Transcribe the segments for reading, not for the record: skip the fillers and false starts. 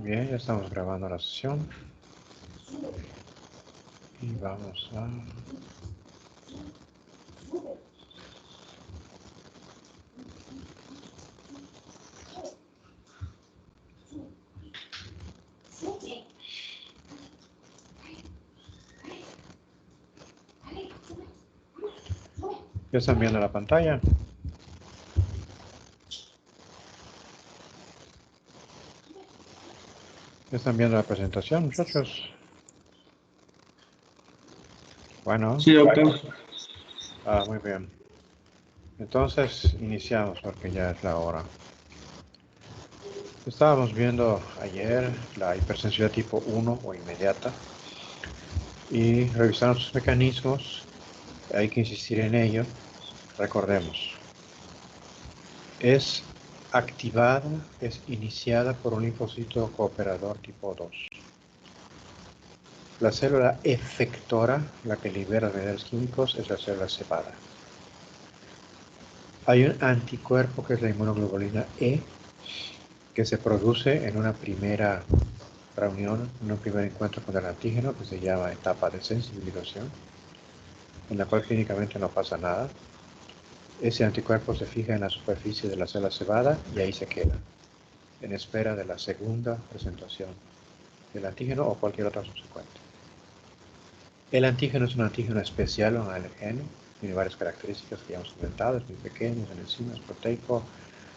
Bien, ya estamos grabando la sesión y vamos a... ¿Ya están viendo la pantalla? ¿Ya están viendo la presentación, muchachos? Bueno. Sí, doctor. Muy bien. Entonces, iniciamos porque ya es la hora. Estábamos viendo ayer la hipersensibilidad tipo 1 o inmediata y revisando sus mecanismos. Hay que insistir en ello. Recordemos, es activada, es iniciada por un linfocito cooperador tipo 2. La célula efectora, la que libera mediadores químicos, es la célula cebada. Hay un anticuerpo que es la inmunoglobulina E, que se produce en una primera reunión, en un primer encuentro con el antígeno, que se llama etapa de sensibilización, en la cual clínicamente no pasa nada. Ese anticuerpo se fija en la superficie de la célula cebada y ahí se queda, en espera de la segunda presentación del antígeno o cualquier otra subsecuente. El antígeno es un antígeno especial, un alergeno, tiene varias características que ya hemos comentado, es muy pequeño, es en enzimas, es proteico,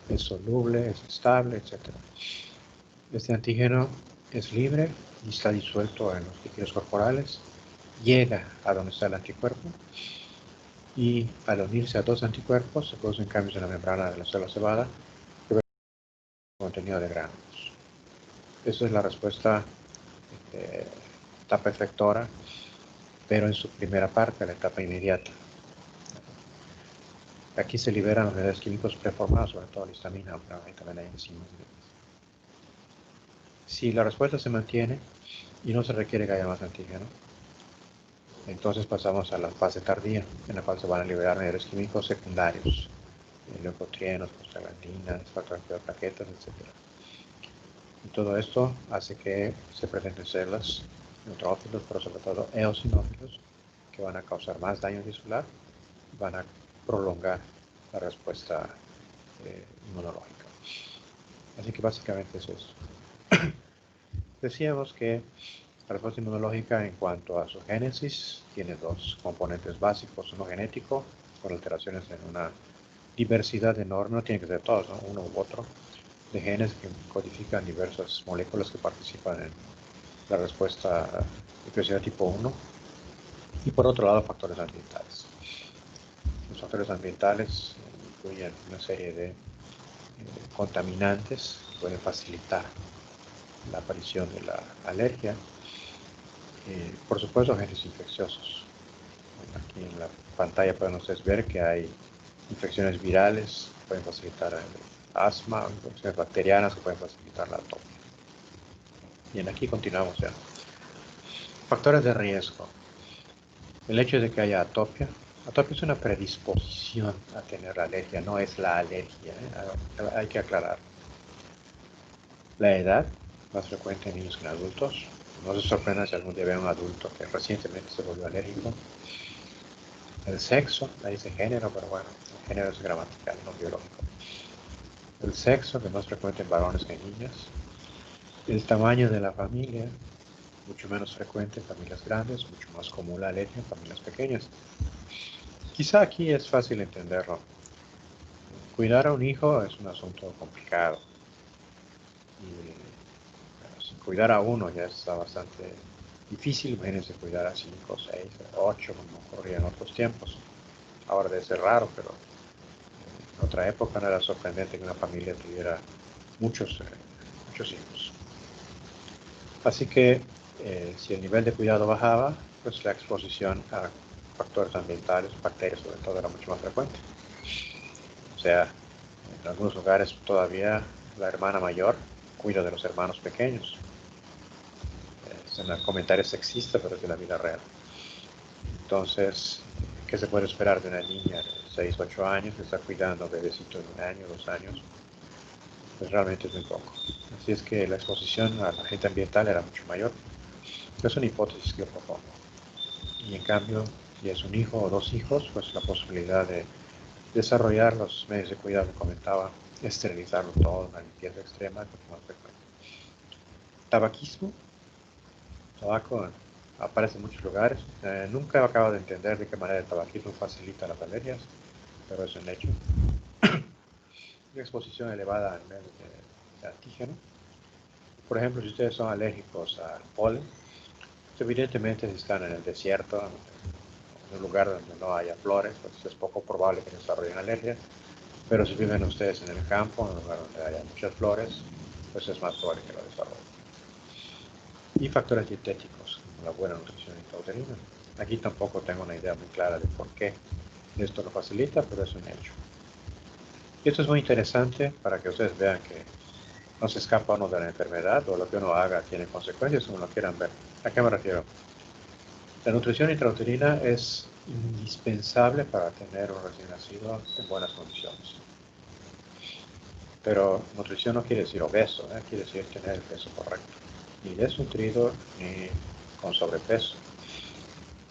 es soluble, es estable, etc. Este antígeno es libre y está disuelto en los líquidos corporales, llega a donde está el anticuerpo y al unirse a dos anticuerpos se producen cambios en la membrana de la célula cebada que ven el contenido de gránulos. Esa es la respuesta etapa efectora, pero en su primera parte, la etapa inmediata. Aquí se liberan los mediadores químicos preformados, sobre todo la histamina, pero también hay enzimas. Si la respuesta se mantiene y no se requiere que haya más antígeno, entonces pasamos a la fase tardía, en la cual se van a liberar mediadores químicos secundarios, leucotrienos, prostaglandinas, factores de plaquetas, etc. Y todo esto hace que se presenten células, neutrófilos, pero sobre todo eosinófilos, que van a causar más daño tisular y van a prolongar la respuesta inmunológica. Así que básicamente es eso. Decíamos que la respuesta inmunológica en cuanto a su génesis tiene dos componentes básicos, uno genético, con alteraciones en una diversidad enorme, no tiene que ser todos, ¿no? Uno u otro, de genes que codifican diversas moléculas que participan en la respuesta de hipersensibilidad tipo 1, y por otro lado factores ambientales. Los factores ambientales incluyen una serie de contaminantes que pueden facilitar la aparición de la alergia. Por supuesto, agentes infecciosos. Aquí en la pantalla pueden ustedes ver que hay infecciones virales que pueden facilitar el asma, infecciones bacterianas que pueden facilitar la atopia. Bien, aquí continuamos ya. Factores de riesgo. El hecho de que haya atopia. Atopia es una predisposición a tener alergia, no es la alergia, hay que aclarar. La edad, más frecuente en niños que en adultos. No se sorprenda si algún día ve a un adulto que recientemente se volvió alérgico. El sexo, ahí dice género, pero bueno, el género es gramatical, no biológico. El sexo, que es más frecuente en varones que en niñas. El tamaño de la familia, mucho menos frecuente en familias grandes, mucho más común la alergia en familias pequeñas. Quizá aquí es fácil entenderlo. Cuidar a un hijo es un asunto complicado. Y si cuidar a uno ya está bastante difícil, imagínense cuidar a 5, 6, 8, como ocurría en otros tiempos. Ahora debe ser raro, pero en otra época no era sorprendente que una familia tuviera muchos hijos. Así que si el nivel de cuidado bajaba, pues la exposición a factores ambientales, bacterias sobre todo, era mucho más frecuente. O sea, en algunos lugares todavía la hermana mayor cuida de los hermanos pequeños. Es un comentario sexista, pero es de la vida real. Entonces, ¿qué se puede esperar de una niña de 6, 8 años que está cuidando a bebecitos de 1 año, 2 años? pues realmente es muy poco. Así es que la exposición al agente ambiental era mucho mayor. Es una hipótesis que yo propongo. Y en cambio, si es un hijo o dos hijos, pues la posibilidad de desarrollar los medios de cuidado que comentaba, esterilizarlo todo, una limpieza extrema, es mucho más frecuente. Tabaquismo, tabaco aparece en muchos lugares. Nunca he acabado de entender de qué manera el tabaquismo facilita las alergias, pero es un hecho. Una exposición elevada al medio de antígeno. Por ejemplo, si ustedes son alérgicos al polen, evidentemente si están en el desierto, en un lugar donde no haya flores, pues es poco probable que desarrollen alergia. Pero si viven ustedes en el campo, en un lugar donde haya muchas flores, pues es más probable que lo desarrollen. Y factores dietéticos, como la buena nutrición intrauterina. Aquí tampoco tengo una idea muy clara de por qué esto lo facilita, pero es un hecho. Y esto es muy interesante para que ustedes vean que no se escapa uno de la enfermedad o lo que uno haga tiene consecuencias, como lo quieran ver. ¿A qué me refiero? La nutrición intrauterina es indispensable para tener un recién nacido en buenas condiciones. Pero nutrición no quiere decir obeso, quiere decir tener el peso correcto. Ni desnutrido ni con sobrepeso.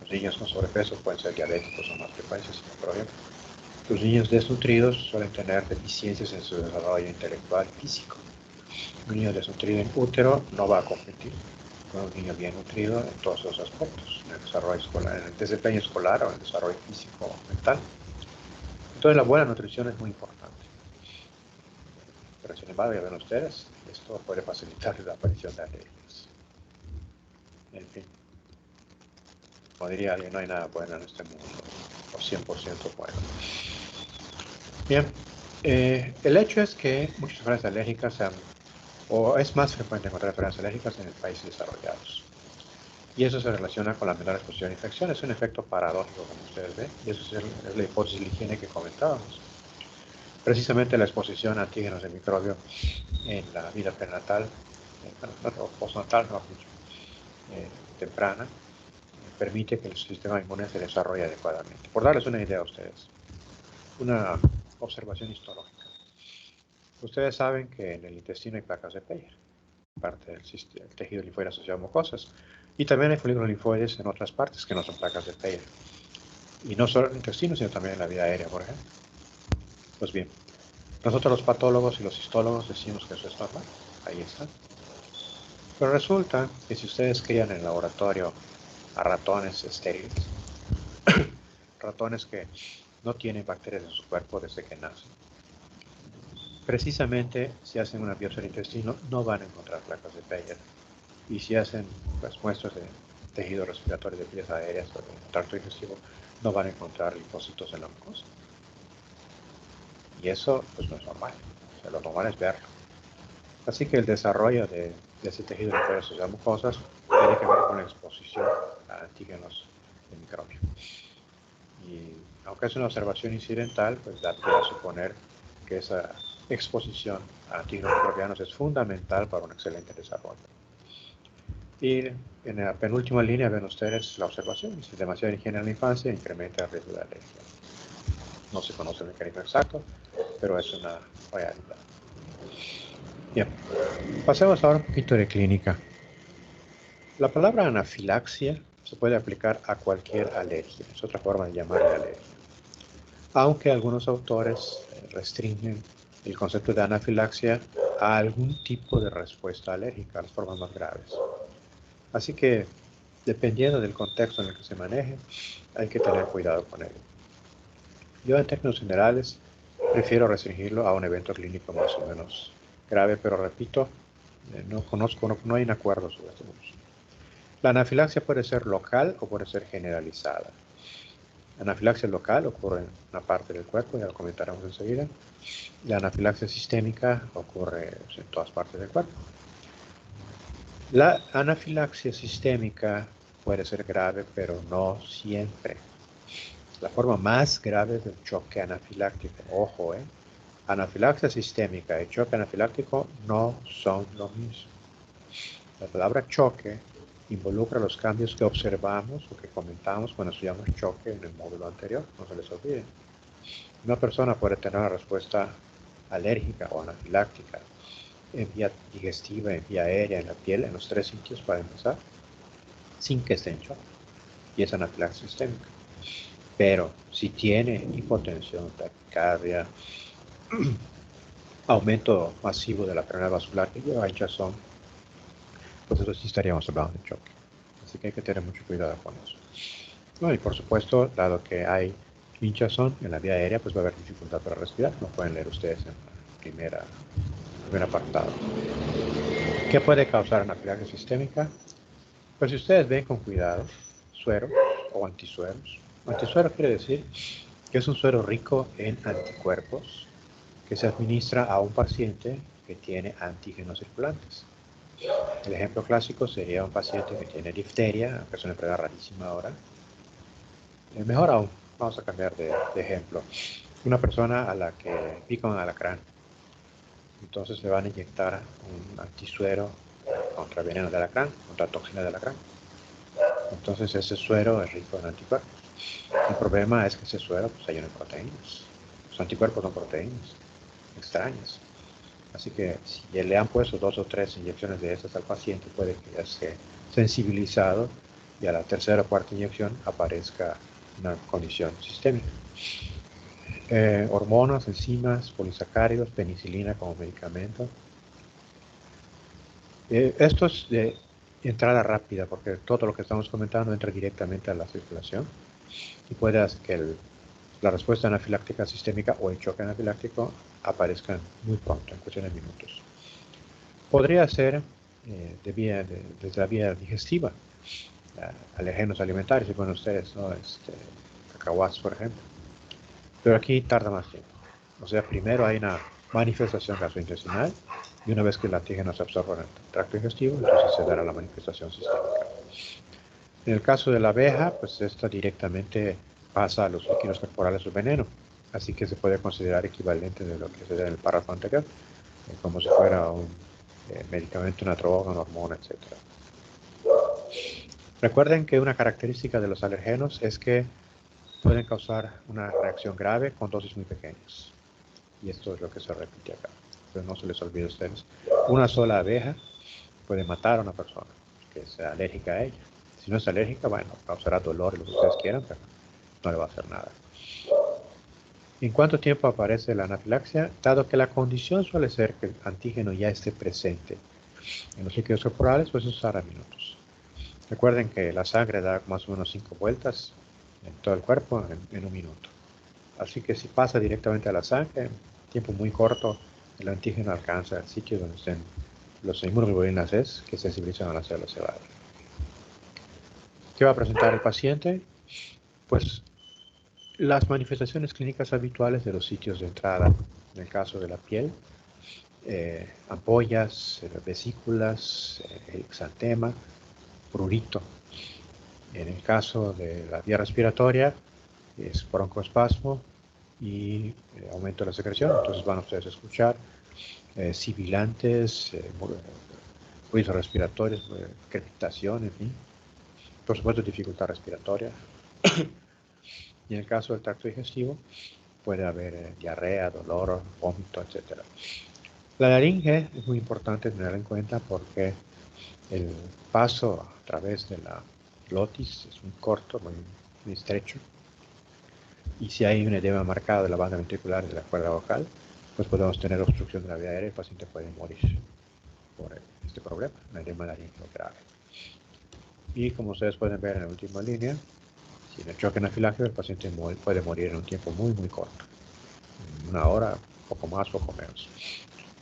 Los niños con sobrepeso pueden ser diabéticos o más frecuencias, por ejemplo. Los niños desnutridos suelen tener deficiencias en su desarrollo intelectual y físico. Un niño desnutrido en útero no va a competir con un niño bien nutrido en todos los aspectos, en el desarrollo escolar, en el desempeño escolar o en el desarrollo físico o mental. Entonces la buena nutrición es muy importante. Pero sin embargo, ya ven ustedes, esto puede facilitar la aparición de alergias. En fin, como diría alguien, no hay nada bueno en este mundo, o 100% bueno. Bien, el hecho es que muchas enfermedades alérgicas o es más frecuente encontrar enfermedades alérgicas en países desarrollados. Y eso se relaciona con la menor exposición a infección. Es un efecto paradójico, como ustedes ven, y eso es la hipótesis de la higiene que comentábamos. Precisamente la exposición a antígenos de microbio en la vida prenatal, o postnatal, mejor dicho, temprana, permite que el sistema inmune se desarrolle adecuadamente. Por darles una idea a ustedes, una observación histológica. Ustedes saben que en el intestino hay placas de Peyer, parte del tejido linfoide asociado a mucosas, y también hay folículos linfoides en otras partes que no son placas de Peyer. Y no solo en el intestino, sino también en la vía aérea, por ejemplo. Pues bien, nosotros los patólogos y los histólogos decimos que eso es normal. Ahí está. Pero resulta que si ustedes crían en el laboratorio a ratones estériles, ratones que no tienen bacterias en su cuerpo desde que nacen, precisamente si hacen una biopsia del intestino no van a encontrar placas de Peyer. Y si hacen pues, muestras de tejido respiratorio de vías aéreas o de tracto digestivo, no van a encontrar linfocitos en la mucosa. Y eso pues no es normal. O sea, lo normal es verlo. Así que el desarrollo de ese tejido linfoide asociado a mucosas tiene que ver con la exposición a antígenos de microbio. Y aunque es una observación incidental, pues da pie a suponer que esa exposición a antígenos microbianos es fundamental para un excelente desarrollo. Y en la penúltima línea ven ustedes la observación. Si demasiada higiene en la infancia incrementa el riesgo de alergia. No se conoce el mecanismo exacto, pero es una realidad. Bien, pasemos ahora un poquito de clínica. La palabra anafilaxia se puede aplicar a cualquier alergia, es otra forma de llamarle alergia. Aunque algunos autores restringen el concepto de anafilaxia a algún tipo de respuesta alérgica, a las formas más graves. Así que, dependiendo del contexto en el que se maneje, hay que tener cuidado con ello. Yo, en términos generales, prefiero restringirlo a un evento clínico más o menos grave, pero repito, no hay un acuerdo sobre esto. La anafilaxia puede ser local o puede ser generalizada. La anafilaxia local ocurre en una parte del cuerpo, ya lo comentaremos enseguida. La anafilaxia sistémica ocurre en todas partes del cuerpo. La anafilaxia sistémica puede ser grave, pero no siempre. La forma más grave del choque anafiláctico, ojo, anafilaxia sistémica y choque anafiláctico no son lo mismo. La palabra choque involucra los cambios que observamos o que comentamos cuando estudiamos choque en el módulo anterior, no se les olvide. Una persona puede tener una respuesta alérgica o anafiláctica, en vía digestiva, en vía aérea, en la piel, en los 3 sitios para empezar, sin que esté en shock. Y es anafilaxis sistémica. Pero si tiene hipotensión, taquicardia, aumento masivo de la presión vascular que lleva hinchazón, pues eso sí estaríamos hablando de choque. Así que hay que tener mucho cuidado con eso. No, y por supuesto, dado que hay hinchazón en la vía aérea, pues va a haber dificultad para respirar. Lo pueden leer ustedes en el primer apartado. ¿Qué puede causar anafilaxis sistémica? Pues si ustedes ven con cuidado, suero o antisueros. Antisuero quiere decir que es un suero rico en anticuerpos que se administra a un paciente que tiene antígenos circulantes. El ejemplo clásico sería un paciente que tiene difteria, que es una enfermedad rarísima ahora. Mejor aún, vamos a cambiar de ejemplo. Una persona a la que pica un alacrán. Entonces le van a inyectar un antisuero contra veneno de alacrán, contra toxina de alacrán. Entonces ese suero es rico en anticuerpos. El problema es que ese suero pues, hay en proteínas. Los anticuerpos son proteínas extrañas. Así que si le han puesto 2 o 3 inyecciones de estas al paciente, puede que ya esté sensibilizado y a la tercera o cuarta inyección aparezca una condición sistémica. Hormonas, enzimas, polisacáridos, penicilina como medicamento. Esto es de entrada rápida porque todo lo que estamos comentando entra directamente a la circulación y puede hacer que la respuesta anafiláctica sistémica o el choque anafiláctico aparezcan muy pronto, en cuestión de minutos. Podría ser desde la vía digestiva, alergenos alimentarios, si ponen ustedes, ¿no? Cacahuates, por ejemplo. Pero aquí tarda más tiempo. O sea, primero hay una manifestación gastrointestinal y una vez que el antígeno se absorbe en el tracto digestivo, entonces se dará la manifestación sistémica. En el caso de la abeja, pues esta directamente pasa a los líquidos corporales su veneno, así que se puede considerar equivalente de lo que se da en el párrafo anterior, como si fuera un medicamento, una droga, una hormona, etc. Recuerden que una característica de los alergenos es que pueden causar una reacción grave con dosis muy pequeñas. Y esto es lo que se repite acá. Pero no se les olvide a ustedes. Una sola abeja puede matar a una persona que sea alérgica a ella. Si no es alérgica, bueno, causará dolor, lo que ustedes quieran, pero no le va a hacer nada. ¿En cuánto tiempo aparece la anafilaxia? Dado que la condición suele ser que el antígeno ya esté presente en los líquidos corporales, pues eso será minutos. Recuerden que la sangre da más o menos 5 vueltas en todo el cuerpo en un minuto. Así que si pasa directamente a la sangre, en tiempo muy corto, el antígeno alcanza el sitio donde estén los inmunoglobulinas S que sensibilizan a las células cebadas. ¿Qué va a presentar el paciente? Pues las manifestaciones clínicas habituales de los sitios de entrada. En el caso de la piel, ampollas, vesículas, exantema, prurito. En el caso de la vía respiratoria, es broncoespasmo y aumento de la secreción. Entonces van ustedes a escuchar sibilantes, ruidos respiratorios, crepitación, en fin. Por supuesto, dificultad respiratoria. Y en el caso del tracto digestivo, puede haber diarrea, dolor, vómito, etc. La laringe es muy importante tener en cuenta porque el paso a través de la glotis es muy corto, muy estrecho. Y si hay un edema marcado de la banda ventricular de la cuerda vocal, pues podemos tener obstrucción de la vía aérea y el paciente puede morir por este problema, un edema laríngeo grave. Y como ustedes pueden ver en la última línea, si en el choque anafiláctico el paciente puede morir en un tiempo muy corto, en una hora, poco más, poco menos.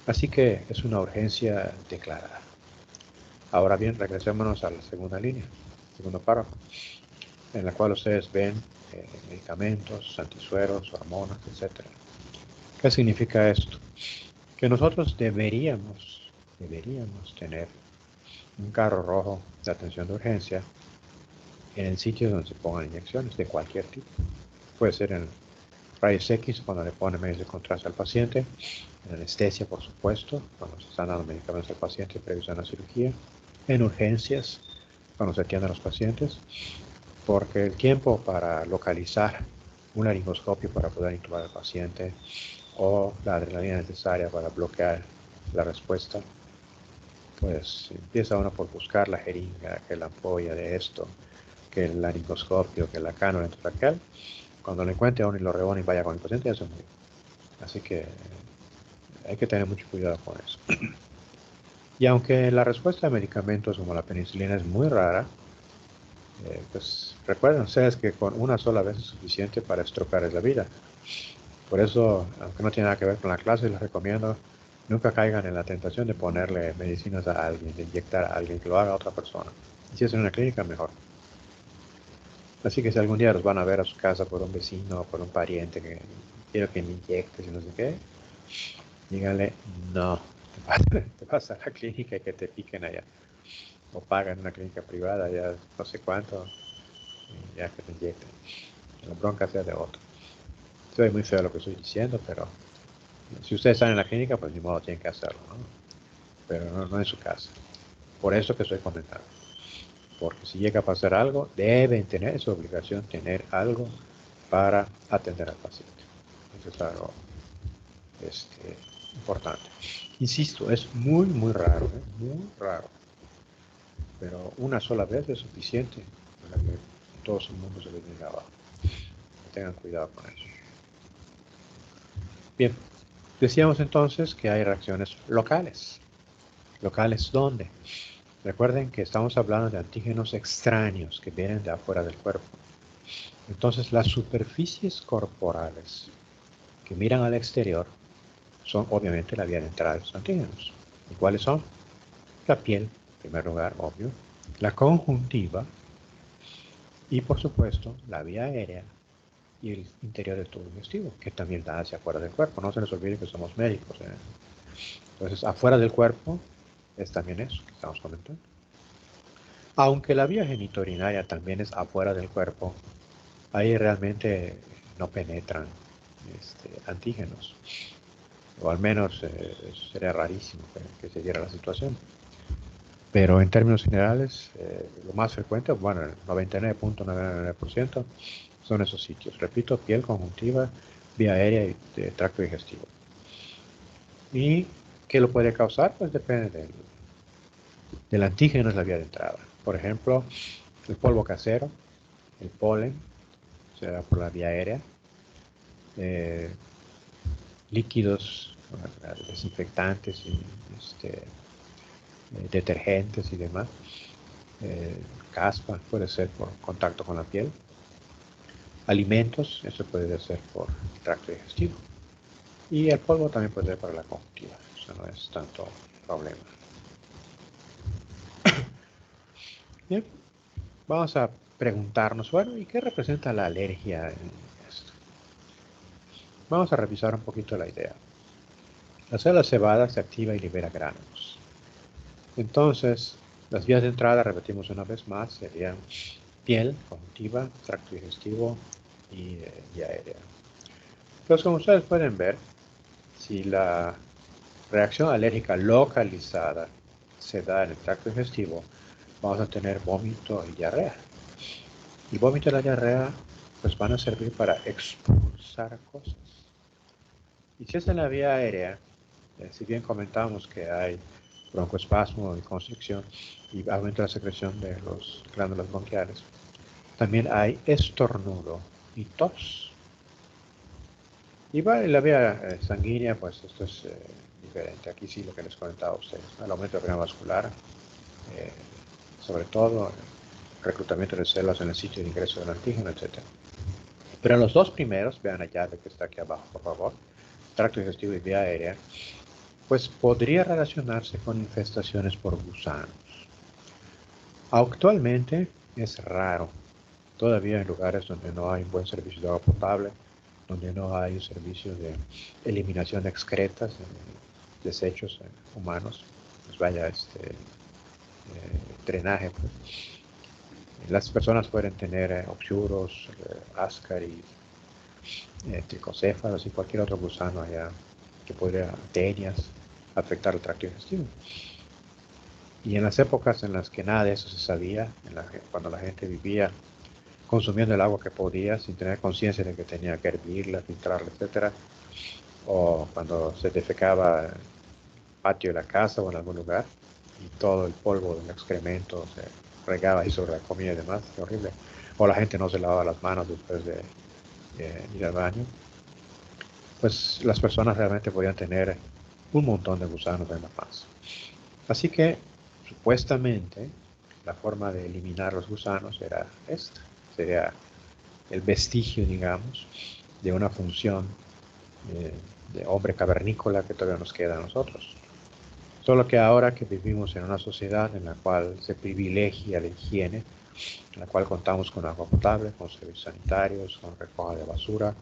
Así que es una urgencia declarada. Ahora bien, regresémonos a la segunda línea, segundo párrafo, en la cual ustedes ven medicamentos, antisueros, hormonas, etc. ¿Qué significa esto? Que nosotros deberíamos tener un carro rojo de atención de urgencia en el sitio donde se pongan inyecciones de cualquier tipo. Puede ser en rayos X cuando le ponen medios de contraste al paciente, en anestesia por supuesto, cuando se están dando medicamentos al paciente previos a una cirugía, en urgencias cuando se atienden a los pacientes, porque el tiempo para localizar un laringoscopio para poder intubar al paciente o la adrenalina necesaria para bloquear la respuesta, pues empieza uno por buscar la jeringa, que la ampolla de esto, que el laringoscopio, que la cánula endotraqueal. Cuando lo encuentre a uno y lo reúne y vaya con el paciente, ya se murió. Así que hay que tener mucho cuidado con eso. Y aunque la respuesta a medicamentos como la penicilina es muy rara, pues recuerden ustedes que con una sola vez es suficiente para estropearles la vida. Por eso, aunque no tiene nada que ver con la clase, les recomiendo nunca caigan en la tentación de ponerle medicinas a alguien, de inyectar a alguien, que lo haga a otra persona. Y si es en una clínica, mejor. Así que si algún día los van a ver a su casa por un vecino o por un pariente que quiero que me inyectes y no sé qué, díganle, no, te vas a la clínica y que te piquen allá. O pagan una clínica privada, ya no sé cuánto, y ya que te inyecten. La bronca sea de otro. Estoy muy feo lo que estoy diciendo, pero si ustedes están en la clínica, pues ni modo tienen que hacerlo, ¿no? Pero no en su casa. Por eso que estoy comentando. Porque si llega a pasar algo, deben tener, es su obligación tener algo para atender al paciente. Eso es algo importante. Insisto, es muy raro, muy raro. Pero una sola vez es suficiente para que todo el mundo se les venga abajo. Tengan cuidado con eso. Bien, decíamos entonces que hay reacciones locales. ¿Locales dónde? Recuerden que estamos hablando de antígenos extraños que vienen de afuera del cuerpo. Entonces, las superficies corporales que miran al exterior son obviamente la vía de entrada de los antígenos. ¿Y cuáles son? La piel, en primer lugar, obvio, la conjuntiva y, por supuesto, la vía aérea y el interior del tubo digestivo, que también da hacia afuera del cuerpo. No se les olvide que somos médicos. Entonces, afuera del cuerpo es también eso que estamos comentando. Aunque la vía genitourinaria también es afuera del cuerpo, ahí realmente no penetran antígenos. O al menos sería rarísimo que se diera la situación. Pero en términos generales, lo más frecuente, bueno, el 99.99% son esos sitios. Repito, piel, conjuntiva, vía aérea y tracto digestivo. ¿Y qué lo puede causar? Pues depende del antígeno, es la vía de entrada. Por ejemplo, el polvo casero, el polen, se da por la vía aérea. Líquidos, desinfectantes y detergentes y demás. Caspa puede ser por contacto con la piel. Alimentos, eso puede ser por el tracto digestivo. Y el polvo también puede ser para la conjuntiva, eso no es tanto problema. Bien, vamos a preguntarnos, bueno, ¿y qué representa la alergia en esto? Vamos a revisar un poquito la idea. La célula cebada se activa y libera gránulos. Entonces, las vías de entrada, repetimos una vez más, serían piel, conjuntiva, tracto digestivo y vía aérea. Entonces, como ustedes pueden ver, si la reacción alérgica localizada se da en el tracto digestivo, vamos a tener vómito y diarrea. El vómito y la diarrea pues van a servir para expulsar cosas. Y si es en la vía aérea, si bien comentamos que hay broncoespasmo y constricción y aumento de la secreción de las glándulas bronquiales, también hay estornudo y tos. Y en la vía sanguínea, pues esto es diferente. Aquí sí lo que les comentaba a ustedes, ¿no? El aumento de presión vascular, sobre todo reclutamiento de células en el sitio de ingreso del antígeno, etc. Pero en los dos primeros, vean la llave que está aquí abajo, por favor, tracto digestivo y vía aérea, pues podría relacionarse con infestaciones por gusanos. Actualmente es raro, todavía en lugares donde no hay un buen servicio de agua potable, donde no hay un servicio de eliminación de excretas, desechos humanos, pues vaya drenaje. Pues. Las personas pueden tener oxuros, ascaris, tricocéfalos y cualquier otro gusano allá que podría, tenias, afectar el tracto digestivo. Y en las épocas en las que nada de eso se sabía, cuando la gente vivía consumiendo el agua que podía sin tener conciencia de que tenía que hervirla, filtrarla, etc., o cuando se defecaba en el patio de la casa o en algún lugar y todo el polvo del excremento se regaba ahí sobre la comida y demás, qué horrible. O la gente no se lavaba las manos después de ir al baño. Pues las personas realmente podían tener un montón de gusanos en la panza. Así que, supuestamente, la forma de eliminar los gusanos era esta. Sería el vestigio, digamos, de una función de hombre cavernícola que todavía nos queda a nosotros. Solo que ahora que vivimos en una sociedad en la cual se privilegia la higiene, en la cual contamos con agua potable, con servicios sanitarios, con recoja de basura,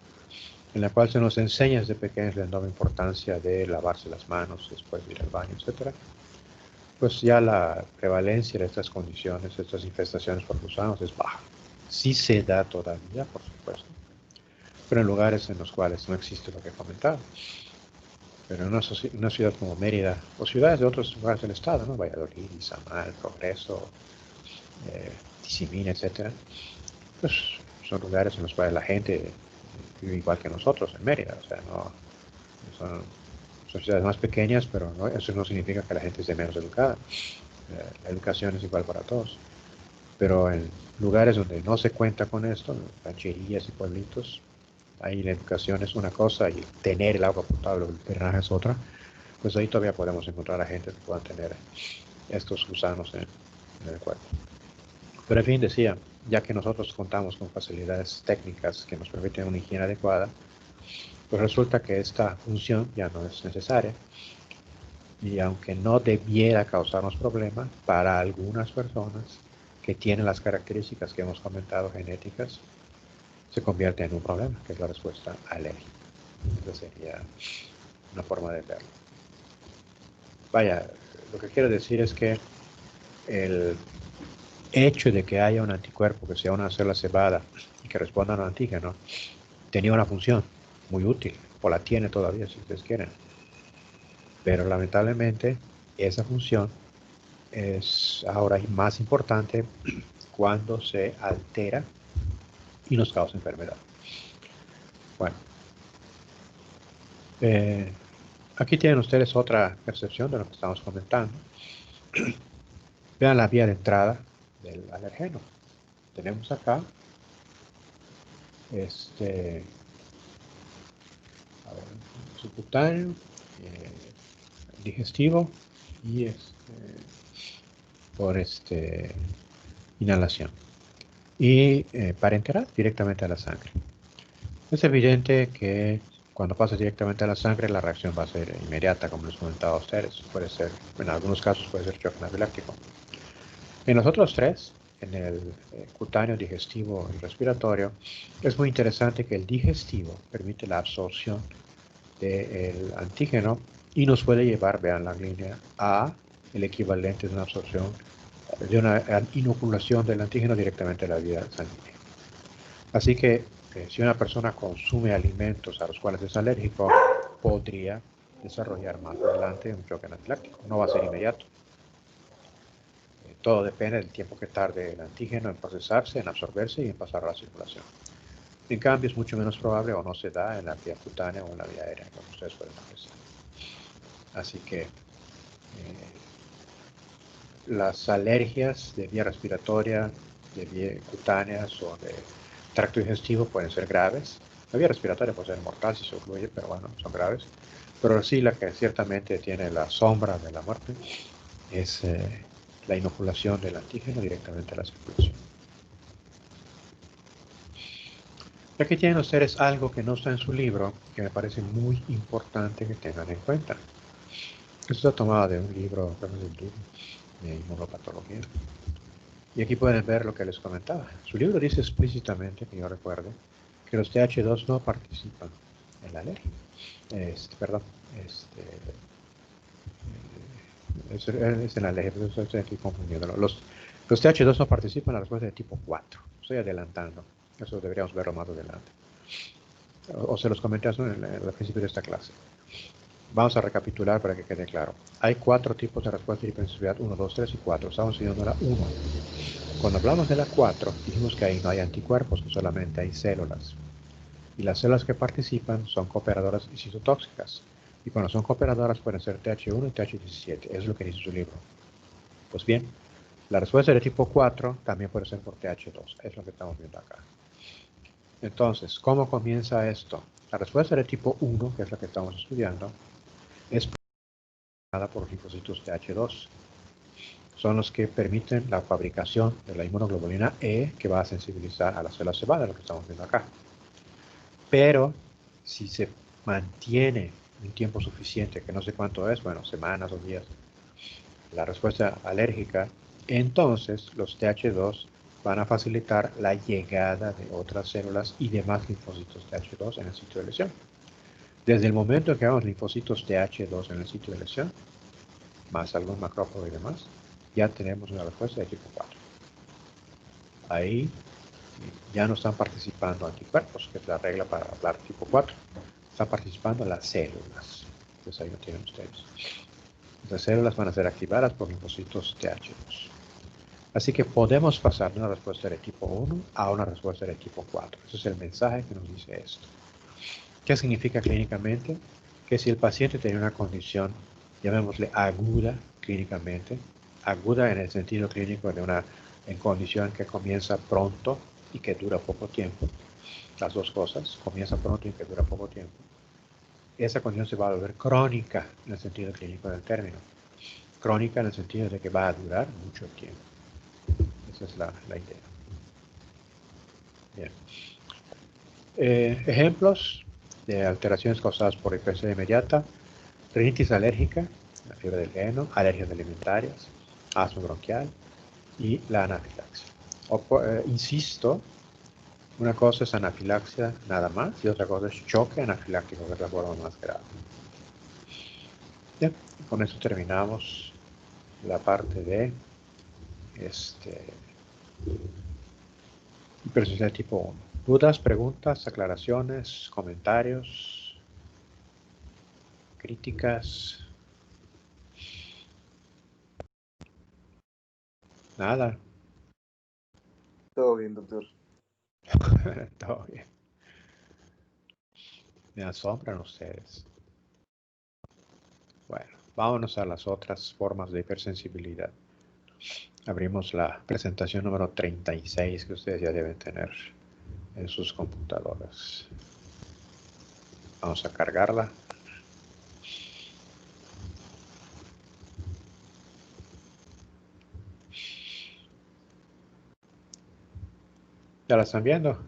en la cual se nos enseña desde pequeños la enorme importancia de lavarse las manos después de ir al baño, etc., pues ya la prevalencia de estas condiciones, de estas infestaciones por gusanos es baja. Sí se da todavía, por supuesto, pero en lugares en los cuales no existe lo que he comentado. Pero en una ciudad como Mérida, o ciudades de otros lugares del estado, ¿no? Valladolid, Izamal, Progreso, Tizimín, etc., pues son lugares en los cuales la gente vive igual que nosotros en Mérida. O sea, no son ciudades más pequeñas, pero no, eso no significa que la gente esté menos educada. La educación es igual para todos. Pero en lugares donde no se cuenta con esto, en rancherías y pueblitos, ahí la educación es una cosa y tener el agua potable o el drenaje es otra, pues ahí todavía podemos encontrar a gente que puedan tener estos gusanos en el cuerpo. Pero en fin, decía, ya que nosotros contamos con facilidades técnicas que nos permiten una higiene adecuada, pues resulta que esta función ya no es necesaria. Y aunque no debiera causarnos problemas, para algunas personas que tienen las características que hemos comentado genéticas, se convierte en un problema, que es la respuesta alérgica. Esa sería una forma de verlo. Vaya, lo que quiero decir es que el hecho de que haya un anticuerpo que sea una célula cebada y que responda a un antígeno tenía una función muy útil, o la tiene todavía si ustedes quieren. Pero lamentablemente esa función es ahora más importante cuando se altera y nos causa enfermedad. Bueno, aquí tienen ustedes otra percepción de lo que estamos comentando. Vean la vía de entrada del alergeno. Tenemos acá subcutáneo, digestivo y por inhalación. Y parenteral directamente a la sangre. Es evidente que cuando pasa directamente a la sangre la reacción va a ser inmediata, como les comentaba a ustedes. Puede ser, en algunos casos puede ser choque anafiláctico. En los otros tres, en el cutáneo, digestivo y respiratorio, es muy interesante que el digestivo permite la absorción del antígeno y nos puede llevar, vean la línea, a el equivalente de una absorción, de una inoculación del antígeno directamente a la vía sanguínea. Así que si una persona consume alimentos a los cuales es alérgico, podría desarrollar más adelante un choque anafiláctico. No va a ser inmediato. Todo depende del tiempo que tarde el antígeno en procesarse, en absorberse y en pasar a la circulación. En cambio, es mucho menos probable o no se da en la vía cutánea o en la vía aérea, como ustedes pueden apreciar. Así que las alergias de vía respiratoria, de vía cutáneas o de tracto digestivo pueden ser graves. La vía respiratoria puede ser mortal si se ocluye, pero bueno, son graves. Pero sí, la que ciertamente tiene la sombra de la muerte es la inoculación del antígeno directamente a la circulación. Y aquí tienen ustedes algo que no está en su libro, que me parece muy importante que tengan en cuenta. Esto está tomado de un libro de inmunopatología. Y aquí pueden ver lo que les comentaba. Su libro dice explícitamente, que yo recuerde, que los TH2 no participan en la alergia. Es en la alergia, pero estoy aquí confundiéndolo. Los TH2 no participan en la respuesta de tipo 4. Estoy adelantando. Eso deberíamos verlo más adelante. O se los comenté al principio de esta clase. Vamos a recapitular para que quede claro. Hay 4 tipos de respuesta de hipersensibilidad, 1, 2, 3 y 4. Estamos estudiando la 1. Cuando hablamos de la 4, dijimos que ahí no hay anticuerpos, que solamente hay células. Y las células que participan son cooperadoras y citotóxicas. Y cuando son cooperadoras pueden ser TH1 y TH17. Eso es lo que dice su libro. Pues bien, la respuesta de tipo 4 también puede ser por TH2. Es lo que estamos viendo acá. Entonces, ¿cómo comienza esto? La respuesta de tipo 1, que es la que estamos estudiando, es por los linfocitos TH2. Son los que permiten la fabricación de la inmunoglobulina E, que va a sensibilizar a la célula cebada, lo que estamos viendo acá. Pero si se mantiene un tiempo suficiente, que no sé cuánto es, bueno, semanas o días, la respuesta alérgica, entonces los TH2 van a facilitar la llegada de otras células y demás linfocitos TH2 en el sitio de lesión. Desde el momento en que hagamos linfocitos TH2 en el sitio de lesión, más algún macrófago y demás, ya tenemos una respuesta de tipo 4. Ahí ya no están participando anticuerpos, que es la regla para hablar tipo 4. Están participando las células. Entonces ahí lo tienen ustedes. Las células van a ser activadas por linfocitos TH2. Así que podemos pasar de una respuesta de tipo 1 a una respuesta de tipo 4. Ese es el mensaje que nos dice esto. ¿Qué significa clínicamente? Que si el paciente tiene una condición, llamémosle aguda clínicamente, aguda en el sentido clínico de una condición que comienza pronto y que dura poco tiempo, las dos cosas, comienza pronto y que dura poco tiempo, esa condición se va a volver crónica en el sentido clínico del término. Crónica en el sentido de que va a durar mucho tiempo. Esa es la idea. Bien. Ejemplos de alteraciones causadas por hipertensión inmediata: rinitis alérgica, la fiebre del heno, alergias alimentarias, asma bronquial y la anafilaxia. Insisto, una cosa es anafilaxia nada más y otra cosa es choque anafiláctico, que es la forma más grave. Bien, con eso terminamos la parte de hipersensibilidad tipo 1. ¿Dudas, preguntas, aclaraciones, comentarios, críticas? Nada. Todo bien, doctor. Todo bien. Me asombran ustedes. Bueno, vámonos a las otras formas de hipersensibilidad. Abrimos la presentación número 36 que ustedes ya deben tener en sus computadoras. Vamos a cargarla. ¿Ya la están viendo?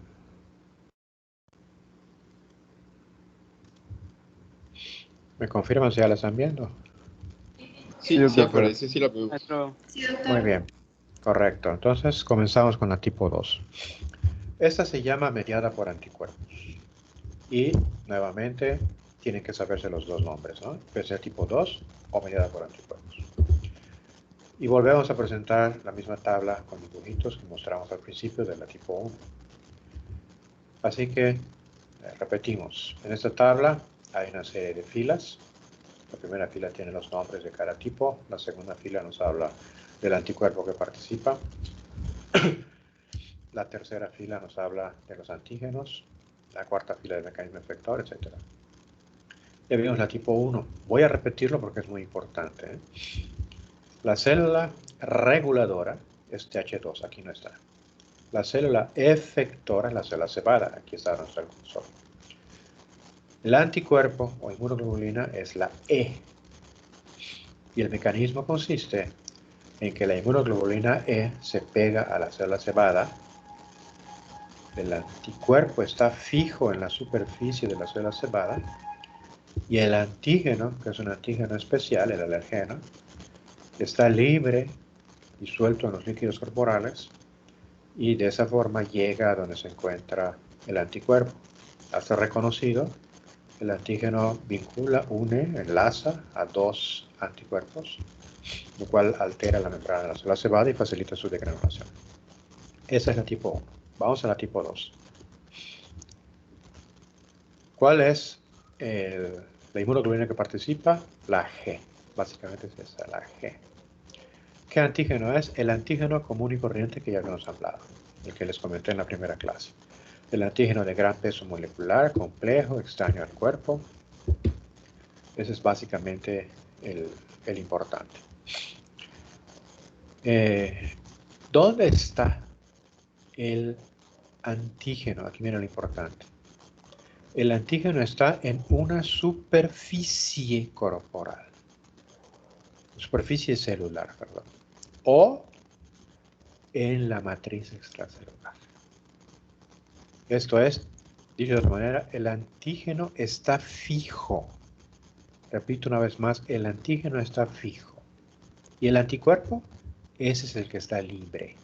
¿Me confirman si ya la están viendo? Sí, sí aparece, sí la veo. Muy bien, correcto. Entonces comenzamos con la tipo 2. Esta se llama mediada por anticuerpos. Y nuevamente tienen que saberse los dos nombres, ¿no? PCA tipo 2 o mediada por anticuerpos. Y volvemos a presentar la misma tabla con dibujitos que mostramos al principio de la tipo 1. Así que repetimos. En esta tabla hay una serie de filas. La primera fila tiene los nombres de cada tipo. La segunda fila nos habla del anticuerpo que participa. La tercera fila nos habla de los antígenos. La cuarta fila del mecanismo efector, etc. Ya vimos la tipo 1. Voy a repetirlo porque es muy importante. La célula reguladora es TH2, aquí no está. La célula efectora es la célula cebada, aquí está nuestro cursor. El anticuerpo o inmunoglobulina es la E. Y el mecanismo consiste en que la inmunoglobulina E se pega a la célula cebada. El anticuerpo está fijo en la superficie de la célula cebada. Y el antígeno, que es un antígeno especial, el alergeno, está libre y suelto en los líquidos corporales y de esa forma llega a donde se encuentra el anticuerpo. Al ser reconocido, el antígeno vincula, une, enlaza a dos anticuerpos, lo cual altera la membrana de la célula cebada y facilita su degranulación. Esa es la tipo 1. Vamos a la tipo 2. ¿Cuál es la inmunoglobulina que participa? La G. Básicamente es esa, la G. ¿Qué antígeno es? El antígeno común y corriente que ya habíamos hablado, el que les comenté en la primera clase. El antígeno de gran peso molecular, complejo, extraño al cuerpo. Ese es básicamente el importante. ¿Dónde está el antígeno? Aquí viene lo importante. El antígeno está en una superficie corporal. Superficie celular, perdón. O en la matriz extracelular. Esto es, dicho de otra manera, el antígeno está fijo. Repito una vez más, el antígeno está fijo. Y el anticuerpo, ese es el que está libre.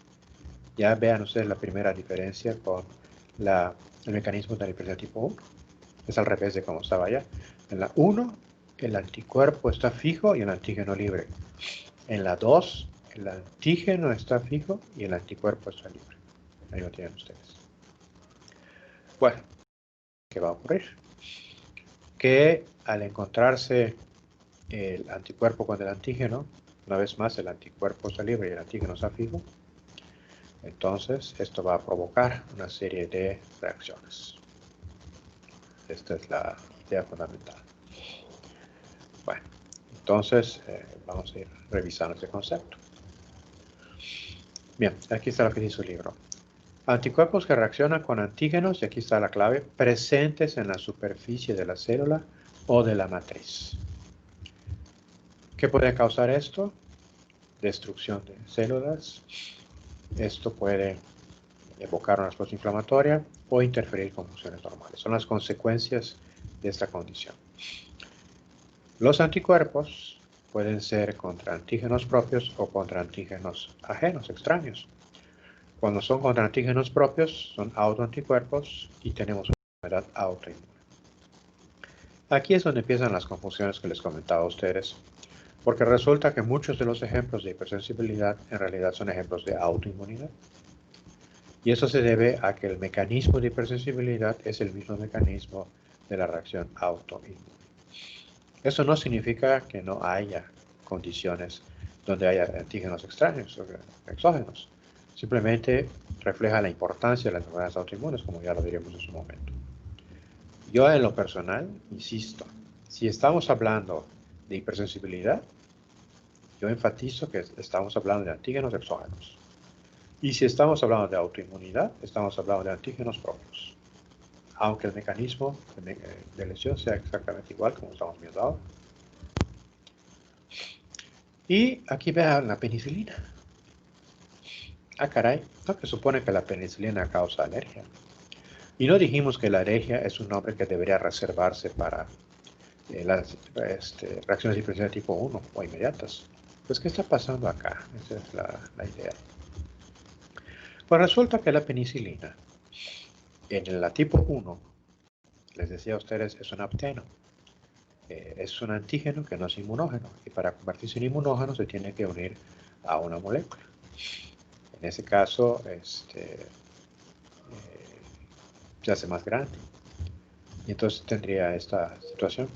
Ya vean ustedes la primera diferencia con el mecanismo de la hipertensión tipo 1. Es al revés de como estaba allá. En la 1, el anticuerpo está fijo y el antígeno libre. En la 2, el antígeno está fijo y el anticuerpo está libre. Ahí lo tienen ustedes. Bueno, ¿qué va a ocurrir? Que al encontrarse el anticuerpo con el antígeno, una vez más el anticuerpo está libre y el antígeno está fijo, entonces esto va a provocar una serie de reacciones. Esta es la idea fundamental. Bueno, entonces vamos a ir revisando este concepto. Bien, aquí está lo que dice su libro. Anticuerpos que reaccionan con antígenos, y aquí está la clave, presentes en la superficie de la célula o de la matriz. ¿Qué puede causar esto? Destrucción de células. Esto puede evocar una respuesta inflamatoria o interferir con funciones normales. Son las consecuencias de esta condición. Los anticuerpos pueden ser contra antígenos propios o contra antígenos ajenos, extraños. Cuando son contra antígenos propios, son autoanticuerpos y tenemos una enfermedad autoinmune. Aquí es donde empiezan las confusiones que les comentaba a ustedes, porque resulta que muchos de los ejemplos de hipersensibilidad en realidad son ejemplos de autoinmunidad. Y eso se debe a que el mecanismo de hipersensibilidad es el mismo mecanismo de la reacción autoinmune. Eso no significa que no haya condiciones donde haya antígenos extraños o exógenos. Simplemente refleja la importancia de las enfermedades autoinmunes, como ya lo diremos en su momento. Yo en lo personal, insisto, si estamos hablando de hipersensibilidad, yo enfatizo que estamos hablando de antígenos exógenos. Y si estamos hablando de autoinmunidad, estamos hablando de antígenos propios. Aunque el mecanismo de lesión sea exactamente igual como estamos viendo ahora. Y aquí vean la penicilina. Ah, caray, no que supone que la penicilina causa alergia. Y no dijimos que la alergia es un nombre que debería reservarse para las reacciones de hipertensión tipo 1 o inmediatas. Pues, ¿qué está pasando acá? Esa es la idea. Pues resulta que la penicilina, en la tipo 1, les decía a ustedes, es un apteno. Es un antígeno que no es inmunógeno. Y para convertirse en inmunógeno se tiene que unir a una molécula. En ese caso, se hace más grande. Y entonces tendría esta situación.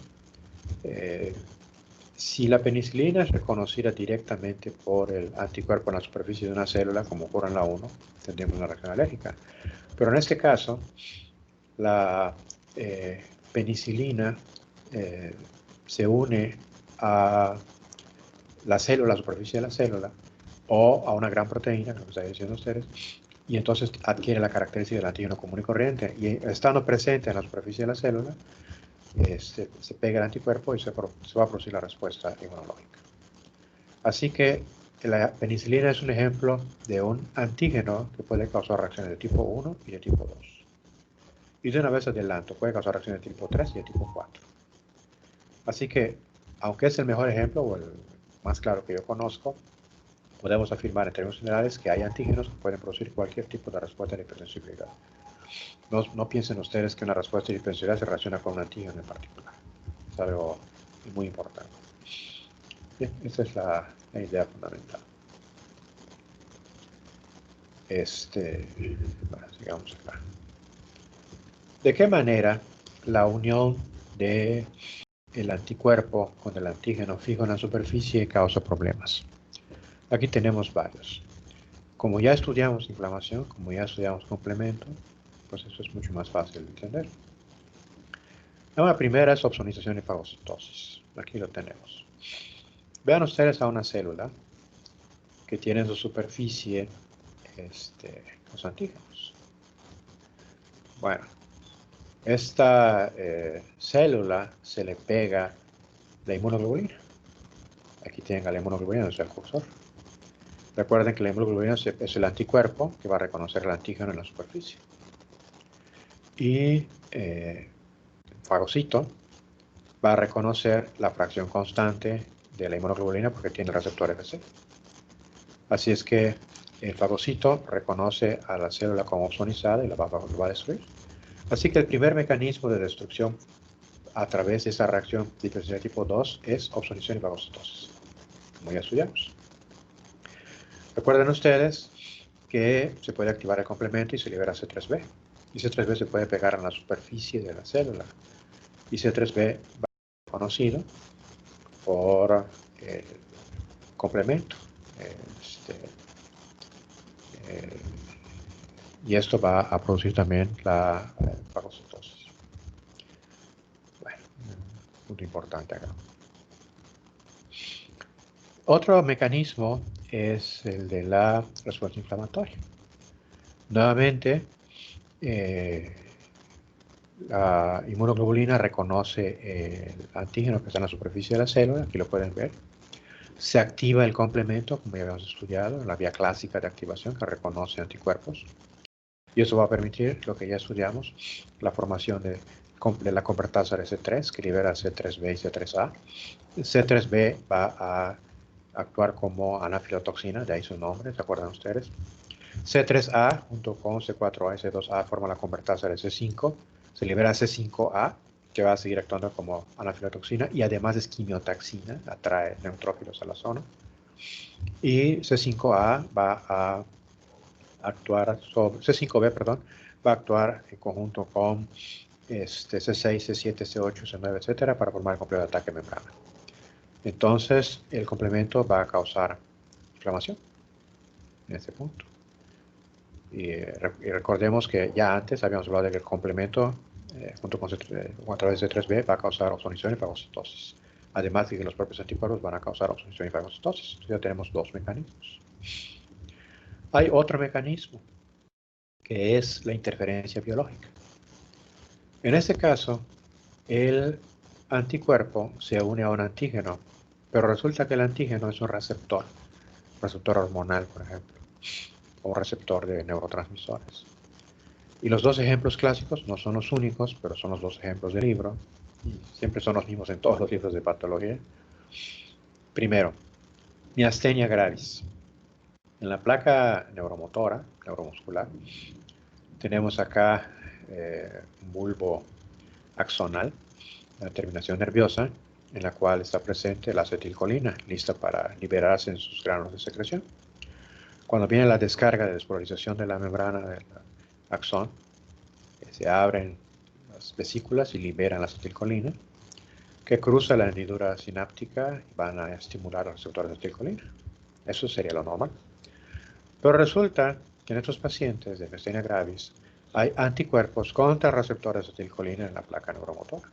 Si la penicilina es reconocida directamente por el anticuerpo en la superficie de una célula, como ocurre en la 1, tendríamos una reacción alérgica. Pero en este caso, la penicilina se une a la célula, a la superficie de la célula, o a una gran proteína, como están diciendo ustedes, y entonces adquiere la característica del antígeno común y corriente. Y estando presente en la superficie de la célula, se pega el anticuerpo y se va a producir la respuesta inmunológica. Así que la penicilina es un ejemplo de un antígeno que puede causar reacciones de tipo 1 y de tipo 2. Y de una vez adelanto, puede causar reacciones de tipo 3 y de tipo 4. Así que, aunque es el mejor ejemplo o el más claro que yo conozco, podemos afirmar en términos generales que hay antígenos que pueden producir cualquier tipo de respuesta de hipersensibilidad. No piensen ustedes que una respuesta de hipersensibilidad se relaciona con un antígeno en particular. Es algo muy importante. Bien, esa es la idea fundamental. Bueno, sigamos acá. ¿De qué manera la unión de el anticuerpo con el antígeno fijo en la superficie causa problemas? Aquí tenemos varios. Como ya estudiamos inflamación, como ya estudiamos complemento, pues eso es mucho más fácil de entender. La primera es opsonización y fagocitosis. Aquí lo tenemos. Vean ustedes a una célula que tiene en su superficie los antígenos. Bueno, esta célula se le pega la inmunoglobulina. Aquí tienen la inmunoglobulina, es el cursor. Recuerden que la inmunoglobulina es el anticuerpo que va a reconocer el antígeno en la superficie. Y el fagocito va a reconocer la fracción constante de la inmunoglobulina porque tiene el receptor Fc. Así es que el fagocito reconoce a la célula como opsonizada y la va a destruir. Así que el primer mecanismo de destrucción a través de esa reacción de hipersensibilidad tipo 2 es opsonización y fagocitosis, como ya estudiamos. Recuerden ustedes que se puede activar el complemento y se libera C3b. Y C3b se puede pegar en la superficie de la célula. Y C3b va a ser conocido por el complemento. Y esto va a producir también la fagocitosis. Bueno, un punto importante acá. Otro mecanismo es el de la respuesta inflamatoria. Nuevamente, la inmunoglobulina reconoce el antígeno que está en la superficie de la célula, aquí lo pueden ver. Se activa el complemento, como ya habíamos estudiado, en la vía clásica de activación que reconoce anticuerpos. Y eso va a permitir lo que ya estudiamos, la formación de la convertasa de C3, que libera C3b y C3a. C3b va a actuar como anafilotoxina, de ahí su nombre, ¿se acuerdan ustedes? C3a junto con C4a y C2a forman la convertasa de C5. Se libera C5a, que va a seguir actuando como anafilotoxina y además es quimiotaxina, atrae neutrófilos a la zona. Y C5a va a actuar sobre C5b, perdón, va a actuar en conjunto con C6, C7, C8, C9, etcétera, para formar el complejo de ataque membrana. Entonces, el complemento va a causar inflamación en este punto. Y recordemos que ya antes habíamos hablado de que el complemento, junto con a través de C3b, va a causar opsonización y fagocitosis. Además de que los propios anticuerpos van a causar opsonización y fagocitosis. Entonces ya tenemos dos mecanismos. Hay otro mecanismo, que es la interferencia biológica. En este caso, el anticuerpo se une a un antígeno, pero resulta que el antígeno es un receptor hormonal, por ejemplo, o receptor de neurotransmisores. Y los dos ejemplos clásicos no son los únicos, pero son los dos ejemplos del libro, y siempre son los mismos en todos los libros de patología. Primero, miastenia gravis. En la placa neuromotora, neuromuscular, tenemos acá un bulbo axonal, la terminación nerviosa, en la cual está presente la acetilcolina, lista para liberarse en sus granos de secreción. Cuando viene la descarga de despolarización de la membrana del axón, se abren las vesículas y liberan la acetilcolina, que cruza la hendidura sináptica y van a estimular los receptores de acetilcolina. Eso sería lo normal. Pero resulta que en estos pacientes de miastenia gravis hay anticuerpos contra receptores de acetilcolina en la placa neuromotora.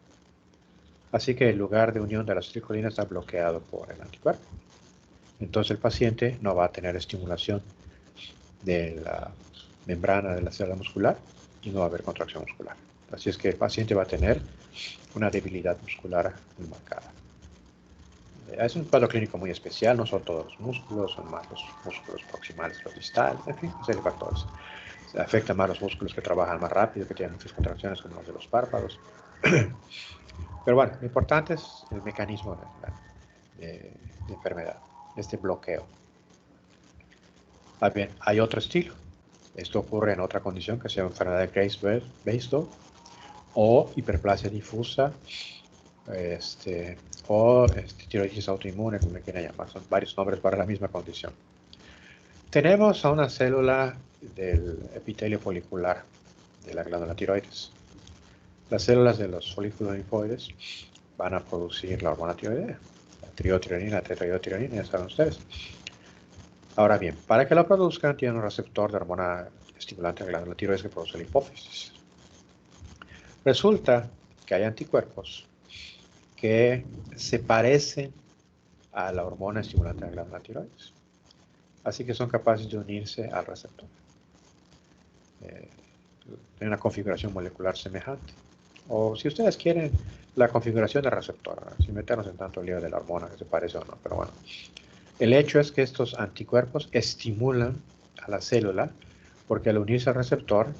Así que el lugar de unión de la acetilcolina está bloqueado por el anticuerpo. Entonces el paciente no va a tener estimulación de la membrana de la célula muscular y no va a haber contracción muscular. Así es que el paciente va a tener una debilidad muscular muy marcada. Es un cuadro clínico muy especial, no son todos los músculos, son más los músculos proximales, los distales, en fin, una serie de factores. Se afecta más los músculos que trabajan más rápido, que tienen muchas contracciones, como los de los párpados. Pero bueno, lo importante es el mecanismo de enfermedad, este bloqueo. Bien, hay otro estilo. Esto ocurre en otra condición que se llama enfermedad de Graves-Bastl o hiperplasia difusa o tiroiditis autoinmune, como le quieran llamar. Son varios nombres para la misma condición. Tenemos a una célula del epitelio folicular de la glándula tiroides. Las células de los folículos linfoides van a producir la hormona tiroidea, la triotironina, la tetraiotironina, ya saben ustedes. Ahora bien, para que la produzcan tienen un receptor de hormona estimulante de la glándula tiroides que produce la hipófisis. Resulta que hay anticuerpos que se parecen a la hormona estimulante de la glándula tiroides. Así que son capaces de unirse al receptor. Tienen una configuración molecular semejante. O si ustedes quieren, la configuración del receptor, sin meternos en tanto lío de la hormona que se parece o no, pero bueno. El hecho es que estos anticuerpos estimulan a la célula porque al unirse al receptor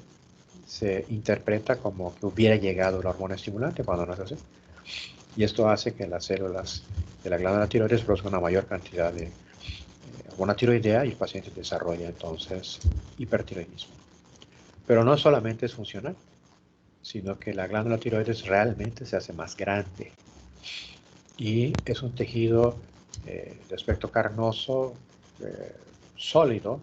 se interpreta como que hubiera llegado la hormona estimulante cuando no es así. Y esto hace que las células de la glándula tiroides produzcan una mayor cantidad de hormona tiroidea y el paciente desarrolla entonces hipertiroidismo. Pero no solamente es funcional, sino que la glándula tiroides realmente se hace más grande y es un tejido de aspecto carnoso sólido,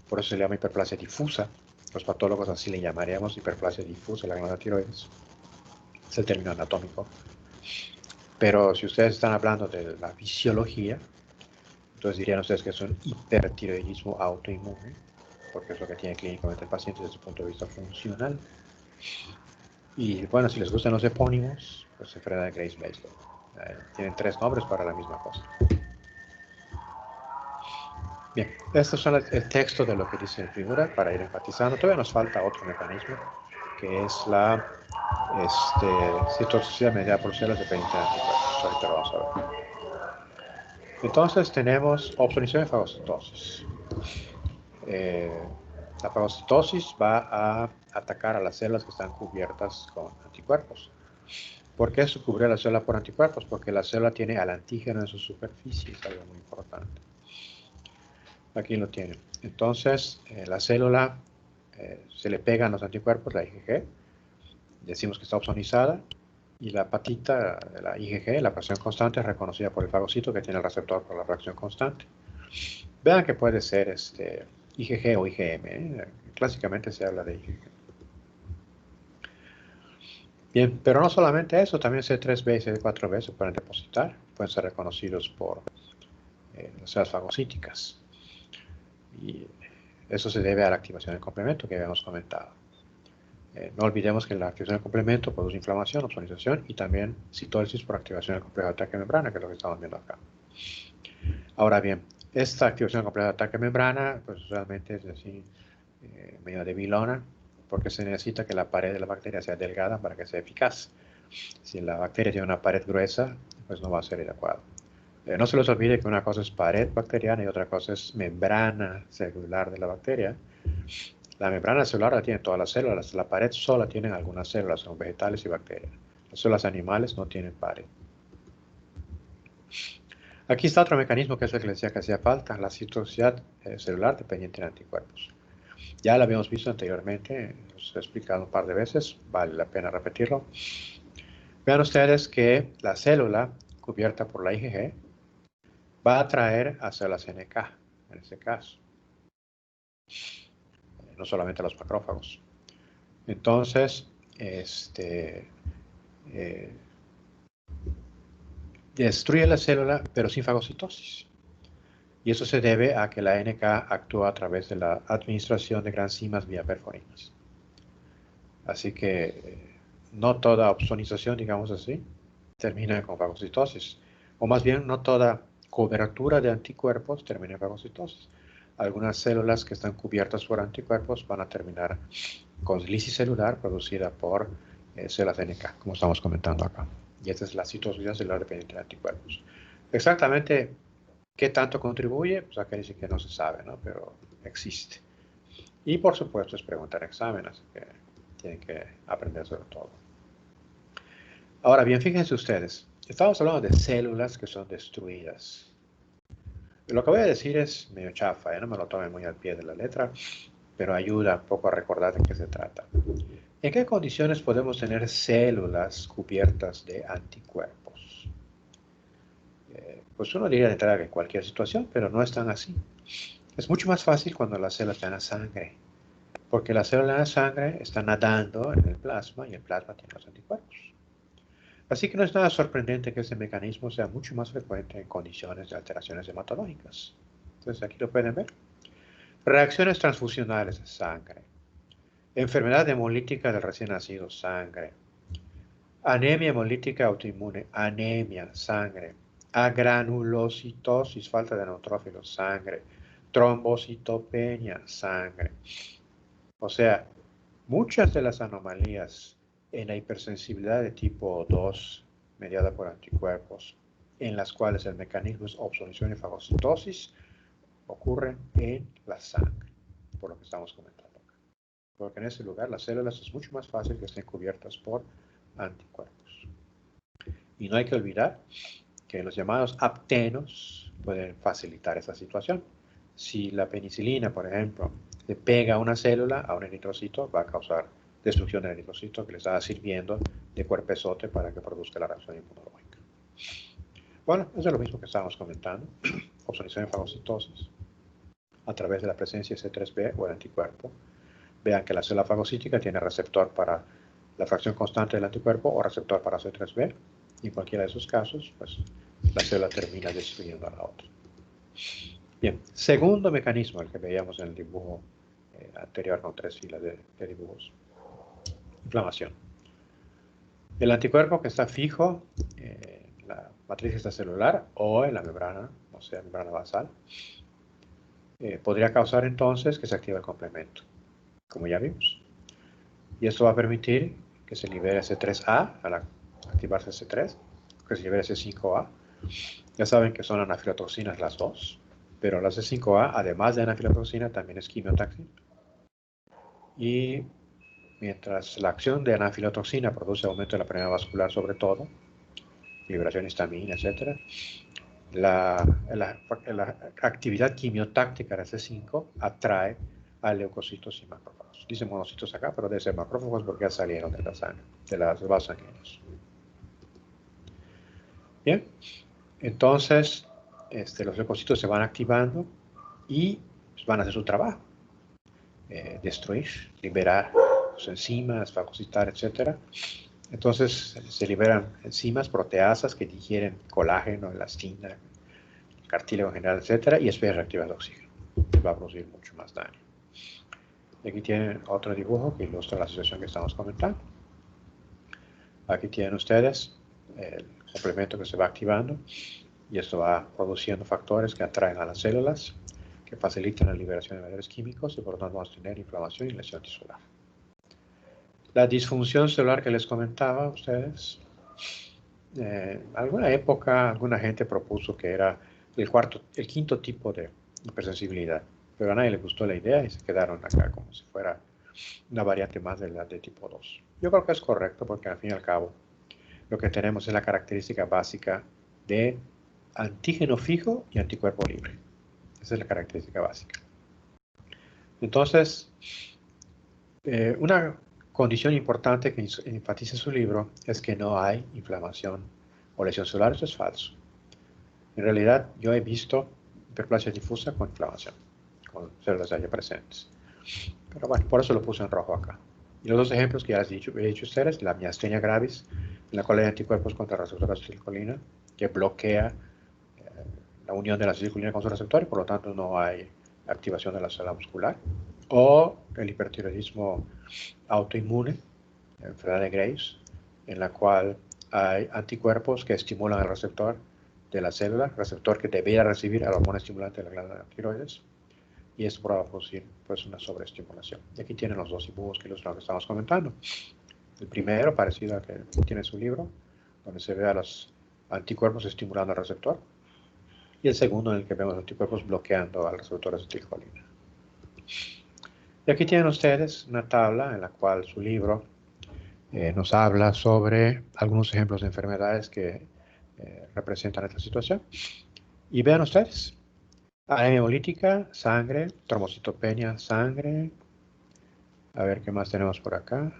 por eso se le llama hiperplasia difusa. Los patólogos así le llamaríamos hiperplasia difusa a la glándula tiroides. Es el término anatómico. Pero si ustedes están hablando de la fisiología, entonces dirían ustedes que es un hipertiroidismo autoinmune, porque es lo que tiene clínicamente el paciente desde el punto de vista funcional. Y bueno, si les gustan los epónimos, pues se frena de Grace Blaslow. Tienen 3 nombres para la misma cosa. Bien, estos son el texto de lo que dice el figura para ir enfatizando. Todavía nos falta otro mecanismo, que es la citotoxicidad mediada por células dependientes de anticuerpos. Ahorita lo vamos a ver. Entonces tenemos opsonización y fagocitosis. La fagocitosis va a atacar a las células que están cubiertas con anticuerpos. ¿Por qué se cubre la célula por anticuerpos? Porque la célula tiene al antígeno en su superficie, es algo muy importante. Aquí lo tienen. Entonces, la célula se le pegan los anticuerpos, la IgG, decimos que está opsonizada, y la patita, la IgG, la fracción constante, es reconocida por el fagocito que tiene el receptor por la fracción constante. Vean que puede ser IgG o IgM, clásicamente se habla de IgG. Bien, pero no solamente eso, también C3b y CD4b se pueden depositar, pueden ser reconocidos por las células fagocíticas. Y eso se debe a la activación del complemento que habíamos comentado. No olvidemos que la activación del complemento produce inflamación, opsonización y también citólisis por activación del complejo de ataque de membrana, que es lo que estamos viendo acá. Ahora bien, esta activación del complejo de ataque de membrana, pues realmente es así, medio debilona, porque se necesita que la pared de la bacteria sea delgada para que sea eficaz. Si la bacteria tiene una pared gruesa, pues no va a ser adecuado. No se les olvide que una cosa es pared bacteriana y otra cosa es membrana celular de la bacteria. La membrana celular la tienen todas las células, la pared sola tienen algunas células, son vegetales y bacterias. Las células animales no tienen pared. Aquí está otro mecanismo que es el que les decía que hacía falta, la citotoxicidad celular dependiente de anticuerpos. Ya lo habíamos visto anteriormente, os he explicado un par de veces, vale la pena repetirlo. Vean ustedes que la célula cubierta por la IgG va a atraer a células NK, en este caso. No solamente a los macrófagos. Entonces, destruye la célula, pero sin fagocitosis. Y eso se debe a que la NK actúa a través de la administración de granzimas vía perforinas. Así que no toda opsonización, digamos así, termina con fagocitosis. O más bien, no toda cobertura de anticuerpos termina en fagocitosis. Algunas células que están cubiertas por anticuerpos van a terminar con lisis celular producida por células NK, como estamos comentando acá. Y esta es la citotoxicidad celular dependiente de anticuerpos. Exactamente qué tanto contribuye, pues acá dice que no se sabe, ¿no? Pero existe. Y por supuesto es preguntar en examen, así que tienen que aprender sobre todo. Ahora bien, fíjense ustedes, estamos hablando de células que son destruidas. Lo que voy a decir es medio chafa, no me lo tomen muy al pie de la letra, pero ayuda un poco a recordar de qué se trata. ¿En qué condiciones podemos tener células cubiertas de anticuerpos? Pues uno diría de entrada que en cualquier situación, pero no es tan así. Es mucho más fácil cuando las células están en la sangre, porque la célula en la sangre está nadando en el plasma y el plasma tiene los anticuerpos. Así que no es nada sorprendente que este mecanismo sea mucho más frecuente en condiciones de alteraciones hematológicas. Entonces aquí lo pueden ver. Reacciones transfusionales de sangre. Enfermedad hemolítica del recién nacido, sangre. Anemia hemolítica autoinmune, anemia, sangre. Agranulocitosis, falta de neutrófilos, sangre. Trombocitopenia, sangre. O sea, muchas de las anomalías en la hipersensibilidad de tipo 2, mediada por anticuerpos, en las cuales el mecanismo es obstrucción y fagocitosis, ocurren en la sangre, por lo que estamos comentando acá. Porque en ese lugar las células es mucho más fácil que estén cubiertas por anticuerpos. Y no hay que olvidar que los llamados aptenos pueden facilitar esa situación. Si la penicilina, por ejemplo, le pega a una célula, a un eritrocito, va a causar destrucción del eritrocito que le está sirviendo de cuerpezote para que produzca la reacción inmunológica. Bueno, eso es lo mismo que estábamos comentando. Obstrucción y fagocitosis a través de la presencia de C3b o el anticuerpo. Vean que la célula fagocítica tiene receptor para la fracción constante del anticuerpo o receptor para C3b. Y en cualquiera de esos casos, pues la célula termina destruyendo a la otra. Bien, segundo mecanismo, el que veíamos en el dibujo anterior con 3 filas de dibujos. Inflamación. El anticuerpo que está fijo en la matriz extracelular o en la membrana, o sea, membrana basal, podría causar entonces que se active el complemento, como ya vimos. Y esto va a permitir que se libere C3A al activarse C3, que se libere C5A. Ya saben que son anafilotoxinas las dos, pero la C5A, además de anafilotoxina, también es quimiotaxina. Y mientras la acción de anafilotoxina produce aumento de la permeabilidad vascular sobre todo, liberación de histamina, etc., la actividad quimiotáctica de C5 atrae a leucocitos y macrófagos. Dice monocitos acá, pero debe ser macrófagos porque ya salieron de la sangre, de las vasos sanguíneos. Bien, entonces los leucocitos se van activando y van a hacer su trabajo. Destruir, liberar sus enzimas, fagocitar, etc. Entonces se liberan enzimas, proteasas que digieren colágeno, elastina, cartílago en general, etc. Y después reactiva el oxígeno. Va a producir mucho más daño. Y aquí tienen otro dibujo que ilustra la situación que estamos comentando. Aquí tienen ustedes el complemento que se va activando y esto va produciendo factores que atraen a las células, que facilitan la liberación de materiales químicos y por lo tanto vamos a tener inflamación y lesión tisular. La disfunción celular que les comentaba a ustedes, alguna época alguna gente propuso que era el quinto tipo de hipersensibilidad, pero a nadie le gustó la idea y se quedaron acá como si fuera una variante más de la de tipo 2. Yo creo que es correcto porque al fin y al cabo lo que tenemos es la característica básica de antígeno fijo y anticuerpo libre. Esa es la característica básica. Entonces, una condición importante que enfatiza su libro es que no hay inflamación o lesión celular. Eso es falso. En realidad, yo he visto hiperplasia difusa con inflamación, con células allá presentes. Pero bueno, por eso lo puse en rojo acá. Y los dos ejemplos que ya he dicho ustedes, la miastenia gravis, en la cual hay anticuerpos contra el receptor de acetilcolina, que bloquea la unión de la acetilcolina con su receptor y por lo tanto no hay activación de la célula muscular. O el hipertiroidismo autoinmune, la enfermedad de Graves, en la cual hay anticuerpos que estimulan el receptor de la célula, receptor que debería recibir el hormona estimulante de la glándula tiroides, y esto va a producir pues, una sobreestimulación. Y aquí tienen los dos dibujos que ilustran lo que estamos comentando. El primero, parecido al que tiene su libro, donde se ve a los anticuerpos estimulando al receptor, y el segundo en el que vemos anticuerpos bloqueando al receptor de acetilcolina. Y aquí tienen ustedes una tabla en la cual su libro nos habla sobre algunos ejemplos de enfermedades que representan esta situación. Y vean ustedes, anemia hemolítica, sangre, trombocitopenia, sangre. A ver qué más tenemos por acá.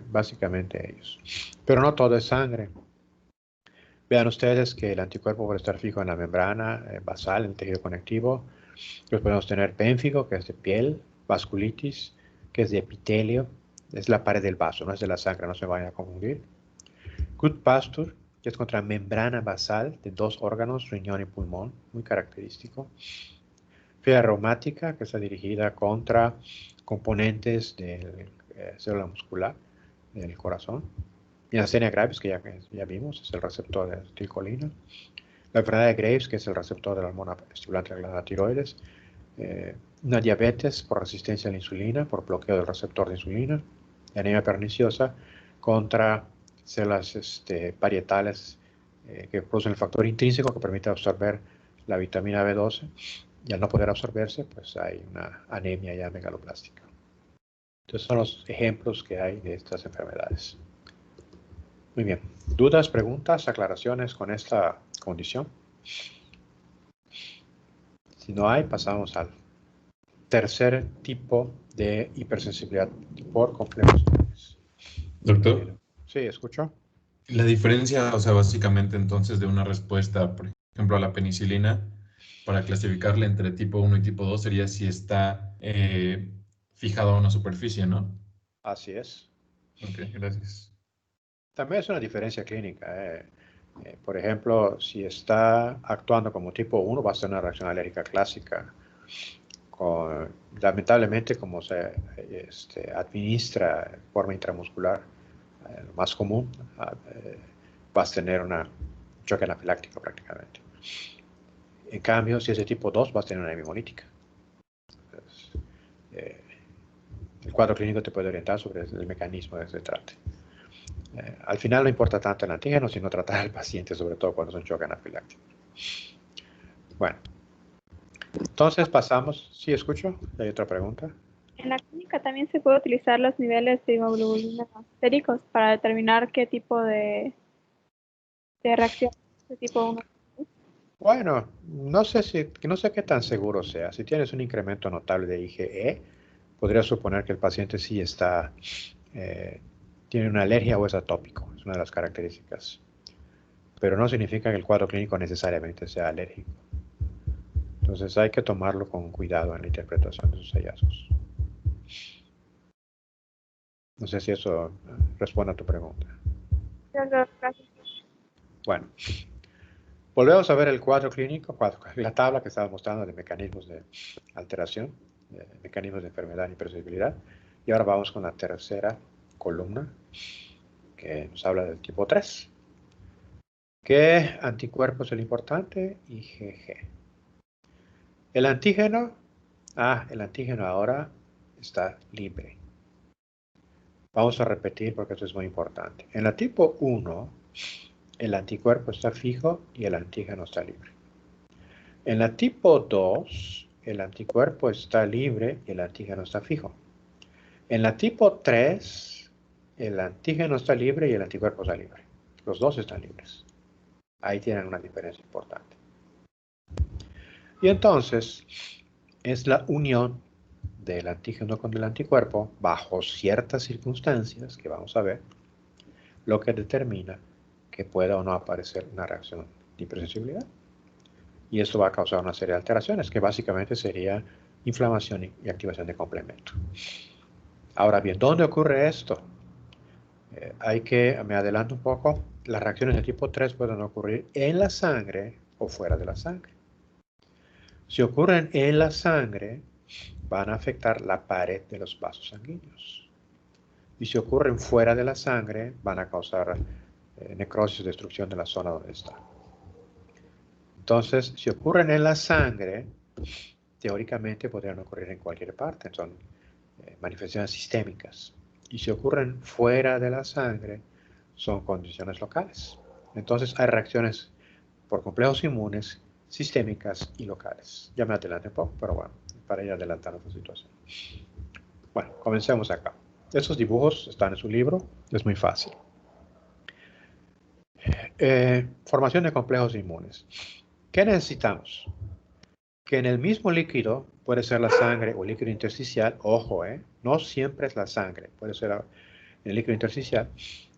Básicamente ellos. Pero no todo es sangre. Vean ustedes que el anticuerpo puede estar fijo en la membrana basal, en el tejido conectivo. Pues podemos tener pénfigo, que es de piel, vasculitis, que es de epitelio, es la pared del vaso, no es de la sangre, no se vayan a confundir. Good pasture, que es contra membrana basal de dos órganos, riñón y pulmón, muy característico. fiebre reumática, que está dirigida contra componentes de célula muscular del corazón. Miastenia gravis, que ya vimos, es el receptor de acetilcolina. La enfermedad de Graves, que es el receptor de la hormona estimulante de la tiroides. Una diabetes por resistencia a la insulina, por bloqueo del receptor de insulina. La anemia perniciosa contra células parietales que producen el factor intrínseco que permite absorber la vitamina B12. Y al no poder absorberse, pues hay una anemia ya megaloplástica. Entonces son los ejemplos que hay de estas enfermedades. Muy bien. ¿Dudas, preguntas, aclaraciones con esta condición? Si no hay, pasamos al tercer tipo de hipersensibilidad por complejos inmunes. Doctor, Sí, ¿escucho? la diferencia, o sea, básicamente entonces de una respuesta, por ejemplo, a la penicilina, para clasificarla entre tipo 1 y tipo 2 sería si está fijado a una superficie, ¿no? Así es. Ok, gracias. También es una diferencia clínica. Por ejemplo, si está actuando como tipo 1, va a ser una reacción alérgica clásica. Lamentablemente, como se administra de forma intramuscular, lo más común, vas a tener un choque anafiláctico prácticamente. En cambio, si es de tipo 2, vas a tener una hemolítica. Entonces, el cuadro clínico te puede orientar sobre el mecanismo de ese trate. Al final no importa tanto el antígeno, sino tratar al paciente, sobre todo cuando es un choque anafiláctico. Bueno, entonces pasamos. ¿Sí escucho? ¿Hay otra pregunta? En la clínica también se puede utilizar los niveles de hemoglobina séricos para determinar qué tipo de reacción de tipo 1. Bueno, no sé qué tan seguro sea. Si tienes un incremento notable de IgE, podría suponer que el paciente sí tiene una alergia o es atópico. Es una de las características. Pero no significa que el cuadro clínico necesariamente sea alérgico. Entonces hay que tomarlo con cuidado en la interpretación de sus hallazgos. No sé si eso responde a tu pregunta. Bueno, volvemos a ver el cuadro clínico, la tabla que estaba mostrando de mecanismos de alteración, de mecanismos de enfermedad y hipersensibilidad. Y ahora vamos con la tercera columna, que nos habla del tipo 3. ¿Qué anticuerpo es el importante? IgG. El antígeno ahora está libre. Vamos a repetir porque esto es muy importante. En la tipo 1, el anticuerpo está fijo y el antígeno está libre. En la tipo 2, el anticuerpo está libre y el antígeno está fijo. En la tipo 3, el antígeno está libre y el anticuerpo está libre. Los dos están libres. Ahí tienen una diferencia importante. Y entonces, es la unión del antígeno con el anticuerpo bajo ciertas circunstancias que vamos a ver, lo que determina que pueda o no aparecer una reacción de hipersensibilidad. Y esto va a causar una serie de alteraciones, que básicamente sería inflamación y activación de complemento. Ahora bien, ¿dónde ocurre esto? Me adelanto un poco, las reacciones de tipo 3 pueden ocurrir en la sangre o fuera de la sangre. Si ocurren en la sangre, van a afectar la pared de los vasos sanguíneos. Y si ocurren fuera de la sangre, van a causar necrosis o destrucción de la zona donde está. Entonces, si ocurren en la sangre, teóricamente podrían ocurrir en cualquier parte, son manifestaciones sistémicas. Y si ocurren fuera de la sangre, son condiciones locales. Entonces, hay reacciones por complejos inmunes, sistémicas y locales. Ya me adelanté un poco, pero bueno, para ir adelantando la situación. Bueno, comencemos acá. Estos dibujos están en su libro, es muy fácil. Formación de complejos inmunes. ¿Qué necesitamos? Que en el mismo líquido, puede ser la sangre o líquido intersticial, ojo, no siempre es la sangre, puede ser en el líquido intersticial,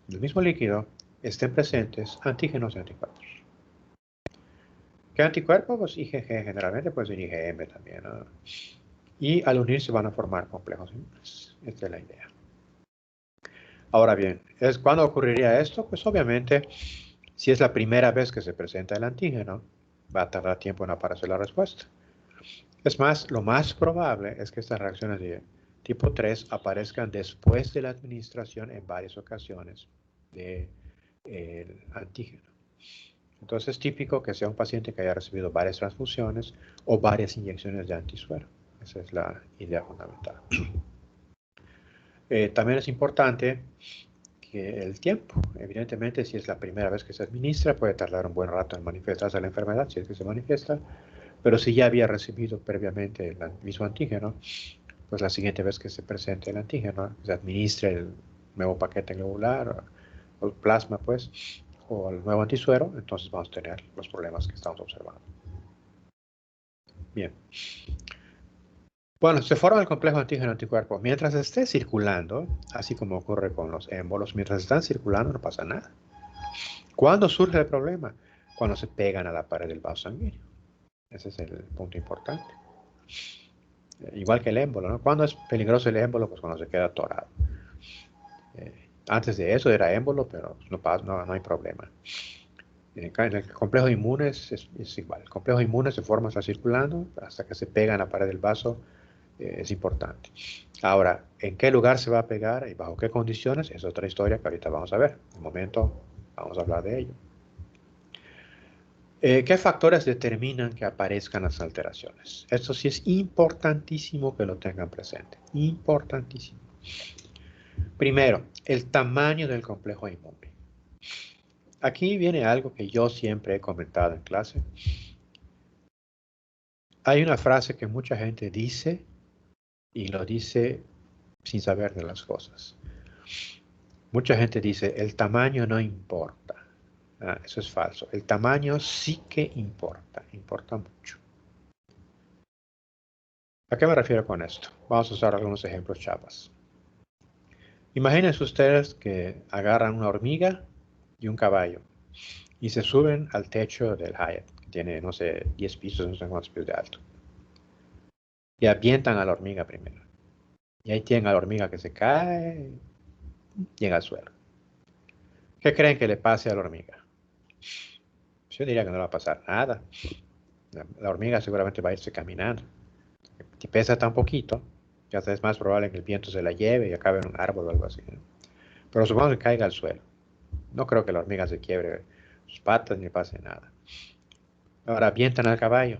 en el mismo líquido estén presentes antígenos y anticuerpos. ¿Qué anticuerpos? Pues IgG generalmente, puede ser IgM también, ¿no? Y al unirse van a formar complejos inmunes. Esta es la idea. Ahora bien, ¿cuándo ocurriría esto? Pues obviamente, si es la primera vez que se presenta el antígeno, va a tardar tiempo en aparecer la respuesta. Es más, lo más probable es que estas reacciones de tipo 3 aparezcan después de la administración en varias ocasiones del antígeno. Entonces es típico que sea un paciente que haya recibido varias transfusiones o varias inyecciones de antisuero. Esa es la idea fundamental. También es importante que el tiempo. Evidentemente, si es la primera vez que se administra, puede tardar un buen rato en manifestarse la enfermedad, si es que se manifiesta. Pero si ya había recibido previamente el mismo antígeno, pues la siguiente vez que se presente el antígeno, se administre el nuevo paquete globular o el plasma, pues, o el nuevo antisuero, entonces vamos a tener los problemas que estamos observando. Bien. Bueno, se forma el complejo antígeno-anticuerpo. Mientras esté circulando, así como ocurre con los émbolos, mientras están circulando no pasa nada. ¿Cuándo surge el problema? Cuando se pegan a la pared del vaso sanguíneo. Ese es el punto importante. Igual que el émbolo, ¿no? ¿Cuándo es peligroso el émbolo? Pues cuando se queda atorado. Antes de eso era émbolo, pero no hay problema. En el complejo inmune es igual. El complejo inmune se forma, está circulando, hasta que se pega en la pared del vaso, es importante. Ahora, ¿en qué lugar se va a pegar y bajo qué condiciones? Es otra historia que ahorita vamos a ver. En un momento vamos a hablar de ello. ¿Qué factores determinan que aparezcan las alteraciones? Esto sí es importantísimo que lo tengan presente. Importantísimo. Primero, el tamaño del complejo inmune. Aquí viene algo que yo siempre he comentado en clase. Hay una frase que mucha gente dice y lo dice sin saber de las cosas. Mucha gente dice, el tamaño no importa. Eso es falso. El tamaño sí que importa mucho. ¿A qué me refiero con esto? Vamos a usar algunos ejemplos chapas. Imagínense ustedes que agarran una hormiga y un caballo y se suben al techo del Hyatt, que tiene, no sé, 10 pisos, no sé cuántos pisos de alto. Y avientan a la hormiga primero. Y ahí tienen a la hormiga que se cae, llega al suelo. ¿Qué creen que le pase a la hormiga? Yo diría que no le va a pasar nada. La hormiga seguramente va a irse caminando. Si pesa tan poquito, ya es más probable que el viento se la lleve y acabe en un árbol o algo así, ¿no? Pero supongamos que caiga al suelo. No creo que la hormiga se quiebre sus patas ni le pase nada. Ahora avientan al caballo.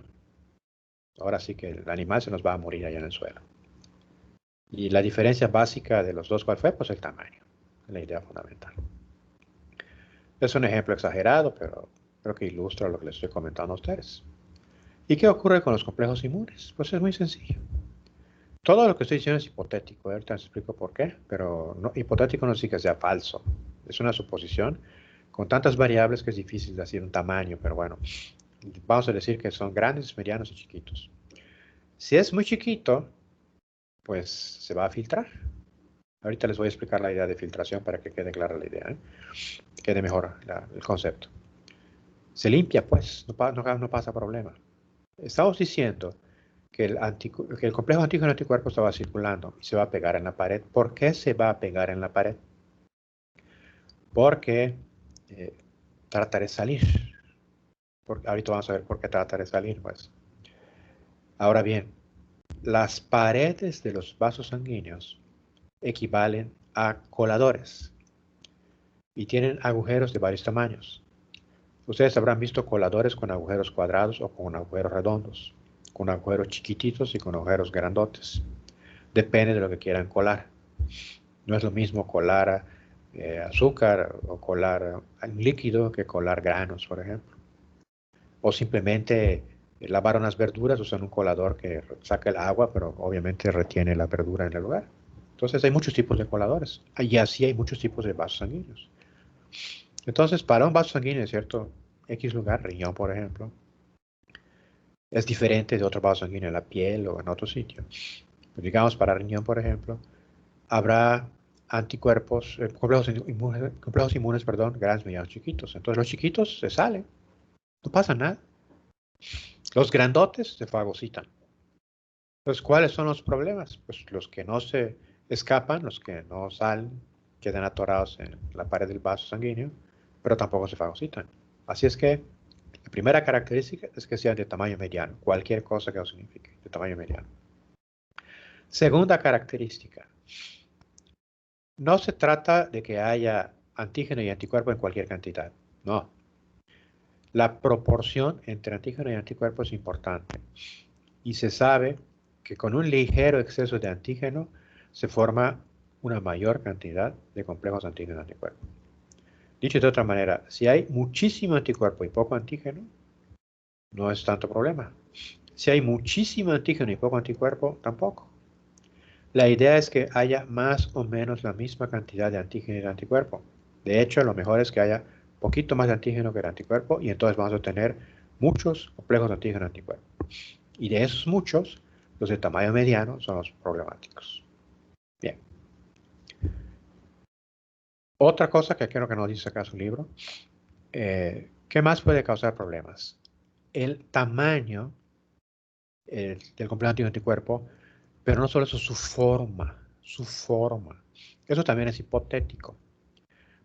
Ahora sí que el animal se nos va a morir allá en el suelo. Y la diferencia básica de los dos, ¿cuál fue? Pues el tamaño. La idea fundamental. Es un ejemplo exagerado, pero creo que ilustra lo que les estoy comentando a ustedes. ¿Y qué ocurre con los complejos inmunes? Pues es muy sencillo. Todo lo que estoy diciendo es hipotético. Ahorita les explico por qué, pero no, hipotético no significa que sea falso. Es una suposición con tantas variables que es difícil decir un tamaño, pero bueno, vamos a decir que son grandes, medianos y chiquitos. Si es muy chiquito, pues se va a filtrar. Ahorita les voy a explicar la idea de filtración para que quede clara la idea, quede mejor el concepto. Se limpia, pues, no pasa problema. Estamos diciendo que el complejo antígeno-anticuerpo estaba circulando y se va a pegar en la pared. ¿Por qué se va a pegar en la pared? Porque trata de salir. Ahorita vamos a ver por qué trata de salir, pues. Ahora bien, las paredes de los vasos sanguíneos equivalen a coladores y tienen agujeros de varios tamaños. Ustedes habrán visto coladores con agujeros cuadrados o con agujeros redondos, con agujeros chiquititos y con agujeros grandotes. Depende de lo que quieran colar. No es lo mismo colar azúcar o colar un líquido que colar granos, por ejemplo. O simplemente lavar unas verduras, usan un colador que saca el agua, pero obviamente retiene la verdura en el lugar. Entonces hay muchos tipos de coladores. Y así hay muchos tipos de vasos sanguíneos. Entonces, para un vaso sanguíneo, ¿cierto? X lugar, riñón, por ejemplo, es diferente de otro vaso sanguíneo en la piel o en otro sitio. Digamos, para riñón, por ejemplo, habrá anticuerpos, complejos inmunes, grandes, medianos, chiquitos. Entonces, los chiquitos se salen. No pasa nada. Los grandotes se fagocitan. Entonces, ¿cuáles son los problemas? Pues los que no se escapan, los que no salen, quedan atorados en la pared del vaso sanguíneo, pero tampoco se fagocitan. Así es que La primera característica es que sean de tamaño mediano, cualquier cosa que lo signifique, de tamaño mediano. Segunda característica, no se trata de que haya antígeno y anticuerpo en cualquier cantidad, no. La proporción entre antígeno y anticuerpo es importante y se sabe que con un ligero exceso de antígeno se forma una mayor cantidad de complejos antígeno-anticuerpo. Dicho de otra manera, si hay muchísimo anticuerpo y poco antígeno, no es tanto problema. Si hay muchísimo antígeno y poco anticuerpo, tampoco. La idea es que haya más o menos la misma cantidad de antígeno y de anticuerpo. De hecho, lo mejor es que haya poquito más de antígeno que de anticuerpo y entonces vamos a tener muchos complejos antígeno-anticuerpo. Y de esos muchos, los de tamaño mediano son los problemáticos. Bien. Otra cosa que quiero que nos dice acá su libro, ¿qué más puede causar problemas? El tamaño del complejo antígeno-anticuerpo, pero no solo eso, su forma. Eso también es hipotético,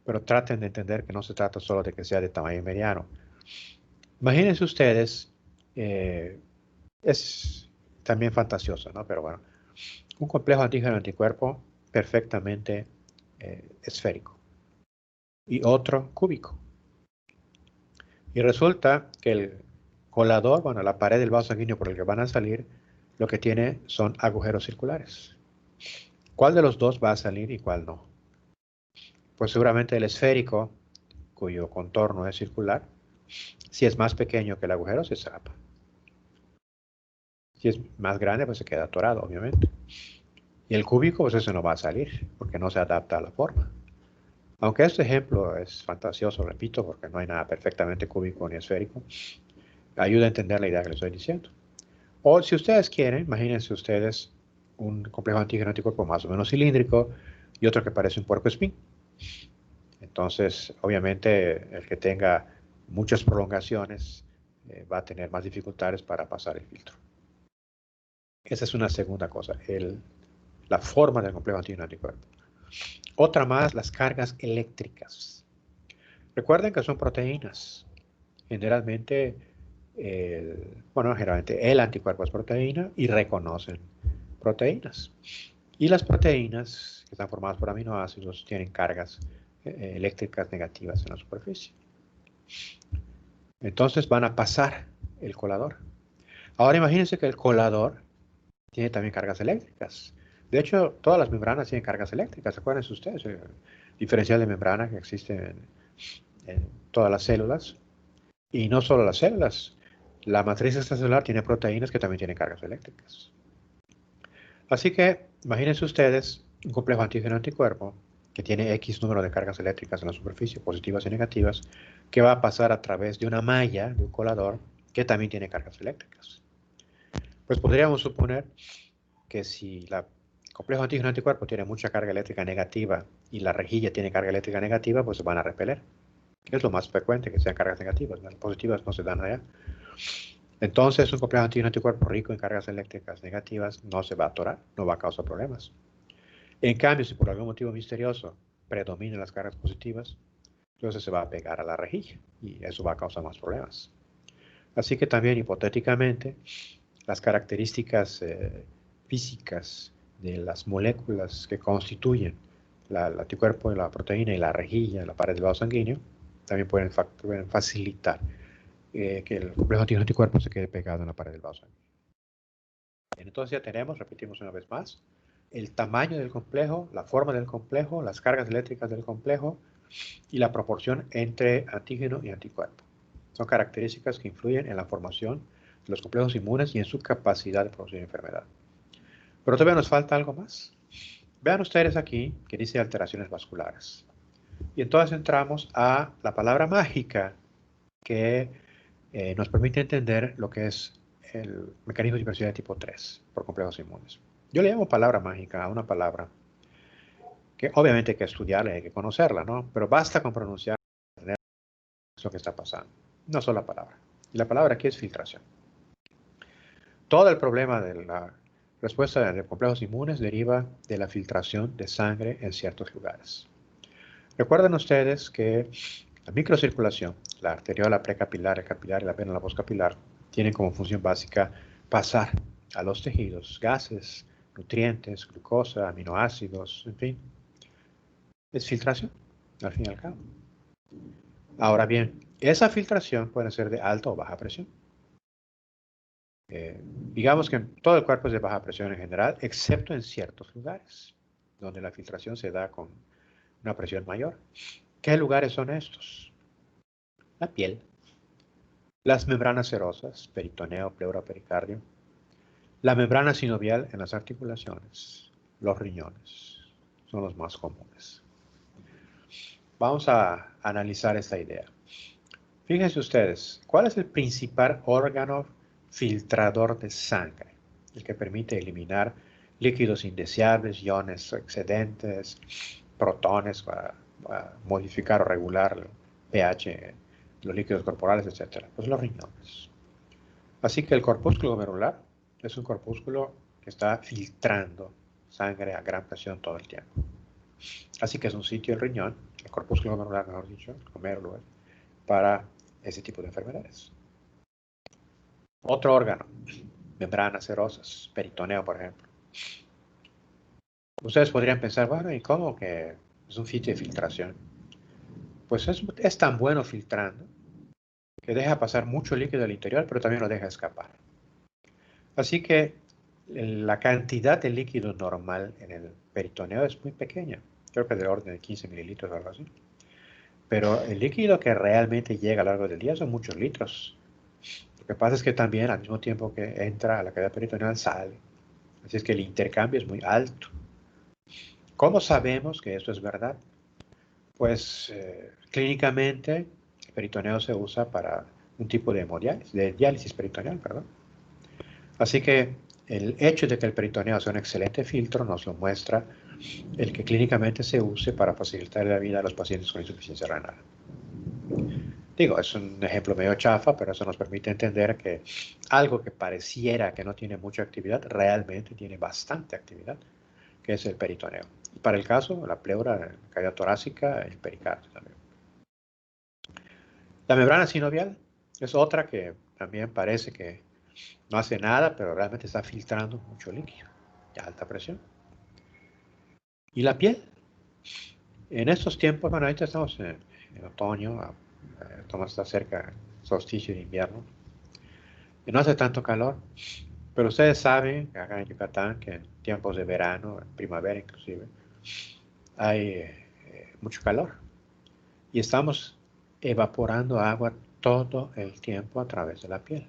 pero traten de entender que no se trata solo de que sea de tamaño mediano. Imagínense ustedes, es también fantasioso, ¿no? Pero bueno, un complejo antígeno-anticuerpo perfectamente esférico y otro cúbico. Y resulta que el colador, bueno, la pared del vaso sanguíneo por el que van a salir, lo que tiene son agujeros circulares. ¿Cuál de los dos va a salir y cuál no? Pues seguramente el esférico, cuyo contorno es circular, si es más pequeño que el agujero, se zapa. Si es más grande, pues se queda atorado, obviamente. Y el cúbico, pues eso no va a salir, porque no se adapta a la forma. Aunque este ejemplo es fantasioso, repito, porque no hay nada perfectamente cúbico ni esférico, ayuda a entender la idea que les estoy diciendo. O si ustedes quieren, imagínense ustedes un complejo antígeno-anticuerpo más o menos cilíndrico y otro que parece un puercoespín. Entonces, obviamente, el que tenga muchas prolongaciones va a tener más dificultades para pasar el filtro. Esa es una segunda cosa, la forma del complejo antígeno-anticuerpo. Otra más, las cargas eléctricas. Recuerden que son proteínas. Generalmente, generalmente el anticuerpo es proteína y reconocen proteínas. Y las proteínas que están formadas por aminoácidos tienen cargas eléctricas negativas en la superficie. Entonces van a pasar el colador. Ahora imagínense que el colador tiene también cargas eléctricas. De hecho, todas las membranas tienen cargas eléctricas. Acuérdense ustedes, el diferencial de membrana que existe en todas las células. Y no solo las células. La matriz extracelular tiene proteínas que también tienen cargas eléctricas. Así que, imagínense ustedes un complejo antígeno-anticuerpo que tiene X número de cargas eléctricas en la superficie, positivas y negativas, que va a pasar a través de una malla, de un colador, que también tiene cargas eléctricas. Pues podríamos suponer que si el complejo antígeno-anticuerpo tiene mucha carga eléctrica negativa y la rejilla tiene carga eléctrica negativa, pues se van a repeler. Es lo más frecuente que sean cargas negativas, las positivas no se dan allá. Entonces, un complejo antígeno-anticuerpo rico en cargas eléctricas negativas no se va a atorar, no va a causar problemas. En cambio, si por algún motivo misterioso predominan las cargas positivas, entonces se va a pegar a la rejilla y eso va a causar más problemas. Así que también hipotéticamente, las características físicas de las moléculas que constituyen el anticuerpo, la proteína y la rejilla, la pared del vaso sanguíneo, también pueden facilitar que el complejo antígeno-anticuerpo se quede pegado en la pared del vaso sanguíneo. Bien, entonces ya tenemos, repetimos una vez más, el tamaño del complejo, la forma del complejo, las cargas eléctricas del complejo y la proporción entre antígeno y anticuerpo. Son características que influyen en la formación de los complejos inmunes y en su capacidad de producir enfermedad. Pero todavía nos falta algo más. Vean ustedes aquí que dice alteraciones vasculares. Y entonces entramos a la palabra mágica que nos permite entender lo que es el mecanismo de hipersensibilidad tipo 3 por complejos inmunes. Yo le llamo palabra mágica a una palabra que obviamente hay que estudiarla, hay que conocerla, ¿no? Pero basta con pronunciar lo que está pasando. Una sola palabra. Y la palabra aquí es filtración. Todo el problema de la respuesta de complejos inmunes deriva de la filtración de sangre en ciertos lugares. Recuerden ustedes que la microcirculación la arteriola, la precapilar, el capilar y la vena, la postcapilar, tienen como función básica pasar a los tejidos gases, nutrientes, glucosa, aminoácidos, en fin. Es filtración, al fin y al cabo. Ahora bien, esa filtración puede ser de alta o baja presión. Digamos que todo el cuerpo es de baja presión en general, excepto en ciertos lugares, donde la filtración se da con una presión mayor. ¿Qué lugares son estos? La piel, las membranas serosas, peritoneo, pleura, pericardio, la membrana sinovial en las articulaciones, los riñones, son los más comunes. Vamos a analizar esta idea. Fíjense ustedes, ¿cuál es el principal órgano filtrador de sangre? El que permite eliminar líquidos indeseables, iones excedentes, protones para modificar o regular el pH, los líquidos corporales, etc. Pues los riñones. Así que el corpúsculo glomerular es un corpúsculo que está filtrando sangre a gran presión todo el tiempo. Así que es un sitio el riñón, el corpúsculo glomerular, mejor dicho, el glomérulo, para ese tipo de enfermedades. Otro órgano, membranas serosas, peritoneo, por ejemplo. Ustedes podrían pensar, bueno, ¿y cómo que es un sitio de filtración? Pues es tan bueno filtrando que deja pasar mucho líquido al interior, pero también lo deja escapar. Así que la cantidad de líquido normal en el peritoneo es muy pequeña. Creo que del orden de 15 mililitros o algo así. Pero el líquido que realmente llega a lo largo del día son muchos litros. Lo que pasa es que también al mismo tiempo que entra a la cavidad peritoneal sale. Así es que el intercambio es muy alto. ¿Cómo sabemos que esto es verdad? Pues clínicamente el peritoneo se usa para un tipo de hemodiálisis, de diálisis peritoneal, perdón. Así que el hecho de que el peritoneo sea un excelente filtro nos lo muestra el que clínicamente se use para facilitar la vida a los pacientes con insuficiencia renal. Digo, es un ejemplo medio chafa, pero eso nos permite entender que algo que pareciera que no tiene mucha actividad, realmente tiene bastante actividad, que es el peritoneo. Y para el caso, la pleura, la cavidad torácica, el pericardio también. La membrana sinovial es otra que también parece que no hace nada, pero realmente está filtrando mucho líquido de alta presión. ¿Y la piel? En estos tiempos, bueno, ahorita estamos en otoño, estamos cerca del solsticio de invierno, y no hace tanto calor, pero ustedes saben, acá en Yucatán, que en tiempos de verano, en primavera inclusive, hay mucho calor. Y estamos evaporando agua todo el tiempo a través de la piel.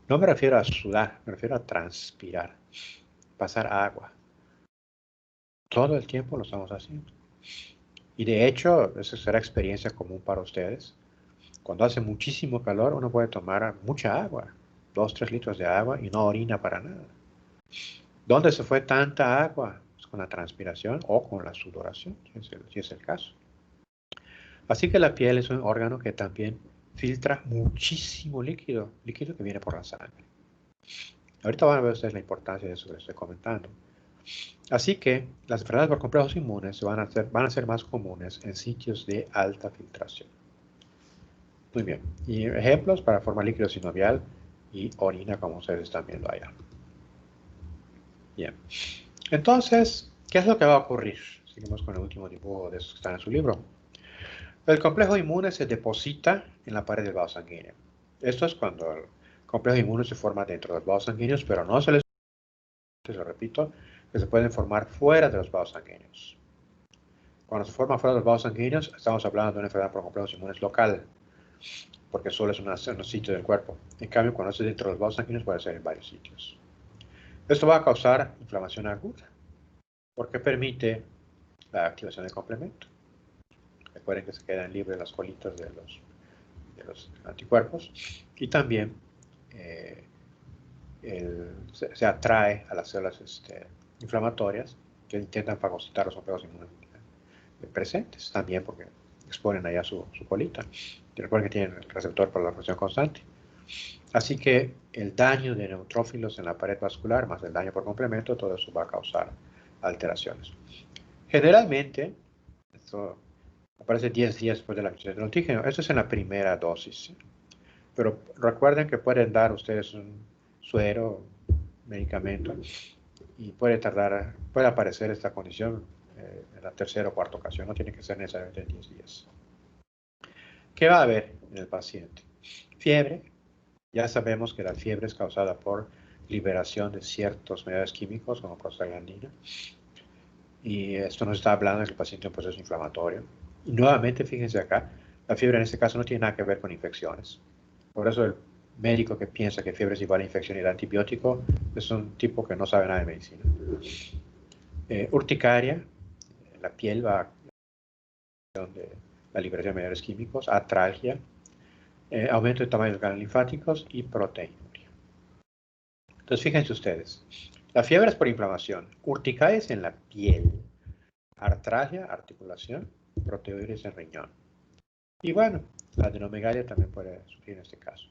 No me refiero a sudar, me refiero a transpirar, pasar agua. Todo el tiempo lo estamos haciendo. Y de hecho, esa será experiencia común para ustedes. Cuando hace muchísimo calor, uno puede tomar mucha agua, 2-3 litros de agua y no orina para nada. ¿Dónde se fue tanta agua? Pues con la transpiración o con la sudoración, si es el caso. Así que la piel es un órgano que también filtra muchísimo líquido, líquido que viene por la sangre. Ahorita van a ver ustedes la importancia de eso que les estoy comentando. Así que las enfermedades por complejos inmunes van a ser más comunes en sitios de alta filtración. Muy bien. Y ejemplos para formar líquido sinovial y orina, como ustedes están viendo allá. Bien. Entonces, ¿qué es lo que va a ocurrir? Seguimos con el último dibujo de esos que están en su libro. El complejo inmune se deposita en la pared del vaso sanguíneo. Esto es cuando el complejo inmune se forma dentro de los vasos sanguíneos, pero no se les lo repito, que se pueden formar fuera de los vasos sanguíneos. Cuando se forma fuera de los vasos sanguíneos, estamos hablando de una enfermedad por complejos inmunes local, porque solo es un sitio del cuerpo. En cambio, cuando es dentro de los vasos sanguíneos, puede ser en varios sitios. Esto va a causar inflamación aguda, porque permite la activación del complemento. Recuerden que se quedan libres las colitas de los anticuerpos y también se atrae a las células inflamatorias que intentan fagocitar los complejos inmunes presentes, también porque exponen allá su colita. Y recuerden que tienen el receptor para la reacción constante. Así que el daño de neutrófilos en la pared vascular más el daño por complemento, todo eso va a causar alteraciones. Generalmente, esto Aparece 10 días después de la aplicación del antígeno. Esto es en la primera dosis. ¿Sí? Pero recuerden que pueden dar ustedes un suero, medicamento, y puede aparecer esta condición en la tercera o cuarta ocasión. No tiene que ser necesariamente en 10 días. ¿Qué va a haber en el paciente? Fiebre. Ya sabemos que la fiebre es causada por liberación de ciertos mediadores químicos como prostaglandina. Y esto nos está hablando de que el paciente tiene un proceso inflamatorio. Y nuevamente, fíjense acá, la fiebre en este caso no tiene nada que ver con infecciones. Por eso el médico que piensa que fiebre es igual a infección y el antibiótico es un tipo que no sabe nada de medicina. Urticaria, la piel va a la liberación de mediadores químicos, atralgia, aumento de tamaño de los ganglios linfáticos y proteinuria. Entonces, fíjense ustedes, la fiebre es por inflamación, urticaria es en la piel, artralgia, articulación, proteinuria en riñón. Y bueno, la adenomegalia también puede sufrir en este caso.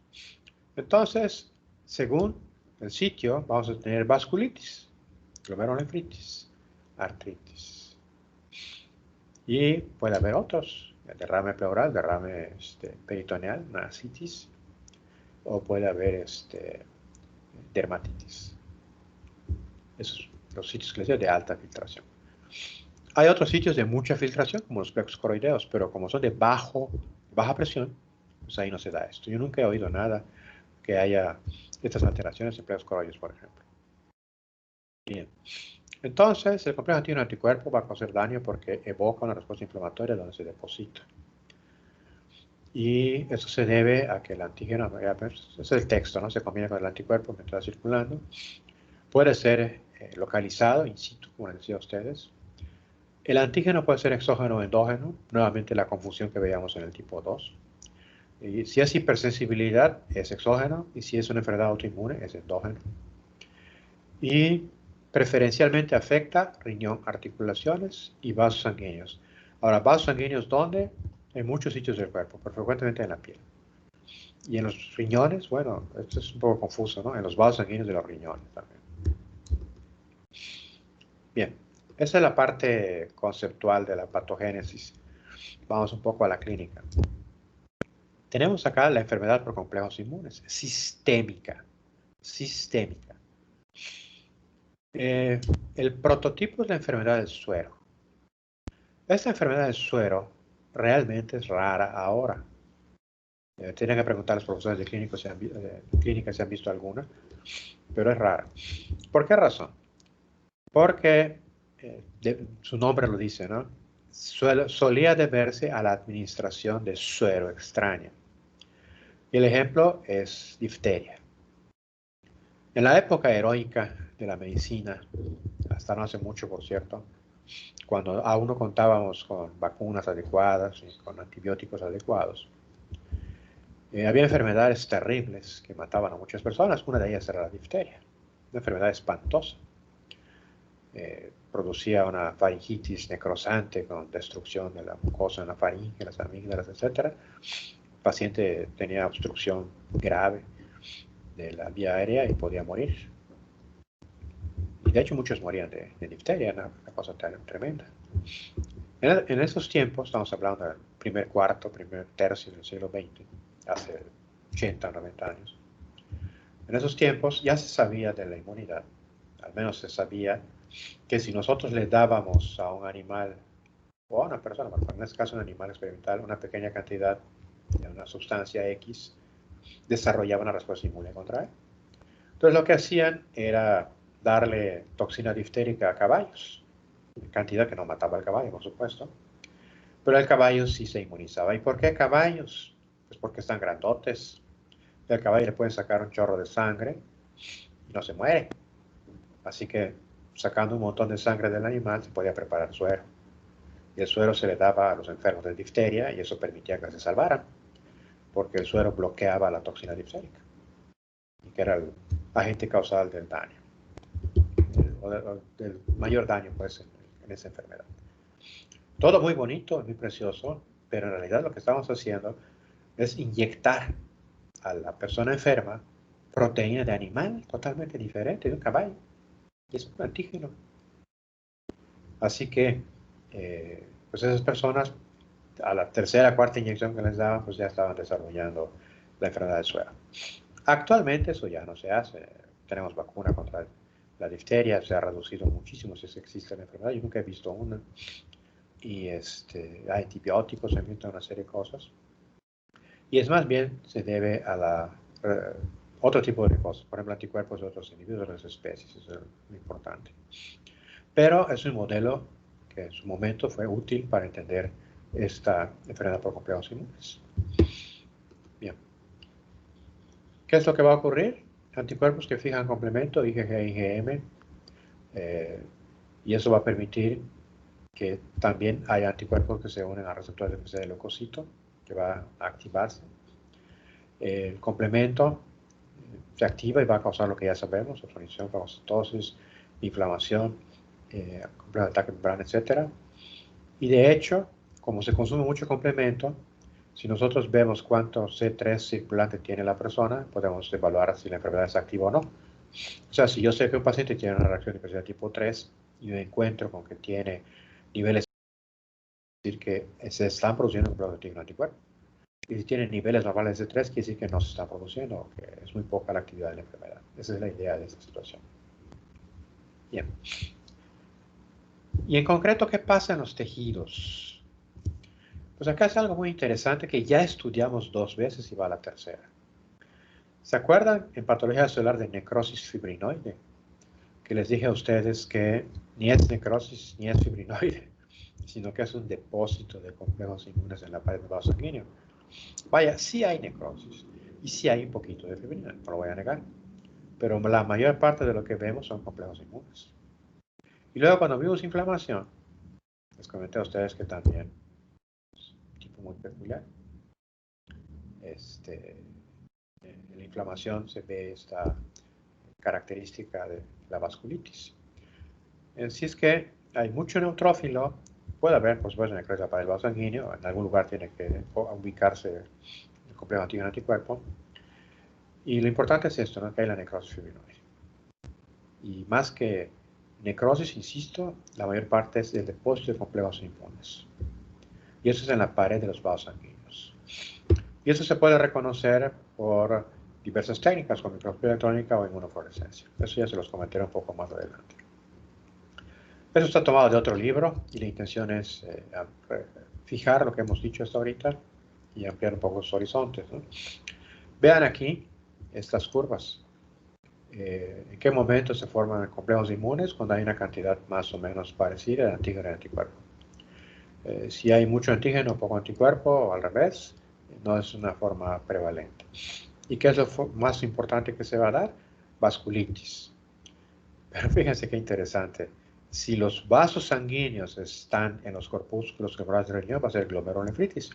Entonces, según el sitio, vamos a tener vasculitis, glomerulonefritis, artritis. Y puede haber otros, derrame pleural, derrame peritoneal, una ascitis, o puede haber dermatitis. Esos son los sitios que les digo de alta filtración. Hay otros sitios de mucha filtración, como los plexos coroideos, pero como son de baja presión, pues ahí no se da esto. Yo nunca he oído nada que haya estas alteraciones en plexos coroideos, por ejemplo. Bien. Entonces, el complejo antígeno anticuerpo va a causar daño porque evoca una respuesta inflamatoria donde se deposita. Y eso se debe a que el antígeno, es el texto, ¿no? Se combina con el anticuerpo que está circulando. Puede ser localizado in situ, como les decía a ustedes. El antígeno puede ser exógeno o endógeno, nuevamente la confusión que veíamos en el tipo 2. Y si es hipersensibilidad, es exógeno, y si es una enfermedad autoinmune, es endógeno. Y preferencialmente afecta riñón, articulaciones y vasos sanguíneos. Ahora, vasos sanguíneos, ¿dónde? En muchos sitios del cuerpo, pero frecuentemente en la piel. Y en los riñones, bueno, esto es un poco confuso, ¿no? En los vasos sanguíneos de los riñones también. Bien, esa es la parte conceptual de la patogénesis. Vamos un poco a la clínica. Tenemos acá la enfermedad por complejos inmunes, sistémica. Sistémica. El prototipo es la enfermedad del suero. Esta enfermedad del suero realmente es rara ahora. Tienen que preguntar a los profesores de clínica si han visto alguna, pero es rara. ¿Por qué razón? Porque su nombre lo dice, ¿no? Solía deberse a la administración de suero extraña. Y el ejemplo es difteria. En la época heroica de la medicina, hasta no hace mucho, por cierto, cuando aún no contábamos con vacunas adecuadas y con antibióticos adecuados, había enfermedades terribles que mataban a muchas personas. Una de ellas era la difteria, una enfermedad espantosa. Producía una faringitis necrosante con destrucción de la mucosa en la faringe, las amígdalas, etc. El paciente tenía obstrucción grave de la vía aérea y podía morir. Y de hecho muchos morían de difteria, una cosa tremenda. En esos tiempos, estamos hablando del primer tercio del siglo XX, hace 80 o 90 años. En esos tiempos ya se sabía de la inmunidad, al menos se sabía que si nosotros le dábamos a un animal o a una persona, en este caso un animal experimental, una pequeña cantidad de una sustancia X, desarrollaba una respuesta inmune contra él. Entonces lo que hacían era darle toxina diftérica a caballos, cantidad que no mataba al caballo, por supuesto, pero el caballo sí se inmunizaba. ¿Y por qué caballos? Pues porque están grandotes. Al caballo le pueden sacar un chorro de sangre y no se muere. Así que sacando un montón de sangre del animal se podía preparar suero. Y el suero se le daba a los enfermos de difteria y eso permitía que se salvaran, porque el suero bloqueaba la toxina diftérica, que era el agente causal del daño, del mayor daño pues en esa enfermedad. Todo muy bonito, muy precioso, pero en realidad lo que estamos haciendo es inyectar a la persona enferma proteína de animal totalmente diferente de un caballo. Y es un antígeno. Así que, pues esas personas a la tercera, cuarta inyección que les daban, pues ya estaban desarrollando la enfermedad de suero. Actualmente eso ya no se hace. Tenemos vacuna contra la difteria, se ha reducido muchísimo si existe la enfermedad. Yo nunca he visto una. Y hay antibióticos, se inventan una serie de cosas. Y es más bien, se debe a otro tipo de cosas. Por ejemplo, anticuerpos de otros individuos de las especies. Eso es lo importante. Pero es un modelo que en su momento fue útil para entender esta enfermedad por complejos inmunes. Bien. ¿Qué es lo que va a ocurrir? Anticuerpos que fijan complemento, IgG e IgM, y eso va a permitir que también haya anticuerpos que se unen a receptores de PC del leucocito, que va a activarse. El complemento se activa y va a causar lo que ya sabemos, obstrucción, fagocitosis, inflamación, complejo de ataque de membrana, etc. Y de hecho, como se consume mucho complemento, si nosotros vemos cuánto C3 circulante tiene la persona, podemos evaluar si la enfermedad es activa o no. O sea, si yo sé que un paciente tiene una reacción de hipersensibilidad tipo 3 y me encuentro con que tiene niveles, es decir, que se están produciendo un anticuerpo. Y si tiene niveles normales de C3, quiere decir que no se está produciendo, o que es muy poca la actividad de la enfermedad. Esa es la idea de esta situación. Bien. Y en concreto, ¿qué pasa en los tejidos? Pues acá es algo muy interesante que ya estudiamos 2 veces y va a la tercera. ¿Se acuerdan en patología celular de necrosis fibrinoide? Que les dije a ustedes que ni es necrosis ni es fibrinoide, sino que es un depósito de complejos inmunes en la pared del vaso sanguíneo. Vaya, sí hay necrosis y sí hay un poquito de fibrina, no lo voy a negar. Pero la mayor parte de lo que vemos son complejos inmunes. Y luego cuando vimos inflamación, les comenté a ustedes que también es un tipo muy peculiar. En la inflamación se ve esta característica de la vasculitis. Si es que hay mucho neutrófilo, puede haber, por supuesto, necrosis de la pared del vaso sanguíneo, en algún lugar tiene que ubicarse el complejo antígeno anticuerpo. Y lo importante es esto, ¿no? Que hay la necrosis fibrinoide. Y más que necrosis, insisto, la mayor parte es el depósito de complejos inmunes. Y eso es en la pared de los vasos sanguíneos. Y eso se puede reconocer por diversas técnicas, como microscopía electrónica o inmunofluorescencia. Eso ya se los comentaré un poco más adelante. Eso está tomado de otro libro y la intención es fijar lo que hemos dicho hasta ahorita y ampliar un poco los horizontes, ¿no? Vean aquí estas curvas. ¿En qué momento se forman complejos inmunes? Cuando hay una cantidad más o menos parecida de antígeno y anticuerpo. Si hay mucho antígeno o poco anticuerpo, o al revés, no es una forma prevalente. ¿Y qué es lo más importante que se va a dar? Vasculitis. Pero fíjense qué interesante. Si los vasos sanguíneos están en los corpúsculos glomerados del riñón, va a ser glomerulonefritis.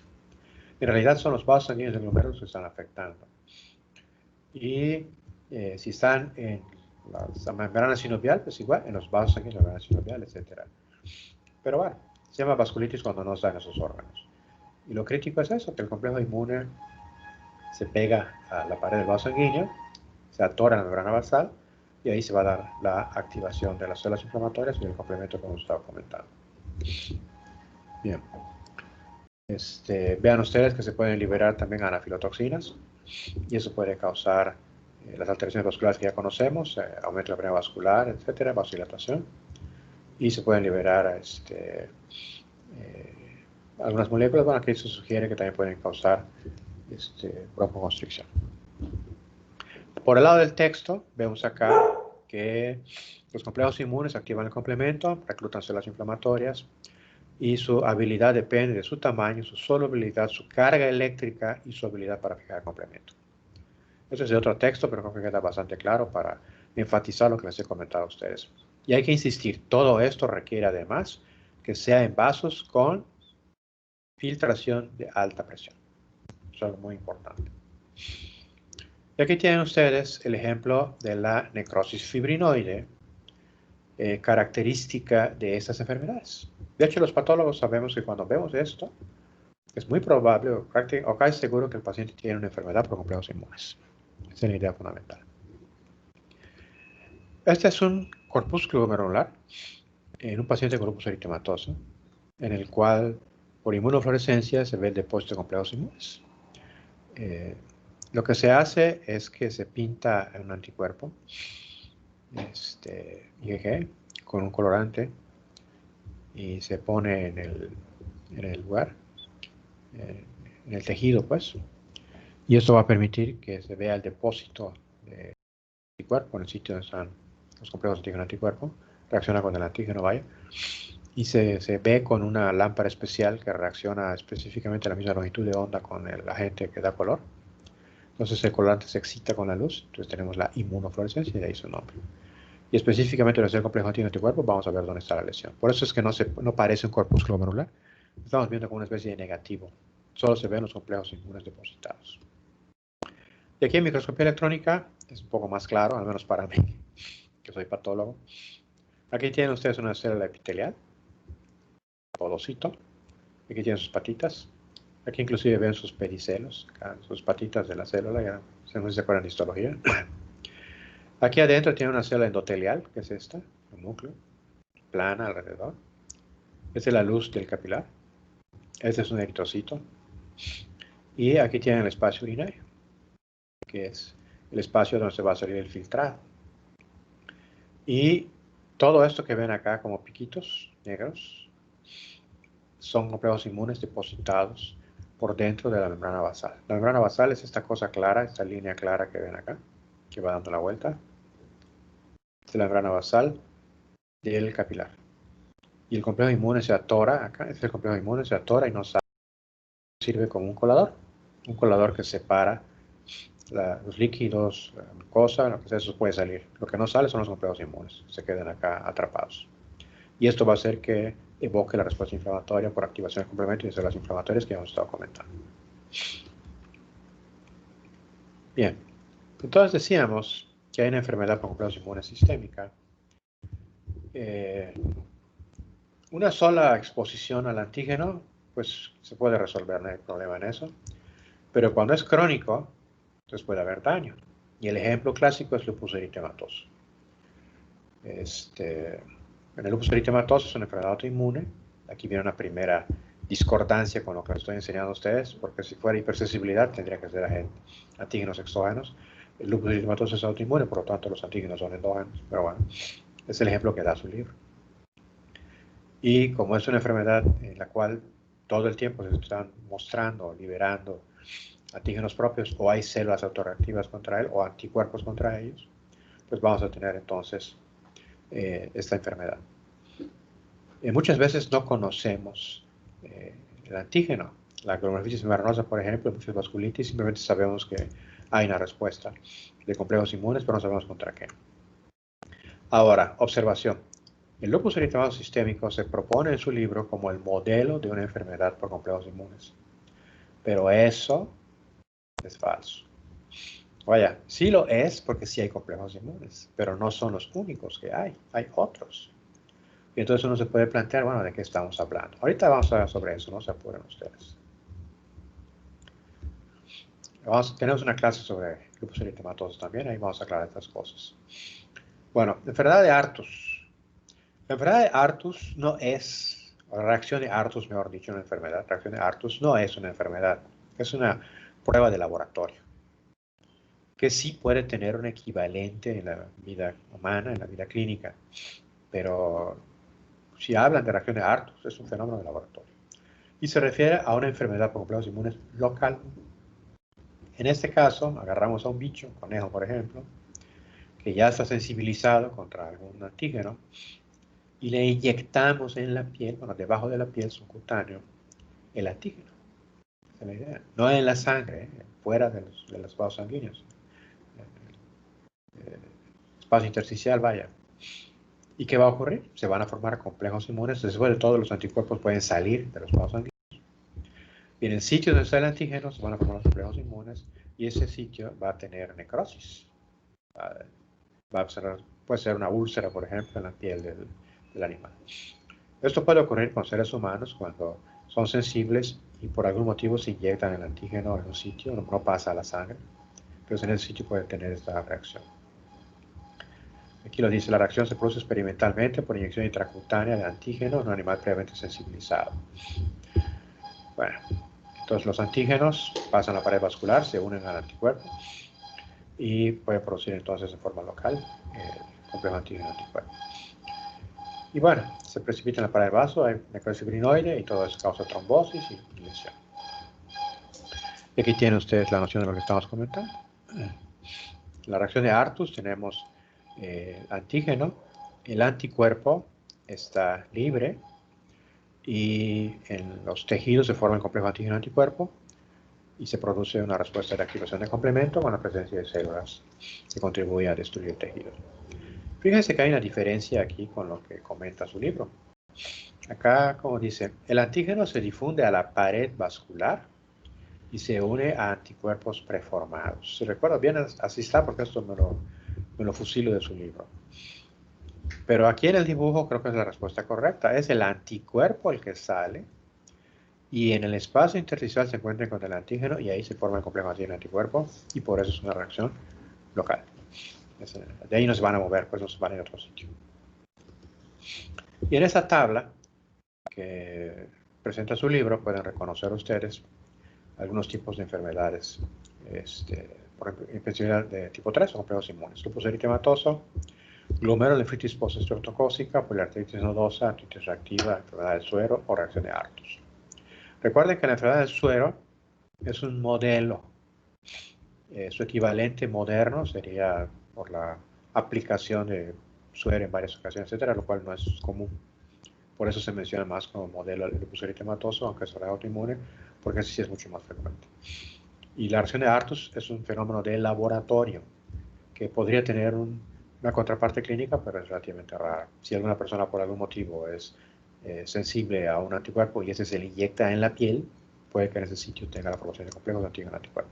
En realidad son los vasos sanguíneos del glomérulo que están afectando. Y si están en la membrana sinovial, pues igual, en los vasos sanguíneos, la membrana sinovial, etc. Pero bueno, se llama vasculitis cuando no está en esos órganos. Y lo crítico es eso, que el complejo inmune se pega a la pared del vaso sanguíneo, se atora en la membrana basal, y ahí se va a dar la activación de las células inflamatorias y el complemento que hemos estado comentando. Bien. Vean ustedes que se pueden liberar también anafilotoxinas, y eso puede causar las alteraciones vasculares que ya conocemos, aumento de la presión vascular, etcétera, vasodilatación, y se pueden liberar algunas moléculas, bueno, aquí se sugiere que también pueden causar broncoconstricción. Por el lado del texto, vemos acá que los complejos inmunes activan el complemento, reclutan células inflamatorias, y su habilidad depende de su tamaño, su solubilidad, su carga eléctrica y su habilidad para fijar el complemento. Eso es de otro texto, pero creo que queda bastante claro para enfatizar lo que les he comentado a ustedes. Y hay que insistir, todo esto requiere además que sea en vasos con filtración de alta presión. Eso es algo muy importante. Y aquí tienen ustedes el ejemplo de la necrosis fibrinoide, característica de estas enfermedades. De hecho, los patólogos sabemos que cuando vemos esto, es muy probable o casi seguro que el paciente tiene una enfermedad por complejos inmunes. Esa es la idea fundamental. Este es un corpúsculo glomerular en un paciente con lupus eritematoso, en el cual Por inmunofluorescencia se ve el depósito de complejos inmunes. Lo que se hace es que se pinta un anticuerpo, IgG, con un colorante y se pone en el lugar, en el tejido, pues. Y esto va a permitir que se vea el depósito de anticuerpo en el sitio donde están los complejos antígeno-anticuerpo. Reacciona con el antígeno, vaya. Y se ve con una lámpara especial que reacciona específicamente a la misma longitud de onda con el agente que da color. Entonces el colorante se excita con la luz, entonces tenemos la inmunofluorescencia y de ahí su nombre. Y específicamente en el complejo antígeno-anticuerpo vamos a ver dónde está la lesión. Por eso es que no parece un corpúsculo granular. Estamos viendo como una especie de negativo. Solo se ven los complejos inmunes depositados. Y aquí en microscopía electrónica es un poco más claro, al menos para mí, que soy patólogo. Aquí tienen ustedes una célula epitelial, podocito. Aquí tienen sus patitas. Aquí inclusive ven sus pedicelos, acá, sus patitas de la célula, ya no sé si se acuerdan de histología. Aquí adentro tiene una célula endotelial, que es esta, el núcleo, plana alrededor. Esta es la luz del capilar. Este es un eritrocito. Y aquí tienen el espacio urinario, que es el espacio donde se va a salir el filtrado. Y todo esto que ven acá como piquitos negros son complejos inmunes depositados por dentro de la membrana basal. La membrana basal es esta cosa clara, esta línea clara que ven acá, que va dando la vuelta. Esta es la membrana basal del capilar. Y el complejo inmune se atora acá, este es el complejo inmune, se atora y no sale. Sirve como un colador que separa los líquidos, la glucosa, lo que sea, eso puede salir. Lo que no sale son los complejos inmunes, se quedan acá atrapados. Y esto va a hacer que evoque la respuesta inflamatoria por activación del complemento y de células inflamatorias que hemos estado comentando. Bien, entonces decíamos que hay una enfermedad por complejos inmunes sistémica. Una sola exposición al antígeno, pues se puede resolver, no hay problema en eso. Pero cuando es crónico, entonces puede haber daño. Y el ejemplo clásico es lupus eritematoso. En el lupus eritematoso es una enfermedad autoinmune. Aquí viene una primera discordancia con lo que les estoy enseñando a ustedes, porque si fuera hipersensibilidad tendría que ser antígenos exógenos. El lupus eritematoso es autoinmune, por lo tanto los antígenos son endógenos. Pero bueno, es el ejemplo que da su libro. Y como es una enfermedad en la cual todo el tiempo se están mostrando, liberando antígenos propios, o hay células autorreactivas contra él, o anticuerpos contra ellos, pues vamos a tener entonces esta enfermedad. Muchas veces no conocemos el antígeno. La glomerulonephritis membranosa, por ejemplo, muchas vasculitis, simplemente sabemos que hay una respuesta de complejos inmunes, pero no sabemos contra qué. Ahora, observación. El lupus eritematoso sistémico se propone en su libro como el modelo de una enfermedad por complejos inmunes. Pero eso es falso. Vaya, sí lo es porque sí hay complejos inmunes, pero no son los únicos que hay otros. Y entonces uno se puede plantear, bueno, ¿de qué estamos hablando? Ahorita vamos a hablar sobre eso, no se apuren ustedes. Tenemos una clase sobre lupus eritematoso también, ahí vamos a aclarar estas cosas. Bueno, enfermedad de Artus. La enfermedad de Artus no es, o la reacción de Artus, mejor dicho, una enfermedad. La reacción de Artus no es una enfermedad, es una prueba de laboratorio, que sí puede tener un equivalente en la vida humana, en la vida clínica, pero si hablan de reacción de Artus, es un fenómeno de laboratorio. Y se refiere a una enfermedad por complejos inmunes local. En este caso, agarramos a un bicho, conejo por ejemplo, que ya está sensibilizado contra algún antígeno, y le inyectamos en la piel, bueno, debajo de la piel subcutáneo, el antígeno. Esa es la idea. No en la sangre, fuera de los vasos sanguíneos. Espacio intersticial, vaya. ¿Y qué va a ocurrir? Se van a formar complejos inmunes. Después de todo, los anticuerpos pueden salir de los vasos sanguíneos. Y en el sitio donde está el antígeno se van a formar los complejos inmunes y ese sitio va a tener necrosis. Puede ser una úlcera, por ejemplo, en la piel del animal. Esto puede ocurrir con seres humanos cuando son sensibles y por algún motivo se inyectan el antígeno en un sitio, no pasa a la sangre, pero en ese sitio puede tener esta reacción. Aquí lo dice, la reacción se produce experimentalmente por inyección intracutánea de antígeno en un animal previamente sensibilizado. Bueno, entonces los antígenos pasan a la pared vascular, se unen al anticuerpo y pueden producir entonces de forma local el complejo antígeno-anticuerpo. Y bueno, se precipita en la pared del vaso, hay necrosis fibrinoide y todo eso causa trombosis y lesión. Y aquí tienen ustedes la noción de lo que estamos comentando. La reacción de Artus tenemos antígeno, el anticuerpo está libre y en los tejidos se forma el complejo antígeno-anticuerpo y se produce una respuesta de activación de complemento con la presencia de células que contribuyen a destruir el tejido. Fíjense que hay una diferencia aquí con lo que comenta su libro. Acá, como dice, el antígeno se difunde a la pared vascular y se une a anticuerpos preformados. Si recuerdo bien, así está, porque esto me lo fusilo de su libro. Pero aquí en el dibujo creo que es la respuesta correcta. Es el anticuerpo el que sale y en el espacio intersticial se encuentra con el antígeno y ahí se forma el complejo antígeno-anticuerpo y por eso es una reacción local. De ahí no se van a mover, pues no se van a ir a otro sitio. Y en esta tabla que presenta su libro pueden reconocer ustedes algunos tipos de enfermedades, por ejemplo, infección de tipo 3 o complejos inmunes, lupus eritematoso, glomerulonefritis postestreptocócica, poliartritis nodosa, artritis reactiva, enfermedad del suero o reacción de Artus. Recuerden que la enfermedad del suero es un modelo. Su equivalente moderno sería por la aplicación de suero en varias ocasiones, etcétera, lo cual no es común. Por eso se menciona más como modelo del lupus eritematoso, aunque es autoinmune, porque así sí es mucho más frecuente. Y la reacción de Artus es un fenómeno de laboratorio que podría tener una contraparte clínica, pero es relativamente rara. Si alguna persona por algún motivo es sensible a un anticuerpo y ese se le inyecta en la piel, puede que en ese sitio tenga la formación de complejos de antígeno-anticuerpo.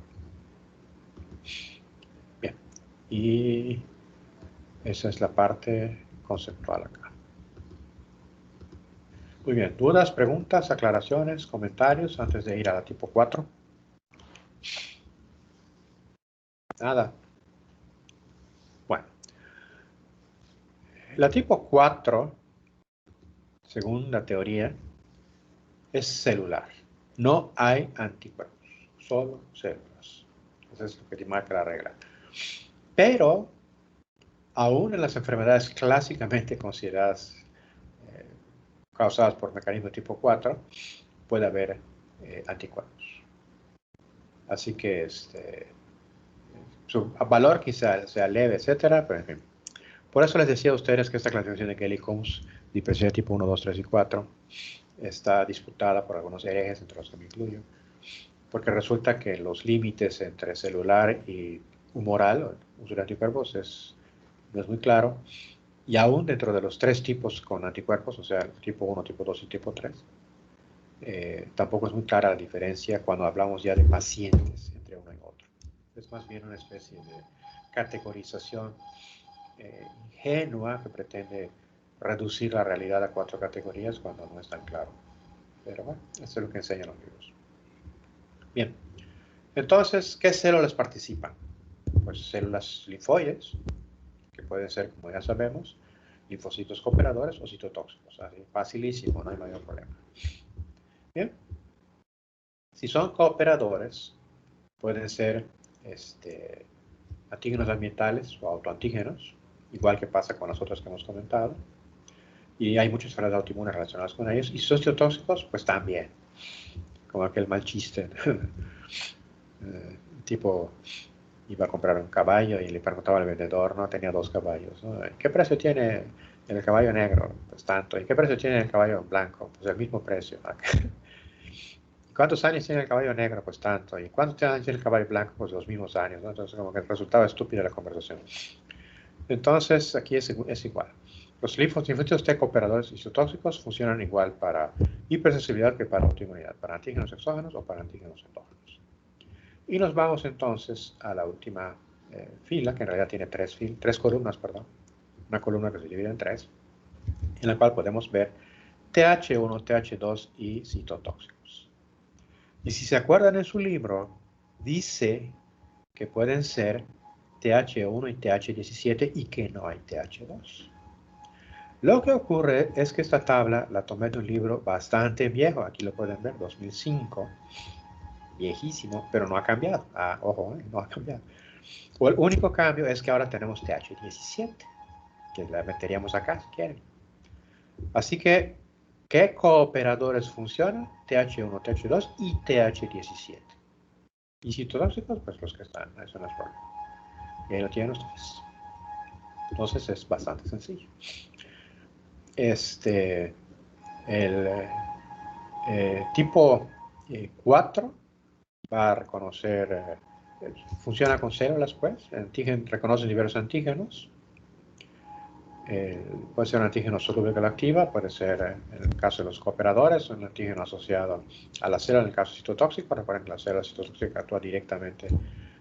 Bien, y esa es la parte conceptual acá. Muy bien, ¿dudas, preguntas, aclaraciones, comentarios antes de ir a la tipo 4? Nada. Bueno, la tipo 4, según la teoría, es celular. No hay anticuerpos, solo células. Eso es lo que marca la regla. Pero, aún en las enfermedades clásicamente consideradas causadas por mecanismo tipo 4, puede haber anticuerpos. Así que su valor quizá sea leve, etcétera, pero en fin. Por eso les decía a ustedes que esta clasificación de Kelly-Combs, dispersión tipo 1, 2, 3 y 4, está disputada por algunos herejes, entre los que me incluyo, porque resulta que los límites entre celular y humoral, uso de anticuerpos, no es muy claro, y aún dentro de los tres tipos con anticuerpos, o sea, tipo 1, tipo 2 y tipo 3, tampoco es muy clara la diferencia cuando hablamos ya de pacientes entre uno y otro. Es más bien una especie de categorización ingenua que pretende reducir la realidad a 4 categorías cuando no es tan claro. Pero bueno, eso es lo que enseñan los libros. Bien, entonces, ¿qué células participan? Pues células linfoides, que pueden ser, como ya sabemos, linfocitos cooperadores o citotóxicos. Así, facilísimo, no hay mayor problema. Bien, si son cooperadores, pueden ser antígenos ambientales o autoantígenos, igual que pasa con las otras que hemos comentado. Y hay muchas enfermedades autoinmunes relacionadas con ellos. Y si son citotóxicos, pues también. Como aquel mal chiste. Tipo, iba a comprar un caballo y le preguntaba al vendedor, ¿no? Tenía 2 caballos, ¿no? ¿Qué precio tiene el caballo negro? Pues tanto. ¿Y qué precio tiene el caballo blanco? Pues el mismo precio. ¿Cuántos años tiene el caballo negro? Pues tanto. ¿Y cuántos años tiene el caballo blanco? Pues los mismos años, ¿no? Entonces como que resultaba estúpida la conversación. Entonces aquí es igual. Los linfocitos T cooperadores y citotóxicos funcionan igual para hipersensibilidad que para autoinmunidad, para antígenos exógenos o para antígenos endógenos. Y nos vamos entonces a la última fila, que en realidad tiene tres columnas, perdón. Una columna que se divide en 3, en la cual podemos ver TH1, TH2 y citotóxicos. Y si se acuerdan en su libro, dice que pueden ser TH1 y TH17 y que no hay TH2. Lo que ocurre es que esta tabla la tomé de un libro bastante viejo, aquí lo pueden ver, 2005, viejísimo, pero no ha cambiado. Ah, ojo, no ha cambiado. O el único cambio es que ahora tenemos TH17, que la meteríamos acá si quieren. Así que, ¿qué cooperadores funcionan? TH1, TH2 y TH17. Y citotóxicos, pues los que están, eso no es problema. Y ahí lo tienen ustedes. Entonces es bastante sencillo. El tipo 4 va a reconocer, funciona con células, pues. Reconoce diversos antígenos. Puede ser un antígeno soluble que lo activa, puede ser, en el caso de los cooperadores, un antígeno asociado a la célula, en el caso citotóxico. Recuerden que la célula citotóxica actúa directamente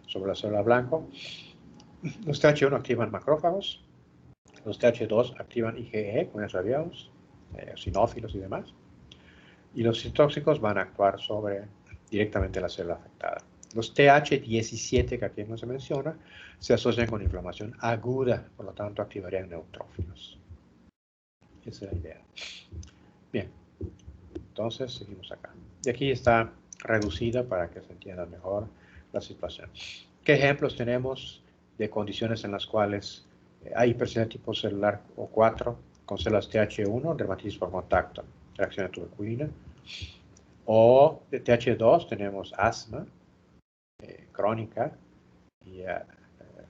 sobre la célula blanco. Los TH1 activan macrófagos, los TH2 activan IgE, como ya sabíamos, sinófilos y demás. Y los citotóxicos van a actuar directamente la célula afectada. Los TH17, que aquí no se menciona, se asocian con inflamación aguda, por lo tanto activarían neutrófilos. Esa es la idea. Bien, entonces seguimos acá. Y aquí está reducida para que se entienda mejor la situación. ¿Qué ejemplos tenemos de condiciones en las cuales hay hipersensibilidad tipo celular O4 con células TH1, dermatitis por contacto, reacción de tuberculina? O de TH2 tenemos asma crónica y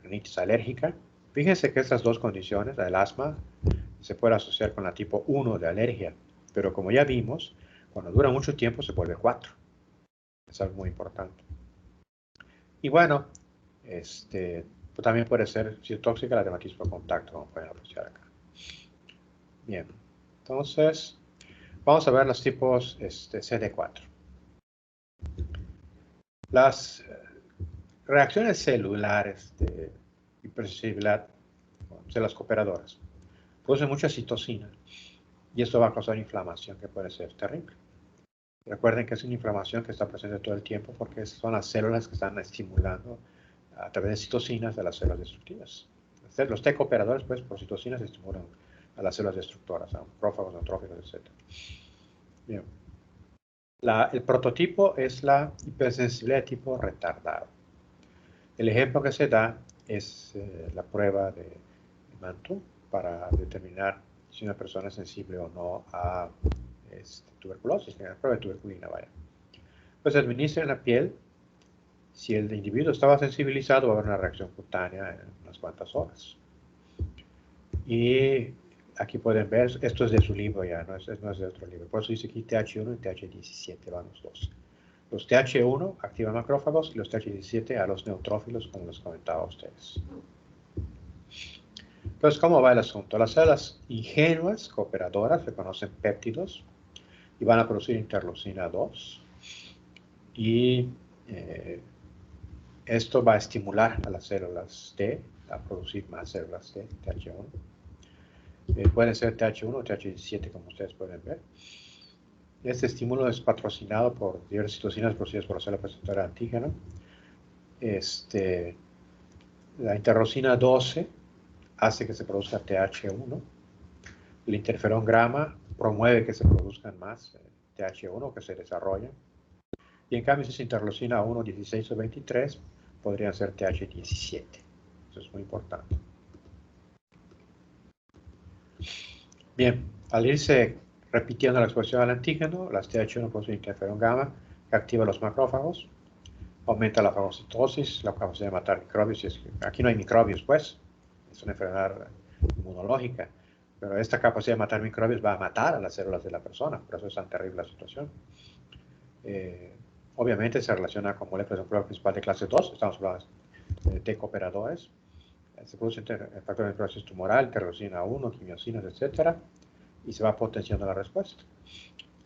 rinitis alérgica. Fíjense que estas dos condiciones, el asma, se puede asociar con la tipo 1 de alergia, pero como ya vimos, cuando dura mucho tiempo se vuelve 4. Es algo muy importante. Y bueno, pues también puede ser citotóxica la dermatitis por contacto, como pueden apreciar acá. Bien, entonces vamos a ver los tipos CD4. Las reacciones celulares de hipersensibilidad, células cooperadoras, producen mucha citocina y esto va a causar inflamación que puede ser terrible. Recuerden que es una inflamación que está presente todo el tiempo porque son las células que están estimulando a través de citocinas de las células destructivas. Los T cooperadores, pues, por citocinas estimulan a las células destructoras, a prófagos, neutrófilos, etc. Bien. El prototipo es la hipersensibilidad de tipo retardado. El ejemplo que se da es la prueba de Mantoux para determinar si una persona es sensible o no a tuberculosis, la prueba de tuberculina, vaya. Pues se administra en la piel. Si el individuo estaba sensibilizado, va a haber una reacción cutánea en unas cuantas horas. Y aquí pueden ver, esto es de su libro ya, no es de otro libro. Por eso dice aquí TH1 y TH17, van los dos. Los TH1 activan macrófagos y los TH17 a los neutrófilos, como les comentaba a ustedes. Entonces, ¿cómo va el asunto? Las células ingenuas, cooperadoras, reconocen péptidos y van a producir interleucina 2. Y esto va a estimular a las células T a producir más células T, TH1. Pueden ser TH1 o TH17, como ustedes pueden ver. Este estímulo es patrocinado por diversas citocinas producidas por la célula receptora de antígeno. La interleucina 12 hace que se produzca TH1. El interferón gamma promueve que se produzcan más TH1, que se desarrollen. Y en cambio, si es interleucina 1, 16 o 23, podrían ser TH17. Eso es muy importante. Bien, al irse repitiendo la exposición al antígeno, las TH1 producen interferón gamma que activa los macrófagos, aumenta la fagocitosis, la capacidad de matar microbios. Aquí no hay microbios, pues, es una enfermedad inmunológica, pero esta capacidad de matar microbios va a matar a las células de la persona, por eso es tan terrible la situación. Obviamente se relaciona con moléculas de prueba principal de clase 2, estamos hablando de T cooperadores. Se produce factores de necrosis tumoral, interleucina 1, quimiosinas, etc. Y se va potenciando la respuesta.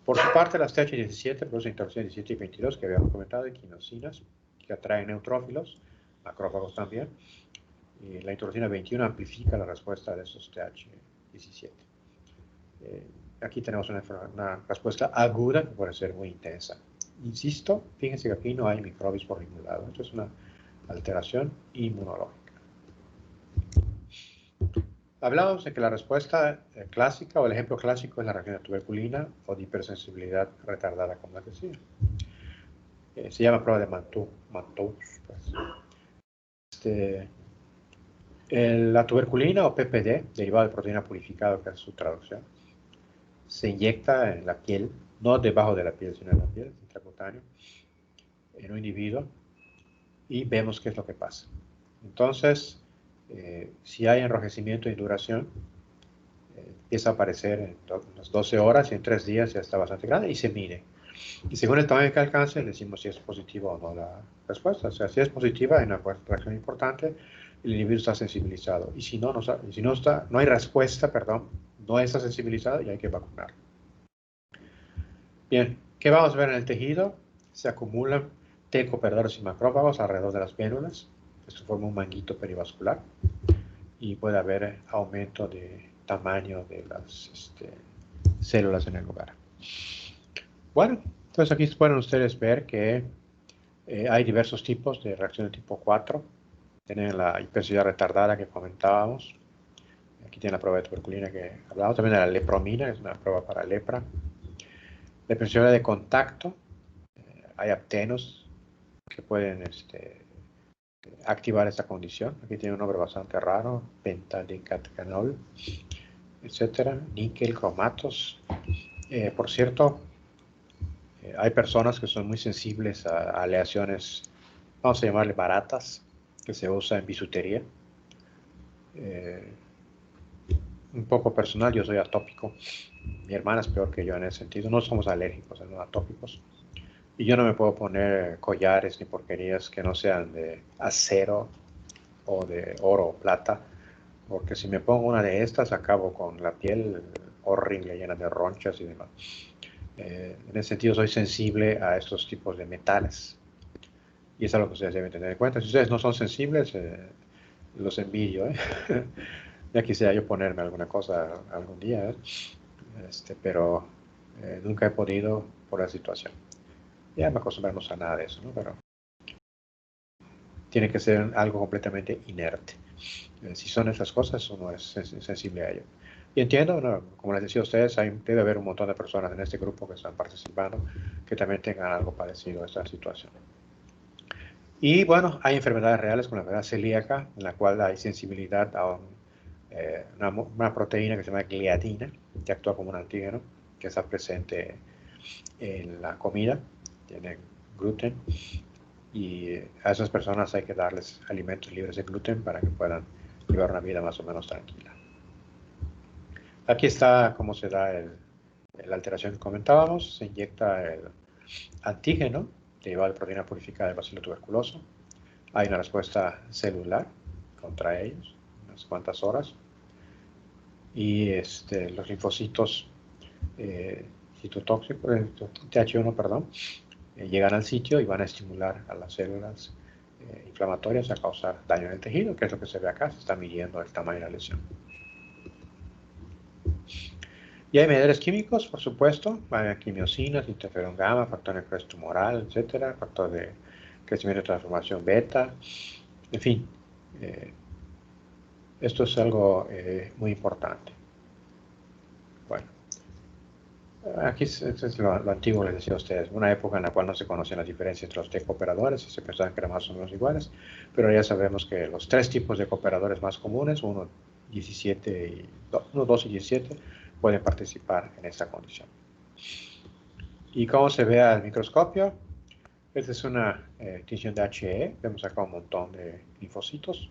Por su parte, las TH17 producen interleucina 17 y 22, que habíamos comentado, y quimiosinas, que atraen neutrófilos, macrófagos también. Y la interleucina 21 amplifica la respuesta de esos TH17. Aquí tenemos una respuesta aguda que puede ser muy intensa. Insisto, fíjense que aquí no hay microbios por ningún lado. Esto es una alteración inmunológica. Hablamos de que la respuesta clásica o el ejemplo clásico es la reacción de tuberculina o de hipersensibilidad retardada, como la decía. Se llama prueba de Mantoux. Pues. La tuberculina o PPD, derivado de proteína purificada, que es su traducción, se inyecta en la piel, no debajo de la piel, sino en la piel, intracutáneo, en un individuo, y vemos qué es lo que pasa. Entonces, si hay enrojecimiento y duración, empieza a aparecer en unas 12 horas y en 3 días ya está bastante grande y se mide. Y según el tamaño que alcance, le decimos si es positiva o no la respuesta. O sea, si es positiva, hay una reacción importante, el individuo está sensibilizado. Y si no, no hay respuesta, perdón, no está sensibilizado y hay que vacunar. Bien, ¿qué vamos a ver en el tejido? Se acumulan T cooperadores y macrófagos alrededor de las vénulas. Esto forma un manguito perivascular. Y puede haber aumento de tamaño de las células en el lugar. Bueno, entonces aquí pueden ustedes ver que hay diversos tipos de reacción de tipo 4. Tienen la hipersensibilidad retardada que comentábamos. Aquí tienen la prueba de tuberculina que hablábamos. También de la lepromina, es una prueba para lepra. La hipersensibilidad de contacto. Hay aptenos que pueden activar esta condición. Aquí tiene un nombre bastante raro. Pentadecatcanol, etcétera. Níquel, cromatos. Por cierto, hay personas que son muy sensibles a aleaciones, vamos a llamarle baratas, que se usa en bisutería. Un poco personal, yo soy atópico. Mi hermana es peor que yo en ese sentido. No somos alérgicos, somos atópicos. Y yo no me puedo poner collares ni porquerías que no sean de acero o de oro o plata, porque si me pongo una de estas acabo con la piel horrible, llena de ronchas y demás. En ese sentido soy sensible a estos tipos de metales. Y es algo que ustedes deben tener en cuenta. Si ustedes no son sensibles, los envidio. Ya quisiera yo ponerme alguna cosa algún día, pero nunca he podido por la situación. Ya me acostumbramos a nada de eso, ¿no? Pero tiene que ser algo completamente inerte. Si son esas cosas, uno es sensible a ello. Y entiendo, ¿no? Como les decía a ustedes, debe haber un montón de personas en este grupo que están participando que también tengan algo parecido a esta situación. Y bueno, hay enfermedades reales como la enfermedad celíaca, en la cual hay sensibilidad a una proteína que se llama gliadina, que actúa como un antígeno, que está presente en la comida, tiene gluten, y a esas personas hay que darles alimentos libres de gluten para que puedan llevar una vida más o menos tranquila. Aquí está cómo se da la alteración que comentábamos. Se inyecta el antígeno derivado de proteína purificada del bacilo tuberculoso. Hay una respuesta celular contra ellos, unas cuantas horas. Y los linfocitos citotóxicos, TH1, perdón, llegan al sitio y van a estimular a las células inflamatorias a causar daño en el tejido, que es lo que se ve acá. Se está midiendo el tamaño de la lesión. Y hay medidores químicos, por supuesto, hay quimiosinas, interferón gamma, factor necrosis tumoral, etcétera, factor de crecimiento y transformación beta, en fin, esto es algo muy importante. Bueno, aquí es lo antiguo, les decía a ustedes, una época en la cual no se conocían las diferencias entre los T cooperadores y se pensaban que eran más o menos iguales, pero ya sabemos que los 3 tipos de cooperadores más comunes, 1, 2 y 17, pueden participar en esta condición. ¿Y cómo se ve al microscopio? Esta es una tinción de HE, vemos acá un montón de linfocitos,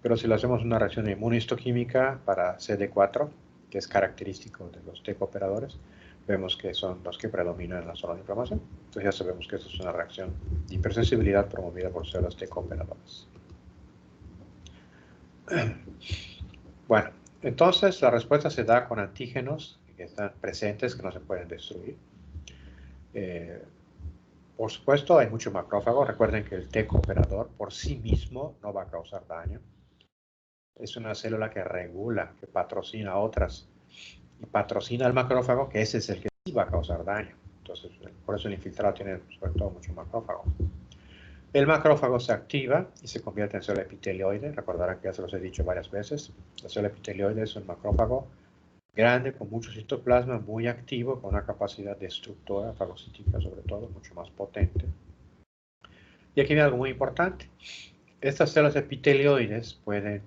pero si le hacemos una reacción de inmunohistoquímica para CD4, que es característico de los T cooperadores, vemos que son los que predominan en la zona de inflamación. Entonces ya sabemos que esto es una reacción de hipersensibilidad promovida por células T cooperadores. Bueno, entonces la respuesta se da con antígenos que están presentes, que no se pueden destruir. Por supuesto, hay mucho macrófago. Recuerden que el T cooperador por sí mismo no va a causar daño. Es una célula que regula, que patrocina a otras. Y patrocina al macrófago, que ese es el que sí va a causar daño. Entonces, por eso el infiltrado tiene sobre todo mucho macrófago. El macrófago se activa y se convierte en célula epitelioide. Recordarán que ya se los he dicho varias veces. La célula epitelioide es un macrófago grande con mucho citoplasma, muy activo, con una capacidad destructora, fagocítica sobre todo, mucho más potente. Y aquí viene algo muy importante. Estas células epitelioides pueden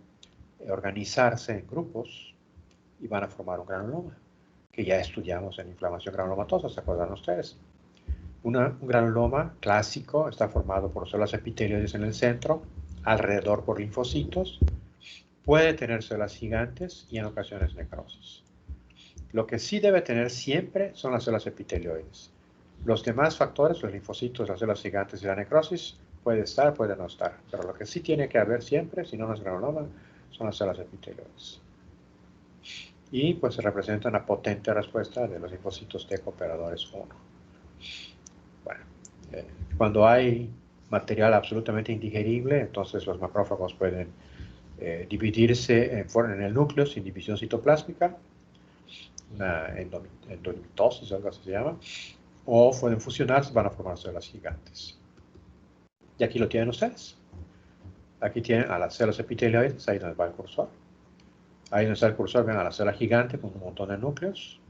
organizarse en grupos y van a formar un granuloma, que ya estudiamos en inflamación granulomatosa, ¿se acuerdan ustedes? Un granuloma clásico está formado por células epitelioides en el centro, alrededor por linfocitos, puede tener células gigantes y en ocasiones necrosis. Lo que sí debe tener siempre son las células epitelioides. Los demás factores, los linfocitos, las células gigantes y la necrosis, puede estar, puede no estar. Pero lo que sí tiene que haber siempre, si no, no es granuloma, son las células epitelioides. Y pues se representa una potente respuesta de los linfocitos T cooperadores 1. Bueno, cuando hay material absolutamente indigerible, entonces los macrófagos pueden dividirse en el núcleo sin división citoplásmica, una endomitosis, algo así se llama, o pueden fusionarse, van a formar células gigantes. Y aquí lo tienen ustedes. Aquí tienen a las células epitelioides, ahí donde va el cursor. Ahí donde está el cursor, ven a la célula gigante con un montón de núcleos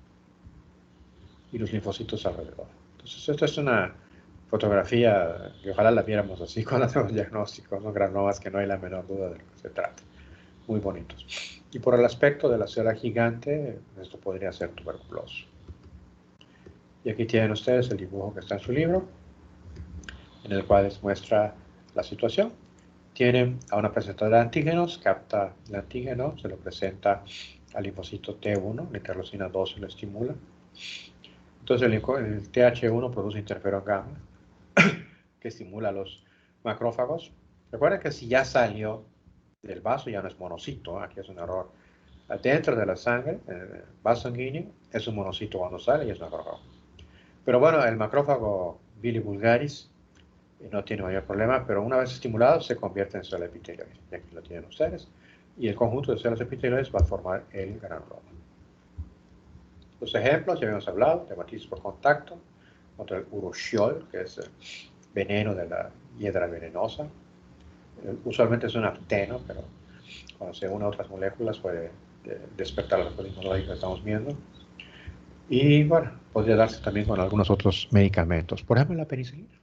y los linfocitos alrededor. Entonces, esto es una fotografía que ojalá la viéramos así cuando hacemos diagnósticos, ¿no? Granomas que no hay la menor duda de lo que se trata. Muy bonitos. Y por el aspecto de la célula gigante, esto podría ser tuberculoso. Y aquí tienen ustedes el dibujo que está en su libro, en el cual les muestra la situación. Tienen a una presentadora de antígenos, capta el antígeno, se lo presenta al linfocito T1, la interleucina 2 lo estimula. Entonces el TH1 produce interferón gamma, que estimula a los macrófagos. Recuerden que si ya salió del vaso, ya no es monocito, aquí es un error. Dentro de la sangre, el vaso sanguíneo, es un monocito cuando sale y es macrófago. Pero bueno, el macrófago bilivulgaris no tiene mayor problema, pero una vez estimulado se convierte en célula epitelioide. Y aquí lo tienen ustedes. Y el conjunto de células epitelioides va a formar el granuloma. Los ejemplos, ya habíamos hablado, dermatitis por contacto, contra el urushiol, que es el veneno de la hiedra venenosa. Usualmente es un acteno, pero cuando se une a otras moléculas puede despertar la respuesta inmunológica que estamos viendo. Y bueno, podría darse también con algunos otros medicamentos. Por ejemplo, la penicilina.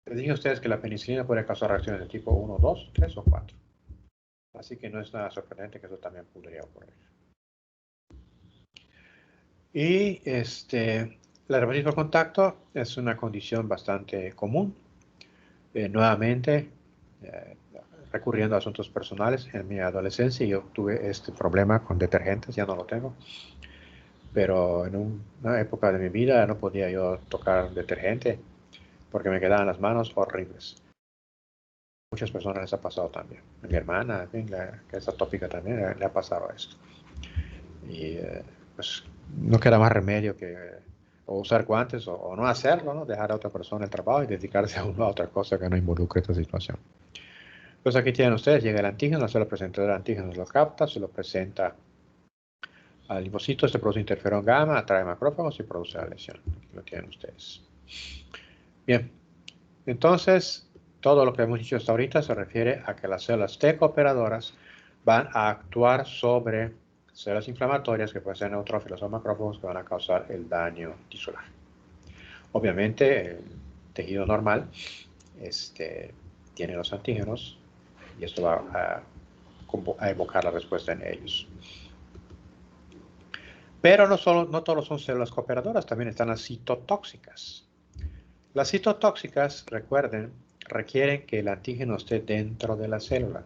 Les dije a ustedes que la penicilina puede causar reacciones de tipo 1, 2, 3 o 4. Así que no es nada sorprendente que eso también podría ocurrir. Y la dermatitis por contacto es una condición bastante común. Nuevamente, recurriendo a asuntos personales, en mi adolescencia yo tuve este problema con detergentes, ya no lo tengo. Pero en una época de mi vida no podía yo tocar detergente porque me quedaban las manos horribles. Muchas personas les ha pasado también. A mi hermana, en fin, que es atópica también, le ha pasado esto. Y pues no queda más remedio que o usar guantes o no hacerlo, ¿no? Dejar a otra persona el trabajo y dedicarse a otra cosa que no involucre esta situación. Pues aquí tienen ustedes, llega el antígeno, se lo presenta el antígeno, lo capta, se lo presenta al linfocito, se produce interferón gamma, atrae macrófagos y produce la lesión. Aquí lo tienen ustedes. Bien, entonces todo lo que hemos dicho hasta ahorita se refiere a que las células T cooperadoras van a actuar sobre células inflamatorias que pueden ser neutrófilos o macrófagos que van a causar el daño tisular. Obviamente, el tejido normal tiene los antígenos y esto va a evocar la respuesta en ellos. Pero no todos son células cooperadoras, también están las citotóxicas. Las citotóxicas, recuerden, requieren que el antígeno esté dentro de la célula.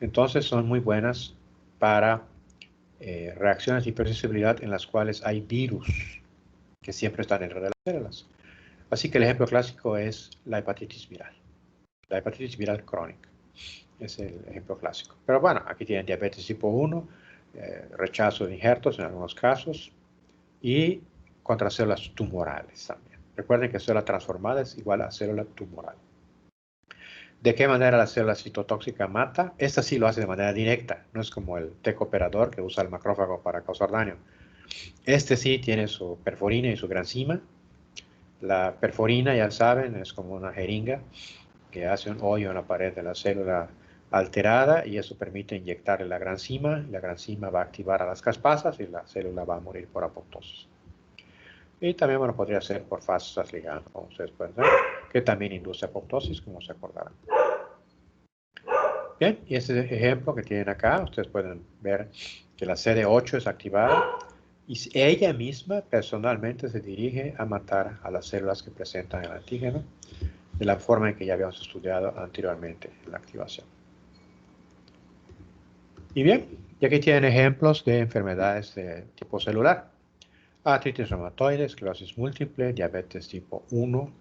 Entonces son muy buenas para reacciones de hipersensibilidad en las cuales hay virus que siempre están dentro de las células. Así que el ejemplo clásico es la hepatitis viral. La hepatitis viral crónica es el ejemplo clásico. Pero bueno, aquí tienen diabetes tipo 1, rechazo de injertos en algunos casos y contra células tumorales también. Recuerden que célula transformada es igual a célula tumoral. ¿De qué manera la célula citotóxica mata? Esta sí lo hace de manera directa, no es como el T cooperador que usa el macrófago para causar daño. Este sí tiene su perforina y su granzima. La perforina, ya saben, es como una jeringa que hace un hoyo en la pared de la célula alterada y eso permite inyectarle la granzima. La granzima va a activar a las caspasas y la célula va a morir por apoptosis. Y también, bueno, podría ser por fasas ligando, como ustedes pueden ver, que también induce apoptosis, como se acordarán. Bien, y este ejemplo que tienen acá, ustedes pueden ver que la CD8 es activada y ella misma personalmente se dirige a matar a las células que presentan el antígeno de la forma en que ya habíamos estudiado anteriormente en la activación. Y bien, y aquí tienen ejemplos de enfermedades de tipo celular. Artritis reumatoide, esclerosis múltiple, diabetes tipo 1,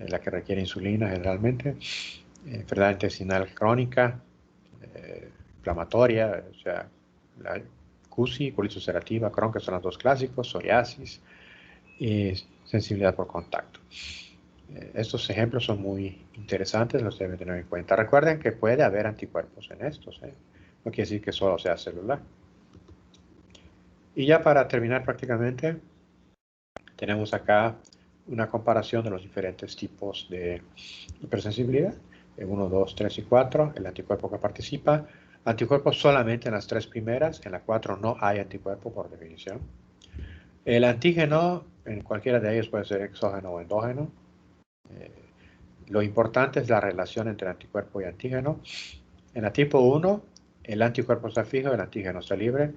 la que requiere insulina generalmente, enfermedad intestinal crónica, inflamatoria, o sea, la CUSI, colitis ulcerativa, Crohn, que son los dos clásicos, psoriasis y sensibilidad por contacto. Estos ejemplos son muy interesantes, los deben tener en cuenta. Recuerden que puede haber anticuerpos en estos, no quiere decir que solo sea celular. Y ya para terminar prácticamente, tenemos acá una comparación de los diferentes tipos de hipersensibilidad. 1, 2, 3 y 4, el anticuerpo que participa. Anticuerpos solamente en las 3 primeras, en la 4 no hay anticuerpo por definición. El antígeno, en cualquiera de ellos puede ser exógeno o endógeno. Lo importante es la relación entre anticuerpo y antígeno. En la tipo 1, el anticuerpo está fijo, el antígeno está libre.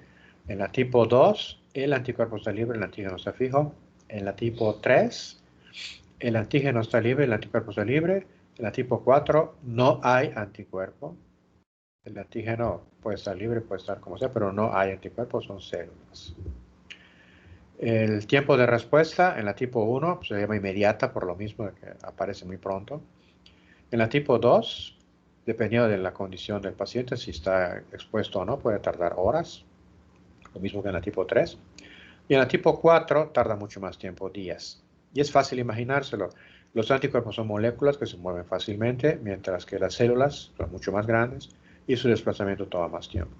En la tipo 2, el anticuerpo está libre, el antígeno está fijo. En la tipo 3, el antígeno está libre, el anticuerpo está libre. En la tipo 4, no hay anticuerpo. El antígeno puede estar libre, puede estar como sea, pero no hay anticuerpos, son células. El tiempo de respuesta en la tipo 1 se llama inmediata por lo mismo de que aparece muy pronto. En la tipo 2, dependiendo de la condición del paciente, si está expuesto o no, puede tardar horas, lo mismo que en la tipo 3. Y en la tipo 4 tarda mucho más tiempo, días. Y es fácil imaginárselo. Los anticuerpos son moléculas que se mueven fácilmente, mientras que las células son mucho más grandes y su desplazamiento toma más tiempo.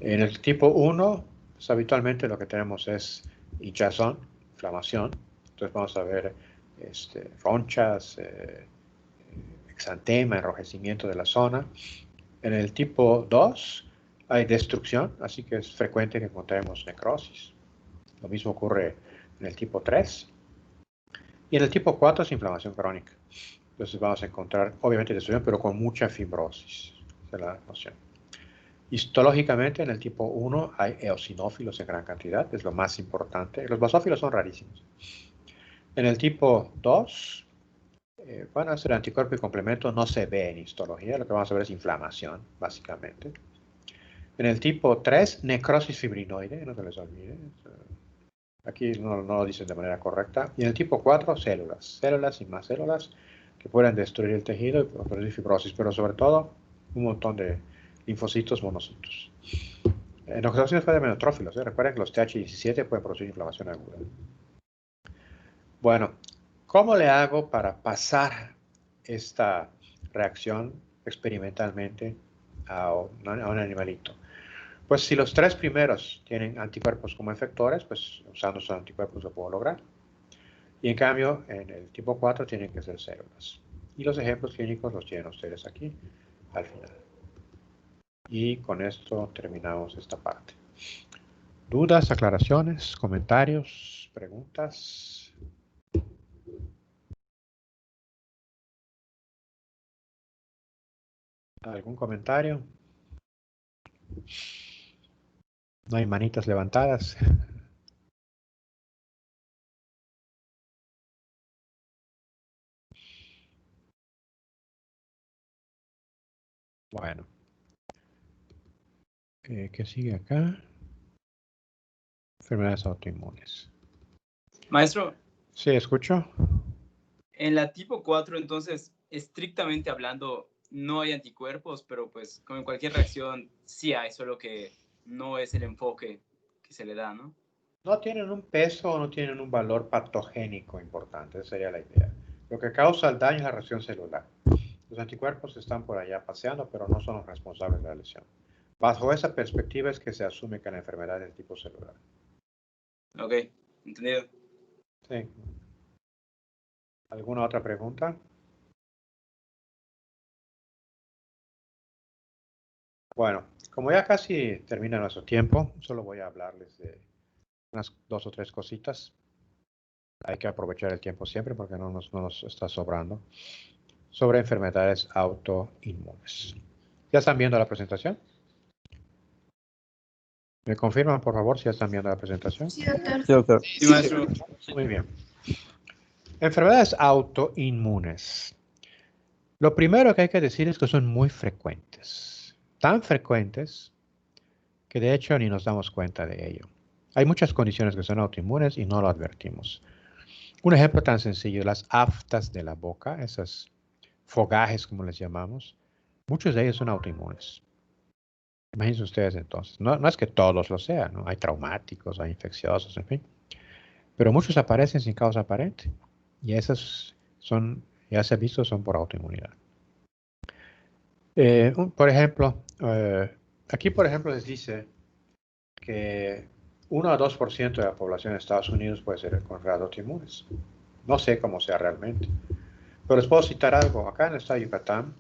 En el tipo 1, pues, habitualmente lo que tenemos es hinchazón, inflamación. Entonces vamos a ver ronchas, exantema, enrojecimiento de la zona. En el tipo 2 hay destrucción, así que es frecuente que encontremos necrosis. Lo mismo ocurre en el tipo 3. Y en el tipo 4 es inflamación crónica. Entonces vamos a encontrar, obviamente, destrucción, pero con mucha fibrosis. Esa es la noción. Histológicamente, en el tipo 1 hay eosinófilos en gran cantidad, es lo más importante. Los basófilos son rarísimos. En el tipo 2, van a ser anticuerpo y complemento, no se ve en histología, lo que vamos a ver es inflamación, básicamente. En el tipo 3, necrosis fibrinoide, no se les olvide. Aquí no lo dicen de manera correcta. Y en el tipo 4, células y más células que pueden destruir el tejido y producir fibrosis, pero sobre todo un montón de linfocitos, monocitos. En ocasiones pueden haber neutrófilos. Recuerden que los TH17 pueden producir inflamación aguda. Bueno, ¿cómo le hago para pasar esta reacción experimentalmente a un animalito? Pues si los 3 primeros tienen anticuerpos como efectores, pues usando esos anticuerpos lo puedo lograr. Y en cambio, en el tipo 4 tienen que ser células. Y los ejemplos clínicos los tienen ustedes aquí al final. Y con esto terminamos esta parte. ¿Dudas, aclaraciones, comentarios, preguntas? ¿Algún comentario? ¿No hay manitas levantadas? Bueno. ¿Qué sigue acá? Enfermedades autoinmunes. Maestro, Sí, escucho. en la tipo 4, entonces, estrictamente hablando, no hay anticuerpos, pero pues como en cualquier reacción sí hay, solo que no es el enfoque que se le da, ¿no? No tienen un peso o no tienen un valor patogénico importante, esa sería la idea. Lo que causa el daño es la reacción celular. Los anticuerpos están por allá paseando, pero no son los responsables de la lesión. Bajo esa perspectiva es que se asume que la enfermedad es de tipo celular. Ok, entendido. Sí. ¿Alguna otra pregunta? Bueno, como ya casi termina nuestro tiempo, solo voy a hablarles de unas 2 o 3 cositas. Hay que aprovechar el tiempo siempre porque no nos está sobrando. Sobre enfermedades autoinmunes. ¿Ya están viendo la presentación? ¿Me confirman, por favor, si ya están viendo la presentación? Sí, doctor. Sí, doctor. Sí, maestro. Muy bien. Enfermedades autoinmunes. Lo primero que hay que decir es que son muy frecuentes. Tan frecuentes que de hecho ni nos damos cuenta de ello. Hay muchas condiciones que son autoinmunes y no lo advertimos. Un ejemplo tan sencillo, las aftas de la boca, esas fogajes como les llamamos, muchos de ellos son autoinmunes. Imagínense ustedes entonces. No es que todos lo sean, ¿no? Hay traumáticos, hay infecciosos, en fin. Pero muchos aparecen sin causa aparente. Y esas son, ya se ha visto, son por autoinmunidad. Por ejemplo, aquí por ejemplo les dice que 1 a 2% de la población de Estados Unidos puede ser con autoinmunes. No sé cómo sea realmente. Pero les puedo citar algo. Acá en el estado de Yucatán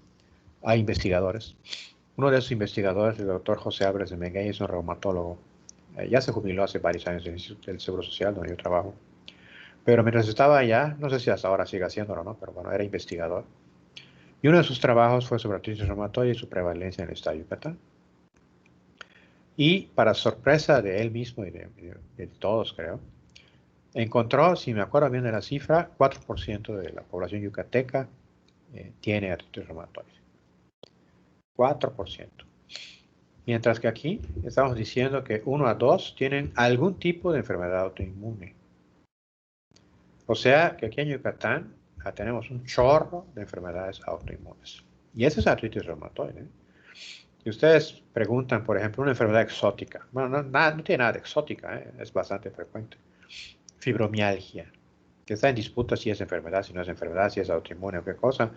hay investigadores. Uno de esos investigadores, el doctor José Álvarez de Menguey, es un reumatólogo. Ya se jubiló hace varios años del Seguro Social, donde yo trabajo. Pero mientras estaba allá, no sé si hasta ahora sigue haciéndolo, ¿no? Pero bueno, era investigador. Y uno de sus trabajos fue sobre artritis reumatoide y su prevalencia en el estado de Yucatán. Y para sorpresa de él mismo y de todos, creo, encontró, si me acuerdo bien de la cifra, 4% de la población yucateca tiene artritis reumatoide. 4%. Mientras que aquí estamos diciendo que 1 a 2 tienen algún tipo de enfermedad autoinmune. O sea que aquí en Yucatán tenemos un chorro de enfermedades autoinmunes. Y esa es artritis reumatoide. Si ustedes preguntan, por ejemplo, una enfermedad exótica, bueno, no tiene nada de exótica, es bastante frecuente. Fibromialgia, que está en disputa si es enfermedad, si no es enfermedad, si es autoinmune o qué cosa.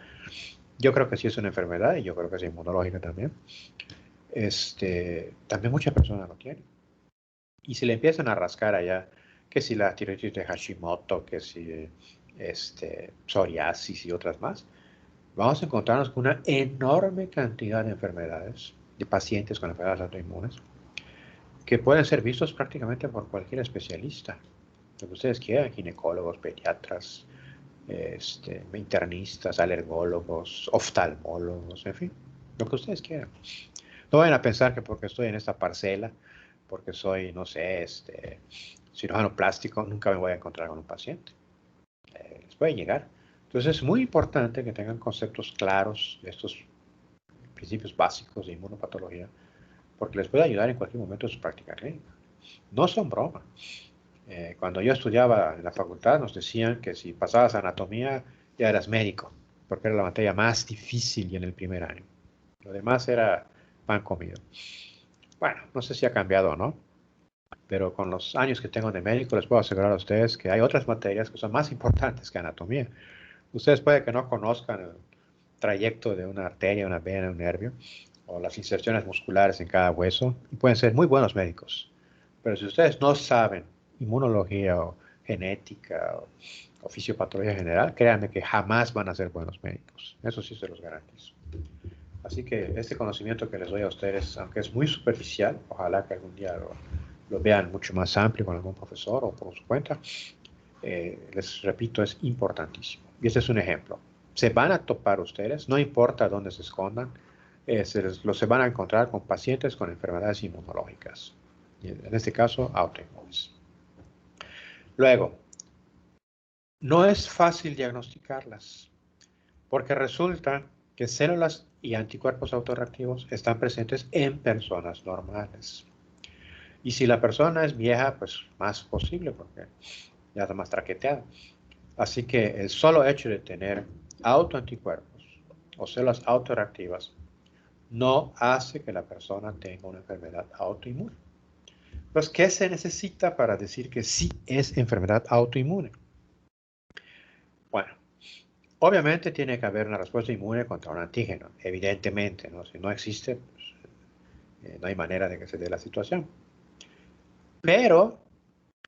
Yo creo que sí es una enfermedad y yo creo que es inmunológica también. También muchas personas lo tienen. Y si le empiezan a rascar allá, que si la tiroides de Hashimoto, que si psoriasis y otras más, vamos a encontrarnos con una enorme cantidad de enfermedades, de pacientes con enfermedades autoinmunes, que pueden ser vistos prácticamente por cualquier especialista. Lo que ustedes quieran, ginecólogos, pediatras, internistas, alergólogos, oftalmólogos, en fin, lo que ustedes quieran. No vayan a pensar que porque estoy en esta parcela, porque soy, no sé, cirujano plástico, nunca me voy a encontrar con un paciente. Les puede llegar. Entonces es muy importante que tengan conceptos claros de estos principios básicos de inmunopatología, porque les puede ayudar en cualquier momento en su práctica clínica. No son broma. Cuando yo estudiaba en la facultad nos decían que si pasabas anatomía ya eras médico, porque era la materia más difícil y en el primer año. Lo demás era pan comido. Bueno, no sé si ha cambiado o no, pero con los años que tengo de médico les puedo asegurar a ustedes que hay otras materias que son más importantes que anatomía. Ustedes puede que no conozcan el trayecto de una arteria, una vena, un nervio, o las inserciones musculares en cada hueso, y pueden ser muy buenos médicos. Pero si ustedes no saben inmunología o genética o fisiopatología general, créanme que jamás van a ser buenos médicos. Eso sí se los garantizo. Así que este conocimiento que les doy a ustedes, aunque es muy superficial, ojalá que algún día lo vean mucho más amplio con algún profesor o por su cuenta, les repito, es importantísimo. Y este es un ejemplo. Se van a topar ustedes, no importa dónde se escondan, se van a encontrar con pacientes con enfermedades inmunológicas. En este caso, autoinmunes. Luego, no es fácil diagnosticarlas, porque resulta que células y anticuerpos autorreactivos están presentes en personas normales. Y si la persona es vieja, pues más posible, porque ya está más traqueteada. Así que el solo hecho de tener autoanticuerpos o células autorreactivas no hace que la persona tenga una enfermedad autoinmune. Pues, ¿qué se necesita para decir que sí es enfermedad autoinmune? Bueno, obviamente tiene que haber una respuesta inmune contra un antígeno, evidentemente, ¿no? Si no existe, pues, no hay manera de que se dé la situación. Pero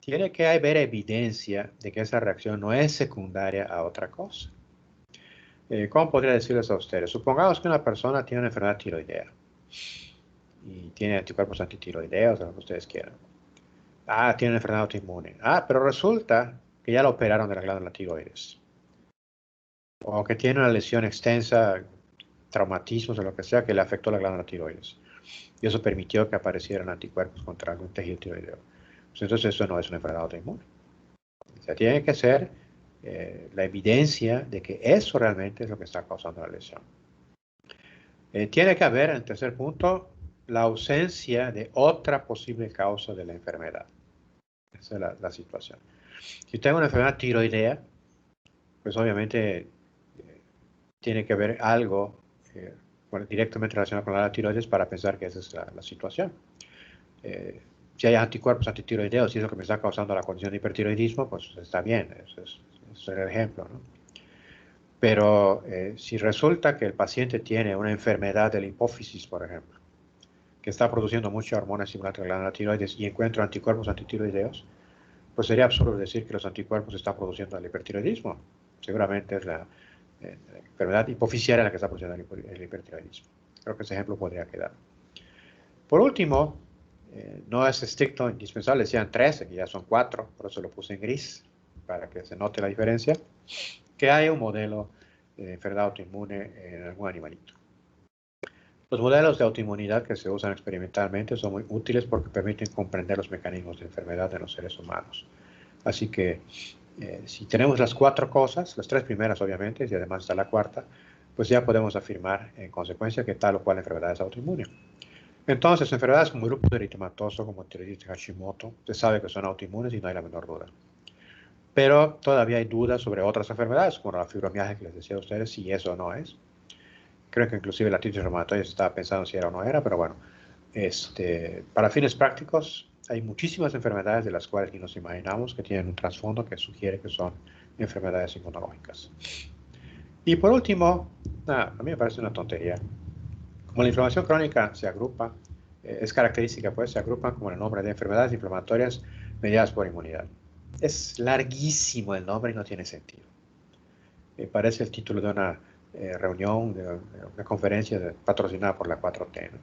tiene que haber evidencia de que esa reacción no es secundaria a otra cosa. ¿Cómo podría decirles a ustedes? Supongamos que una persona tiene una enfermedad tiroidea. y tiene anticuerpos antitiroideos, o lo que ustedes quieran. Ah, tiene una enfermedad autoinmune. Ah, pero resulta que ya lo operaron de la glándula tiroides. O que tiene una lesión extensa, traumatismos o lo que sea, que le afectó la glándula tiroides. Y eso permitió que aparecieran anticuerpos contra algún tejido tiroideo. Pues entonces eso no es una enfermedad autoinmune. O sea, tiene que ser la evidencia de que eso realmente es lo que está causando la lesión. Tiene que haber, en el tercer punto, la ausencia de otra posible causa de la enfermedad. Esa es la situación. Si tengo una enfermedad tiroidea, pues obviamente tiene que haber algo directamente relacionado con la tiroides para pensar que esa es la situación. Si hay anticuerpos antitiroideos y es lo que me está causando la condición de hipertiroidismo, pues está bien, eso es el ejemplo, ¿no? Pero si resulta que el paciente tiene una enfermedad de la hipófisis, por ejemplo, que está produciendo mucha hormona estimulante de la glándula tiroides y encuentro anticuerpos antitiroideos, pues sería absurdo decir que los anticuerpos están produciendo el hipertiroidismo. Seguramente es la enfermedad hipofisiaria la que está produciendo el hipertiroidismo. Creo que ese ejemplo podría quedar. Por último, no es estricto, indispensable, decían 13, que ya son 4, por eso lo puse en gris, para que se note la diferencia, que hay un modelo de enfermedad autoinmune en algún animalito. Los modelos de autoinmunidad que se usan experimentalmente son muy útiles porque permiten comprender los mecanismos de enfermedad de los seres humanos. Así que si tenemos las 4 cosas, las 3 primeras obviamente, y además está la cuarta, pues ya podemos afirmar en consecuencia que tal o cual enfermedad es autoinmune. Entonces, enfermedades como el lupus eritematoso, como tiroiditis de Hashimoto, se sabe que son autoinmunes y no hay la menor duda. Pero todavía hay dudas sobre otras enfermedades, como la fibromialgia que les decía a ustedes, si eso o no es. Creo que inclusive la artritis reumatoide se estaba pensando si era o no era, pero bueno, para fines prácticos, hay muchísimas enfermedades de las cuales ni nos imaginamos que tienen un trasfondo que sugiere que son enfermedades inmunológicas. Y por último, a mí me parece una tontería. Como la inflamación crónica se agrupa, es característica, pues se agrupan como el nombre de enfermedades inflamatorias mediadas por inmunidad. Es larguísimo el nombre y no tiene sentido. Parece el título de una reunión, de una conferencia patrocinada por la 4T, ¿no?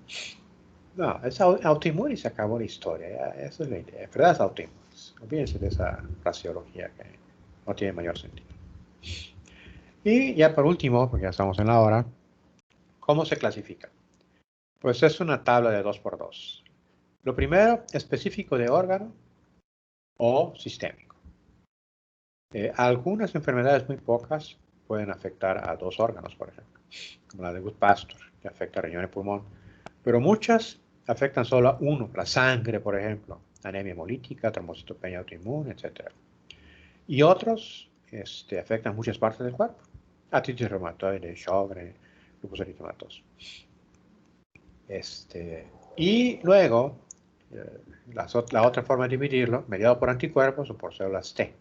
No, es autoinmune y se acabó la historia. Ya, esa es la idea. Enfermedades autoinmunes. Olvídense de esa fraseología que no tiene mayor sentido. Y ya por último, porque ya estamos en la hora, ¿cómo se clasifica? Pues es una tabla de 2×2. Lo primero, específico de órgano o sistémico. Algunas enfermedades, muy pocas, pueden afectar a 2 órganos, por ejemplo, como la de Goodpasture, que afecta a riñón y pulmón. Pero muchas afectan solo a uno, la sangre, por ejemplo, anemia hemolítica, trombocitopenia autoinmune, etc. Y otros afectan muchas partes del cuerpo, artritis reumatoide, Sjögren, lupus eritematoso. Y luego, la otra forma de dividirlo, mediado por anticuerpos o por células T.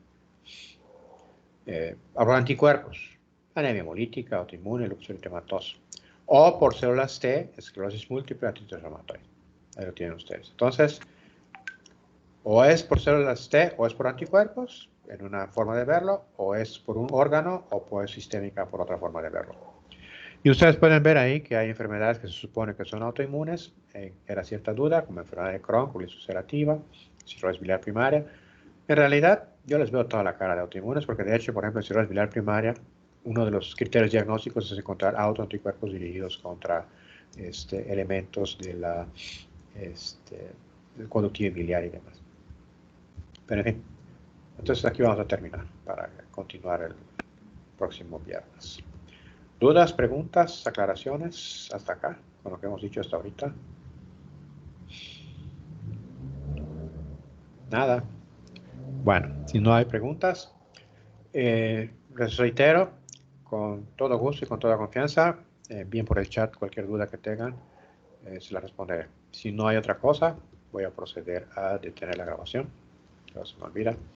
Por anticuerpos, anemia hemolítica, autoinmune, lupus eritematoso. O por células T, esclerosis múltiple, artritis reumatoide. Ahí lo tienen ustedes. Entonces, o es por células T o es por anticuerpos, en una forma de verlo, o es por un órgano o por sistémica por otra forma de verlo. Y ustedes pueden ver ahí que hay enfermedades que se supone que son autoinmunes, era cierta duda, como enfermedad de Crohn, colitis ulcerativa, cirrosis biliar primaria. En realidad, yo les veo toda la cara de autoinmunes, porque de hecho, por ejemplo, en cirrosis biliar primaria, uno de los criterios diagnósticos es encontrar autoanticuerpos dirigidos contra elementos de del conductivo biliar y demás. Pero en fin, entonces aquí vamos a terminar para continuar el próximo viernes. ¿Dudas, preguntas, aclaraciones hasta acá, con lo que hemos dicho hasta ahorita? Nada. Bueno, si no hay preguntas, les reitero, con todo gusto y con toda confianza, bien por el chat, cualquier duda que tengan, se la responderé. Si no hay otra cosa, voy a proceder a detener la grabación. No se me olvida.